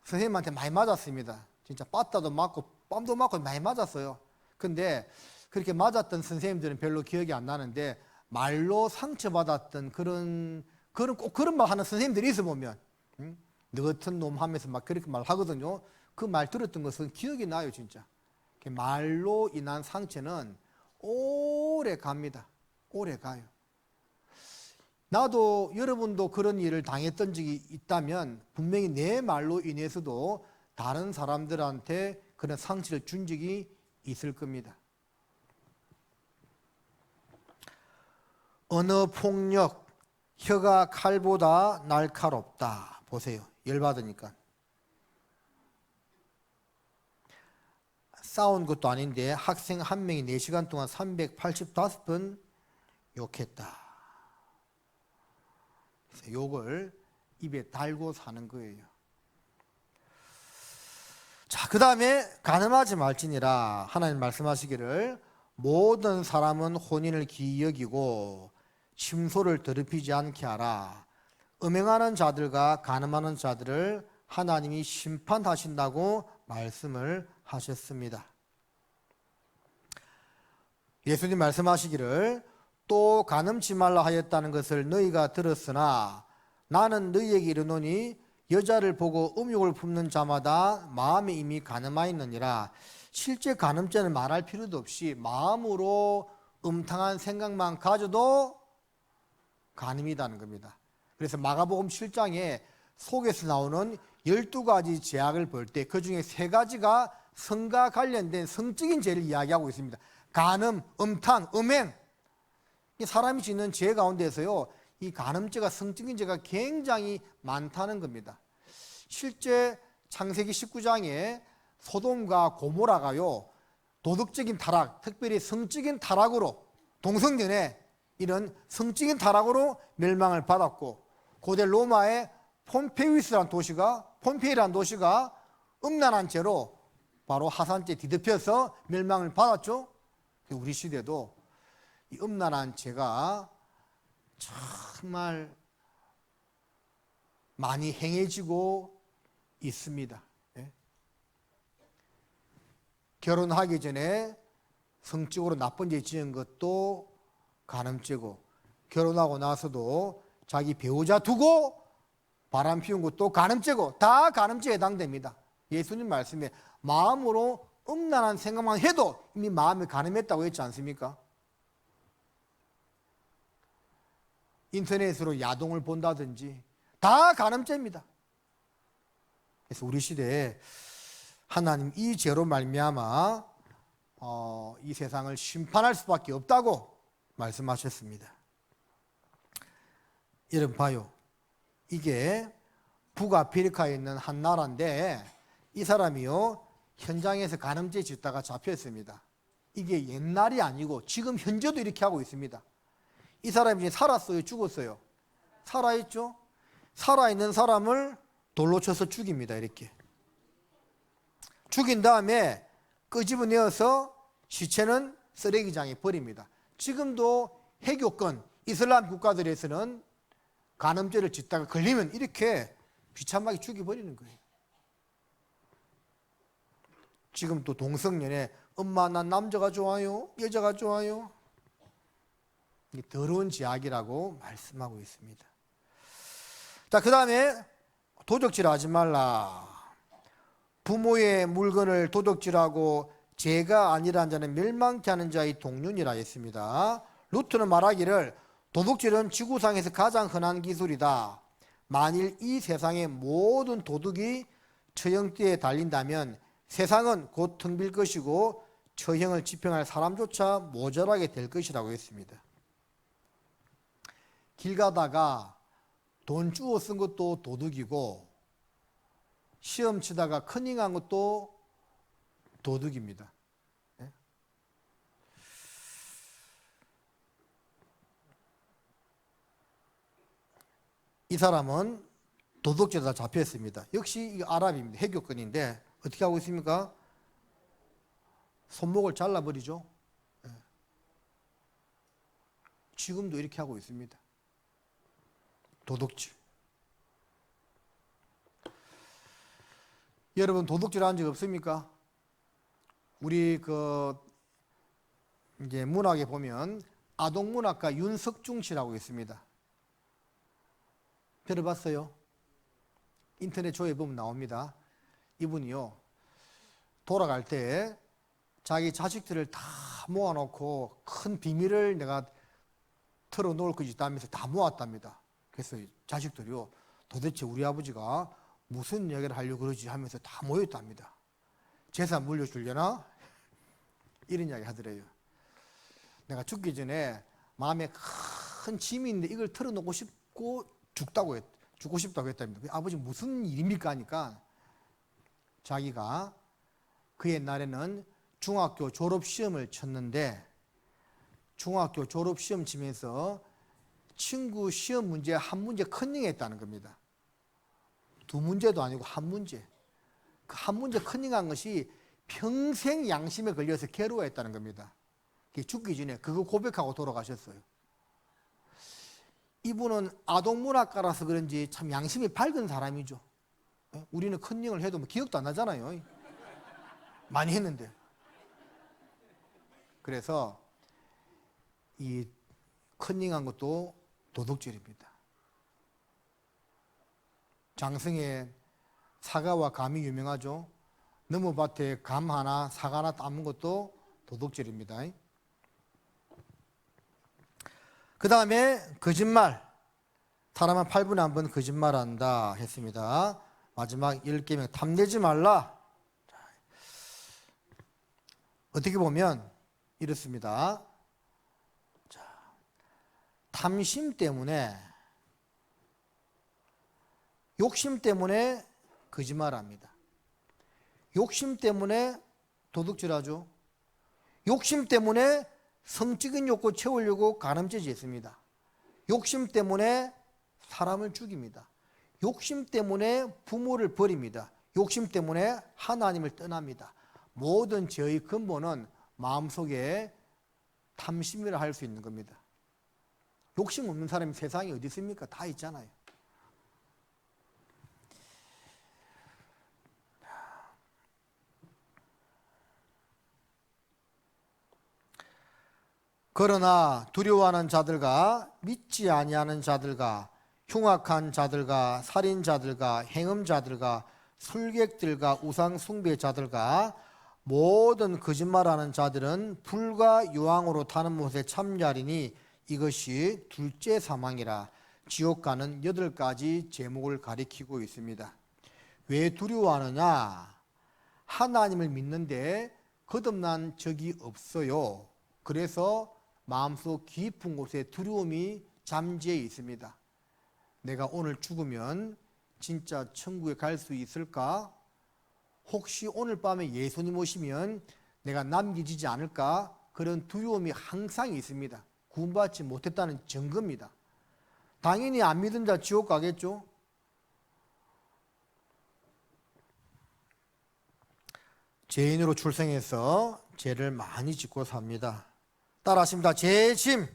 선생님한테 많이 맞았습니다. 진짜 빠따도 맞고 뺨도 맞고 많이 맞았어요. 근데 그렇게 맞았던 선생님들은 별로 기억이 안 나는데 말로 상처받았던 꼭 그런 말 하는 선생님들이 있어 보면 너 같은 놈 하면서 막 그렇게 말하거든요. 그 말 들었던 것은 기억이 나요, 진짜. 말로 인한 상처는 오래 갑니다. 오래 가요. 나도 여러분도 그런 일을 당했던 적이 있다면 분명히 내 말로 인해서도 다른 사람들한테 그런 상처를 준 적이 있을 겁니다. 언어 폭력, 혀가 칼보다 날카롭다. 보세요. 열받으니까. 싸운 것도 아닌데 학생 한 명이 4시간 동안 385번 욕했다. 그래서 욕을 입에 달고 사는 거예요. 자, 그 다음에 간음하지 말지니라. 하나님 말씀하시기를 모든 사람은 혼인을 기이 여기고 침소를 더럽히지 않게 하라. 음행하는 자들과 간음하는 자들을 하나님이 심판하신다고 말씀을 하셨습니다. 예수님 말씀하시기를 또 간음치 말라 하였다는 것을 너희가 들었으나 나는 너희에게 이르노니 여자를 보고 음욕을 품는 자마다 마음에 이미 간음하였느니라. 실제 간음죄는 말할 필요도 없이 마음으로 음탕한 생각만 가져도 간음이라는 겁니다. 그래서 마가복음 7장에 속에서 나오는 12가지 죄악을 볼 때 그중에 3가지가 성과 관련된 성적인 죄를 이야기하고 있습니다. 간음, 음탕, 음행. 사람이 짓는 죄 가운데서요, 이 간음죄가 성적인 죄가 굉장히 많다는 겁니다. 실제 창세기 19장에 소돔과 고모라가요, 도덕적인 타락, 특별히 성적인 타락으로, 동성연애 이런 성적인 타락으로 멸망을 받았고, 고대 로마의 폼페이라는 도시가 음란한 죄로 바로 하산죄 뒤덮여서 멸망을 받았죠. 우리 시대도 이 음란한 죄가 정말 많이 행해지고 있습니다. 예? 결혼하기 전에 성적으로 나쁜 죄 지은 것도 간음죄고, 결혼하고 나서도 자기 배우자 두고 바람 피운 것도 간음죄고, 다 간음죄에 해당됩니다. 예수님 말씀에 마음으로 음란한 생각만 해도 이미 마음이 간음했다고 했지 않습니까? 인터넷으로 야동을 본다든지 다 간음죄입니다. 그래서 우리 시대에 하나님 이 죄로 말미암아 이 세상을 심판할 수밖에 없다고 말씀하셨습니다. 여러분 봐요. 이게 북아프리카에 있는 한 나라인데 이 사람이요, 현장에서 간음죄 짓다가 잡혔습니다. 이게 옛날이 아니고 지금 현재도 이렇게 하고 있습니다. 이 사람이 이제 살았어요, 죽었어요? 살아있죠? 살아있는 사람을 돌로 쳐서 죽입니다. 이렇게 죽인 다음에 끄집어내어서 시체는 쓰레기장에 버립니다. 지금도 해교권 이슬람 국가들에서는 간음죄를 짓다가 걸리면 이렇게 비참하게 죽여버리는 거예요. 지금 또 동성연애, 엄마 난 남자가 좋아요, 여자가 좋아요, 더러운 죄악이라고 말씀하고 있습니다. 자, 그 다음에 도적질 하지 말라. 부모의 물건을 도적질하고 죄가 아니란 자는 멸망케 하는 자의 동륜이라 했습니다. 루트는 말하기를 도둑질은 지구상에서 가장 흔한 기술이다. 만일 이 세상의 모든 도둑이 처형대에 달린다면 세상은 곧 텅 빌 것이고 처형을 집행할 사람조차 모자라게 될 것이라고 했습니다. 길 가다가 돈 주워 쓴 것도 도둑이고 시험 치다가 커닝한 것도 도둑입니다. 네? 이 사람은 도둑죄다 잡혔습니다. 역시 이거 아랍입니다. 해교권인데 어떻게 하고 있습니까? 손목을 잘라버리죠. 네. 지금도 이렇게 하고 있습니다. 도둑질. 여러분 도둑질 한 적 없습니까? 우리 이제 문학에 보면 아동문학가 윤석중 씨라고 있습니다. 들어봤어요? 인터넷 조회에 보면 나옵니다. 이분이요, 돌아갈 때 자기 자식들을 다 모아놓고 큰 비밀을 내가 털어놓을 것이 있다면서 다 모았답니다. 그래서 자식들이요, 도대체 우리 아버지가 무슨 이야기를 하려고 그러지 하면서 다 모였답니다. 재산 물려주려나? 이런 이야기 하더래요. 내가 죽기 전에 마음에 큰 짐이 있는데 이걸 털어놓고 싶고 죽고 싶다고 했답니다. 아버지 무슨 일입니까 하니까 자기가 그 옛날에는 중학교 졸업시험을 쳤는데 중학교 졸업시험 치면서 친구 시험 문제 한 문제 컨닝했다는 겁니다. 두 문제도 아니고 한 문제. 그 한 문제 컨닝한 것이 평생 양심에 걸려서 괴로워했다는 겁니다. 죽기 전에 그거 고백하고 돌아가셨어요. 이분은 아동문학가라서 그런지 참 양심이 밝은 사람이죠. 우리는 컨닝을 해도 뭐 기억도 안 나잖아요. 많이 했는데. 그래서 이 컨닝한 것도 도둑질입니다. 장성에 사과와 감이 유명하죠. 너무밭에 감 하나, 사과 하나 따는 것도 도둑질입니다. 그 다음에 거짓말. 사람은 8분에 한 번 거짓말한다 했습니다. 마지막 10계명 탐내지 말라. 어떻게 보면 이렇습니다. 자, 탐심 때문에, 욕심 때문에 거짓말합니다. 욕심 때문에 도둑질하죠. 욕심 때문에 성적인 욕구 채우려고 가늠죄 짓습니다. 욕심 때문에 사람을 죽입니다. 욕심 때문에 부모를 버립니다. 욕심 때문에 하나님을 떠납니다. 모든 죄의 근본은 마음속에 탐심이라 할 수 있는 겁니다. 욕심 없는 사람이 세상에 어디 있습니까? 다 있잖아요. 그러나 두려워하는 자들과 믿지 아니하는 자들과 흉악한 자들과 살인자들과 행음자들과 술객들과 우상 숭배자들과 모든 거짓말하는 자들은 불과 유황으로 타는 못에 참자리니 이것이 둘째 사망이라. 지옥가는 8가지 제목을 가리키고 있습니다. 왜 두려워하느냐? 하나님을 믿는데 거듭난 적이 없어요. 그래서 마음속 깊은 곳에 두려움이 잠재해 있습니다. 내가 오늘 죽으면 진짜 천국에 갈 수 있을까? 혹시 오늘 밤에 예수님 오시면 내가 남겨지지 않을까? 그런 두려움이 항상 있습니다. 구원받지 못했다는 증거입니다. 당연히 안 믿은 자 지옥 가겠죠? 죄인으로 출생해서 죄를 많이 짓고 삽니다. 따라하십니다. 죄짐.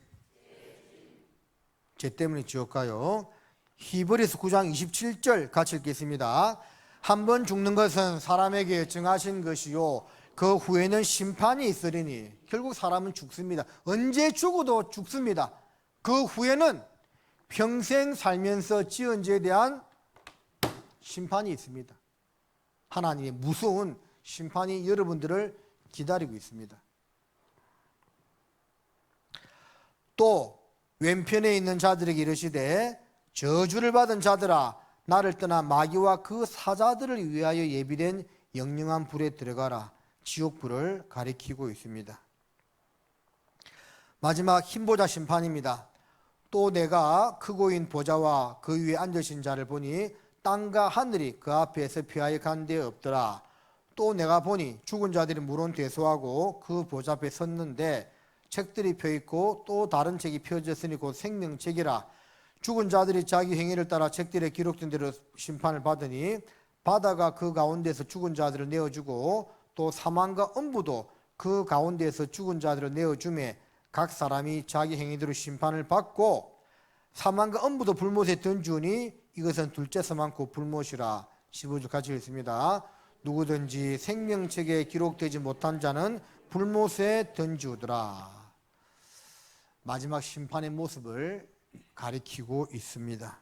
죄 때문에 지옥 가요. 히브리서 9장 27절 같이 읽겠습니다. 한 번 죽는 것은 사람에게 정하신 것이요 그 후에는 심판이 있으리니. 결국 사람은 죽습니다. 언제 죽어도 죽습니다. 그 후에는 평생 살면서 지은 죄에 대한 심판이 있습니다. 하나님의 무서운 심판이 여러분들을 기다리고 있습니다. 또 왼편에 있는 자들에게 이르시되 저주를 받은 자들아 나를 떠나 마귀와 그 사자들을 위하여 예비된 영영한 불에 들어가라. 지옥불을 가리키고 있습니다. 마지막 흰보자 심판입니다. 또 내가 크고인 보좌와 그 위에 앉으신 자를 보니 땅과 하늘이 그 앞에서 피하여 간 데 없더라. 또 내가 보니 죽은 자들이 물은 대소하고 그 보좌 앞에 섰는데 책들이 펴있고 또 다른 책이 펴졌으니 곧 생명책이라. 죽은 자들이 자기 행위를 따라 책들에 기록된 대로 심판을 받으니 바다가 그 가운데서 죽은 자들을 내어주고 또 사망과 음부도 그 가운데서 죽은 자들을 내어주매 각 사람이 자기 행위대로 심판을 받고 사망과 음부도 불못에 던지우니 이것은 둘째 사망 곧 불못이라. 15절 같이 읽습니다. 누구든지 생명책에 기록되지 못한 자는 불못에 던지우더라. 마지막 심판의 모습을 가리키고 있습니다.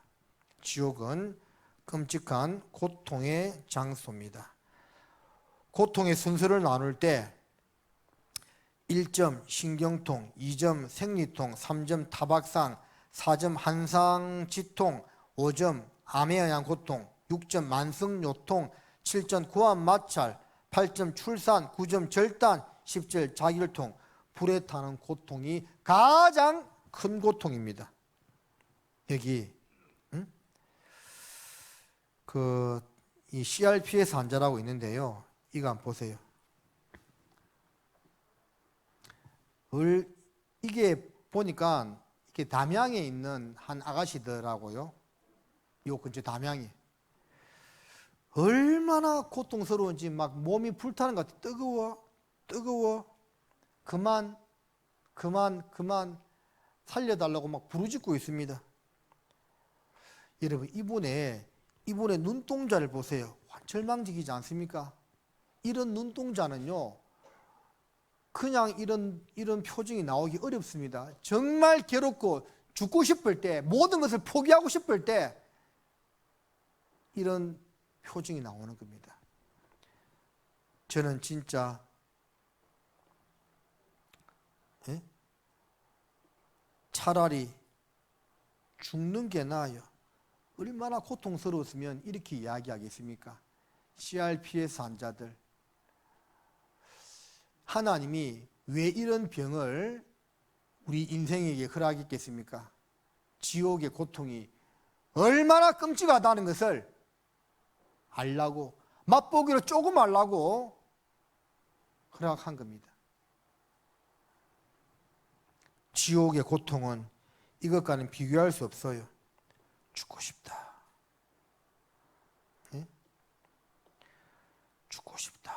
지옥은 끔찍한 고통의 장소입니다. 고통의 순서를 나눌 때 1점 신경통, 2점 생리통, 3점 타박상, 4점 한상지통, 5점 암에 의한 고통, 6점 만성요통, 7점 구암마찰, 8점 출산, 9점 절단, 10절 자결통. 불에 타는 고통이 가장 큰 고통입니다. 여기 이 CRPS 환자라고 있는데요. 이거 한번 보세요. 이게 보니까 이게 담양에 있는 한 아가씨더라고요. 요 근처 담양이. 얼마나 고통스러운지 막 몸이 불타는 것 같아. 뜨거워. 그만 살려달라고 막 부르짖고 있습니다. 여러분 이분의 눈동자를 보세요. 절망적이지 않습니까? 이런 눈동자는요 그냥 이런 표정이 나오기 어렵습니다. 정말 괴롭고 죽고 싶을 때, 모든 것을 포기하고 싶을 때 이런 표정이 나오는 겁니다. 저는 진짜 차라리 죽는 게 나아요. 얼마나 고통스러웠으면 이렇게 이야기하겠습니까? CRPS 환자들, 하나님이 왜 이런 병을 우리 인생에게 허락했겠습니까? 지옥의 고통이 얼마나 끔찍하다는 것을 알라고, 맛보기로 조금 알라고 허락한 겁니다. 지옥의 고통은 이것과는 비교할 수 없어요. 죽고 싶다. 네? 죽고 싶다.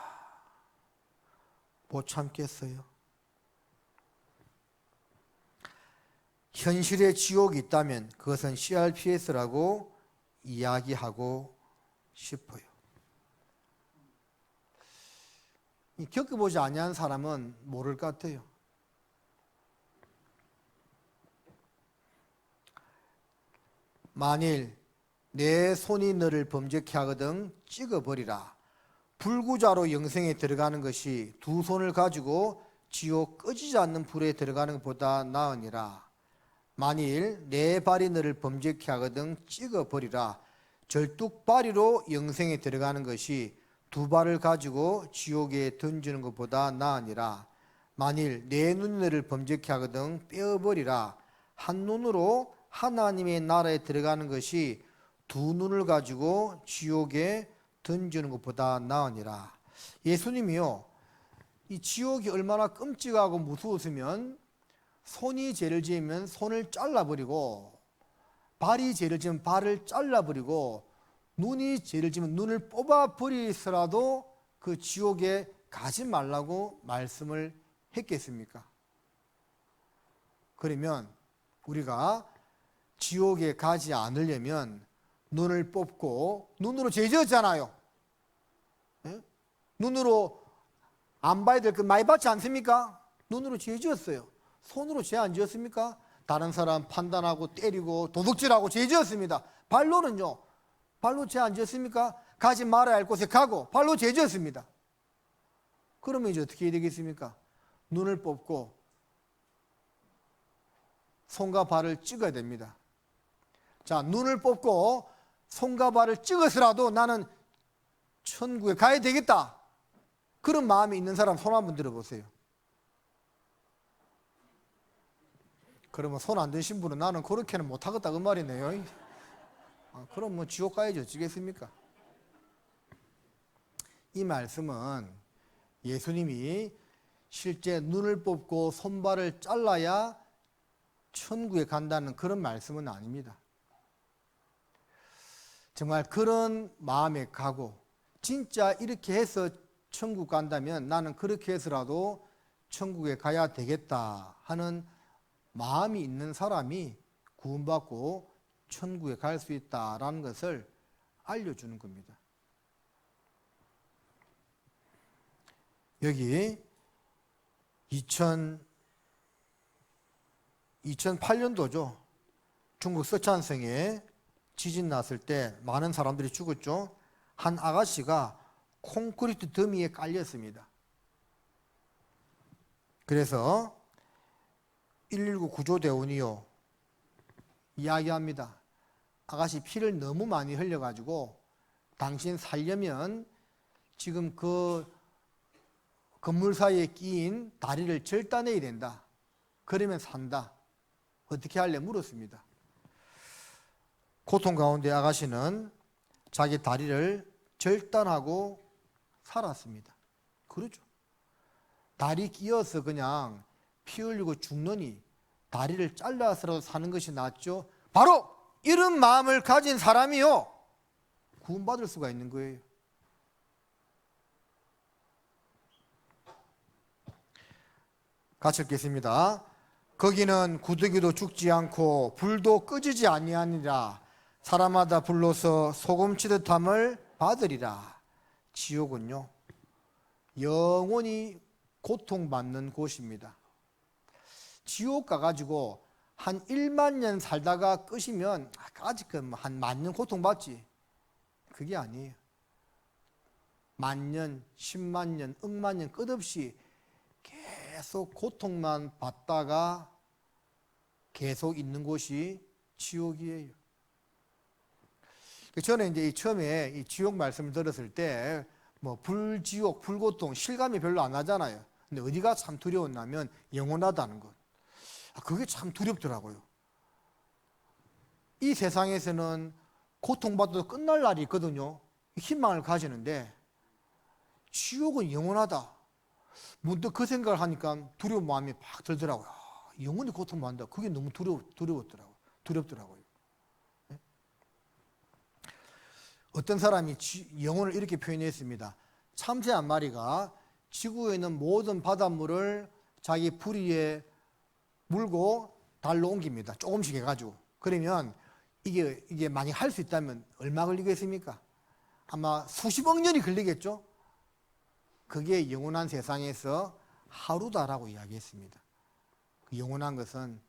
못 참겠어요. 현실의 지옥이 있다면 그것은 CRPS라고 이야기하고 싶어요. 겪어보지 아니한 사람은 모를 것 같아요. 만일 내 손이 너를 범죄케 하거든 찍어버리라. 불구자로 영생에 들어가는 것이 두 손을 가지고 지옥 꺼지지 않는 불에 들어가는 것보다 나으니라. 만일 내 발이 너를 범죄케 하거든 찍어버리라. 절뚝발이로 영생에 들어가는 것이 두 발을 가지고 지옥에 던지는 것보다 나으니라. 만일 내 눈이 너를 범죄케 하거든 빼어버리라. 한 눈으로 하나님의 나라에 들어가는 것이 두 눈을 가지고 지옥에 던지는 것보다 나으니라. 예수님이요, 이 지옥이 얼마나 끔찍하고 무서웠으면 손이 죄를 지으면 손을 잘라버리고, 발이 죄를 지으면 발을 잘라버리고, 눈이 죄를 지으면 눈을 뽑아버리더라도 그 지옥에 가지 말라고 말씀을 했겠습니까? 그러면 우리가 지옥에 가지 않으려면 눈을 뽑고, 눈으로 죄 지었잖아요. 예? 눈으로 안 봐야 될 거 많이 봤지 않습니까? 눈으로 죄 지었어요. 손으로 죄 안 지었습니까? 다른 사람 판단하고 때리고 도둑질하고 죄 지었습니다. 발로는요, 발로 죄 안 지었습니까? 가지 말아야 할 곳에 가고 발로 죄 지었습니다. 그러면 이제 어떻게 해야 되겠습니까? 눈을 뽑고 손과 발을 찍어야 됩니다. 자, 눈을 뽑고 손과 발을 찍어서라도 나는 천국에 가야 되겠다. 그런 마음이 있는 사람 손 한번 들어보세요. 그러면 손 안 드신 분은 나는 그렇게는 못하겠다 그 말이네요. 그럼 뭐 지옥 가야지 어찌겠습니까? 이 말씀은 예수님이 실제 눈을 뽑고 손발을 잘라야 천국에 간다는 그런 말씀은 아닙니다. 정말 그런 마음에 가고 진짜 이렇게 해서 천국 간다면 나는 그렇게 해서라도 천국에 가야 되겠다 하는 마음이 있는 사람이 구원받고 천국에 갈 수 있다라는 것을 알려주는 겁니다. 여기 2008년도죠. 중국 서촨성에 지진 났을 때 많은 사람들이 죽었죠. 한 아가씨가 콘크리트 더미에 깔렸습니다. 그래서 119 구조대원이요 이야기합니다. 아가씨 피를 너무 많이 흘려가지고 당신 살려면 지금 그 건물 사이에 끼인 다리를 절단해야 된다. 그러면 산다. 어떻게 할래? 물었습니다. 고통 가운데 아가씨는 자기 다리를 절단하고 살았습니다. 그렇죠. 다리 끼어서 그냥 피 흘리고 죽느니 다리를 잘라서라도 사는 것이 낫죠. 바로 이런 마음을 가진 사람이요 구원받을 수가 있는 거예요. 같이 읽겠습니다. 거기는 구더기도 죽지 않고 불도 꺼지지 아니하니라. 사람마다 불로서 소금치듯 함을 받으리라. 지옥은요 영원히 고통받는 곳입니다. 지옥 가가지고 한 1만 년 살다가 끝이면 아직 한 10,000년 고통받지. 그게 아니에요. 10,000년, 10만 년, 억만 년 끝없이 계속 고통만 받다가 계속 있는 곳이 지옥이에요. 저는 이제 처음에 이 지옥 말씀을 들었을 때 뭐 불지옥, 불고통 실감이 별로 안 나잖아요. 근데 어디가 참 두려웠냐면 영원하다는 것. 그게 참 두렵더라고요. 이 세상에서는 고통받아도 끝날 날이 있거든요. 희망을 가지는데 지옥은 영원하다. 문득 그 생각을 하니까 두려운 마음이 팍 들더라고요. 영원히 고통받는다. 그게 너무 두렵더라고요. 어떤 사람이 영혼을 이렇게 표현했습니다. 참새 한 마리가 지구에 있는 모든 바닷물을 자기 부리에 물고 달로 옮깁니다. 조금씩 해가지고. 그러면 이게 만약 할 수 있다면 얼마 걸리겠습니까? 아마 수십억 년이 걸리겠죠? 그게 영원한 세상에서 하루다라고 이야기했습니다. 그 영원한 것은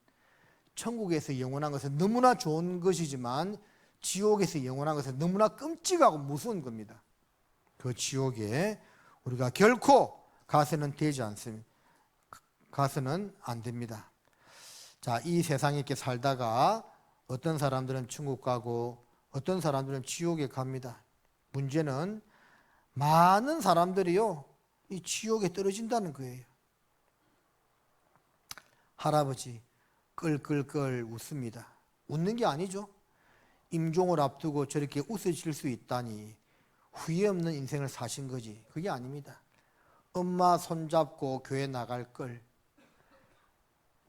천국에서 영원한 것은 너무나 좋은 것이지만 지옥에서 영원한 것은 너무나 끔찍하고 무서운 겁니다. 그 지옥에 우리가 결코 가서는 되지 않습니다. 가서는 안 됩니다. 자, 이 세상에 이렇게 살다가 어떤 사람들은 천국 가고 어떤 사람들은 지옥에 갑니다. 문제는 많은 사람들이요, 이 지옥에 떨어진다는 거예요. 할아버지 끌끌끌 웃습니다. 웃는 게 아니죠. 임종을 앞두고 저렇게 웃으실 수 있다니 후회 없는 인생을 사신 거지. 그게 아닙니다. 엄마 손잡고 교회 나갈 걸,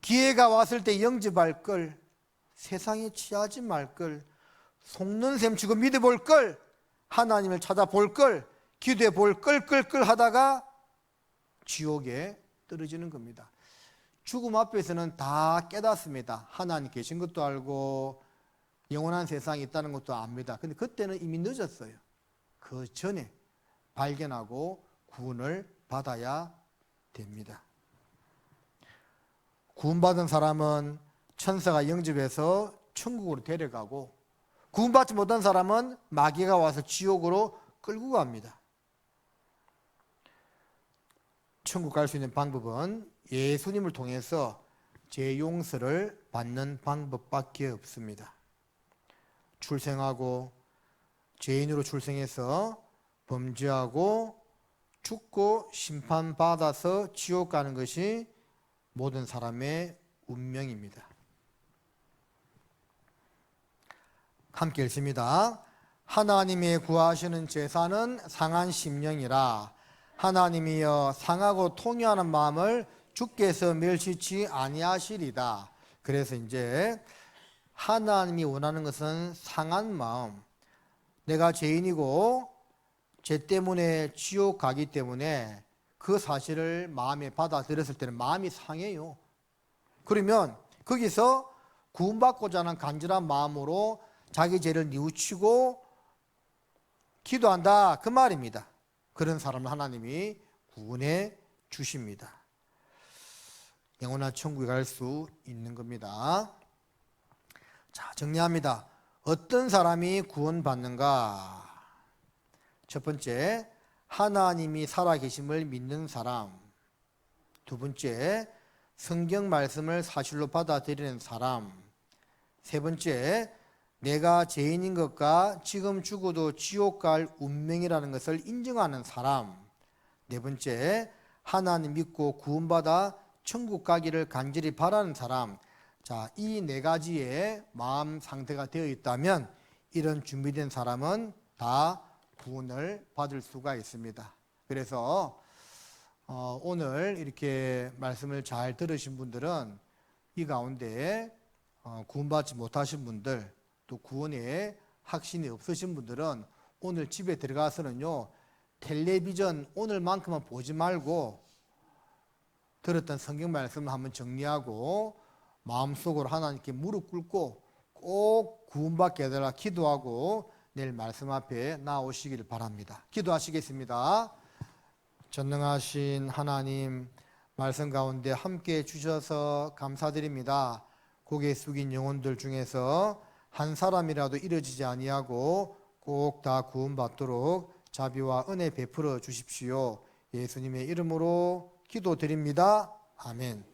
기회가 왔을 때 영접할 걸, 세상에 취하지 말 걸, 속는 셈 치고 믿어볼 걸, 하나님을 찾아볼 걸, 기도해 볼 걸, 끌끌 하다가 지옥에 떨어지는 겁니다. 죽음 앞에서는 다 깨닫습니다. 하나님 계신 것도 알고 영원한 세상이 있다는 것도 압니다. 근데 그때는 이미 늦었어요. 그 전에 발견하고 구원을 받아야 됩니다. 구원받은 사람은 천사가 영접해서 천국으로 데려가고, 구원받지 못한 사람은 마귀가 와서 지옥으로 끌고 갑니다. 천국 갈 수 있는 방법은 예수님을 통해서 죄 용서를 받는 방법밖에 없습니다. 출생하고 죄인으로 출생해서 범죄하고 죽고 심판받아서 지옥 가는 것이 모든 사람의 운명입니다. 함께 읽습니다. 하나님의 구하시는 제사는 상한 심령이라. 하나님이여 상하고 통회하는 마음을 주께서 멸시치 아니하시리다. 그래서 이제 하나님이 원하는 것은 상한 마음. 내가 죄인이고 죄 때문에 지옥 가기 때문에 그 사실을 마음에 받아들였을 때는 마음이 상해요. 그러면 거기서 구원받고자 하는 간절한 마음으로 자기 죄를 뉘우치고 기도한다, 그 말입니다. 그런 사람을 하나님이 구원해 주십니다. 영원한 천국에 갈 수 있는 겁니다. 자, 정리합니다. 어떤 사람이 구원받는가? 첫 번째, 하나님이 살아계심을 믿는 사람. 두 번째, 성경 말씀을 사실로 받아들이는 사람. 세 번째, 내가 죄인인 것과 지금 죽어도 지옥 갈 운명이라는 것을 인정하는 사람. 네 번째, 하나님 믿고 구원받아 천국 가기를 간절히 바라는 사람. 자, 이 네 가지의 마음 상태가 되어 있다면 이런 준비된 사람은 다 구원을 받을 수가 있습니다. 그래서 오늘 이렇게 말씀을 잘 들으신 분들은 이 가운데 구원받지 못하신 분들, 또 구원에 확신이 없으신 분들은 오늘 집에 들어가서는요, 텔레비전 오늘만큼은 보지 말고 들었던 성경 말씀을 한번 정리하고 마음속으로 하나님께 무릎 꿇고 꼭 구원받게 해달라 기도하고 내일 말씀 앞에 나오시기를 바랍니다. 기도하시겠습니다. 전능하신 하나님, 말씀 가운데 함께 주셔서 감사드립니다. 고개 숙인 영혼들 중에서 한 사람이라도 이뤄지지 아니하고 꼭 다 구원받도록 자비와 은혜 베풀어 주십시오. 예수님의 이름으로 기도드립니다. 아멘.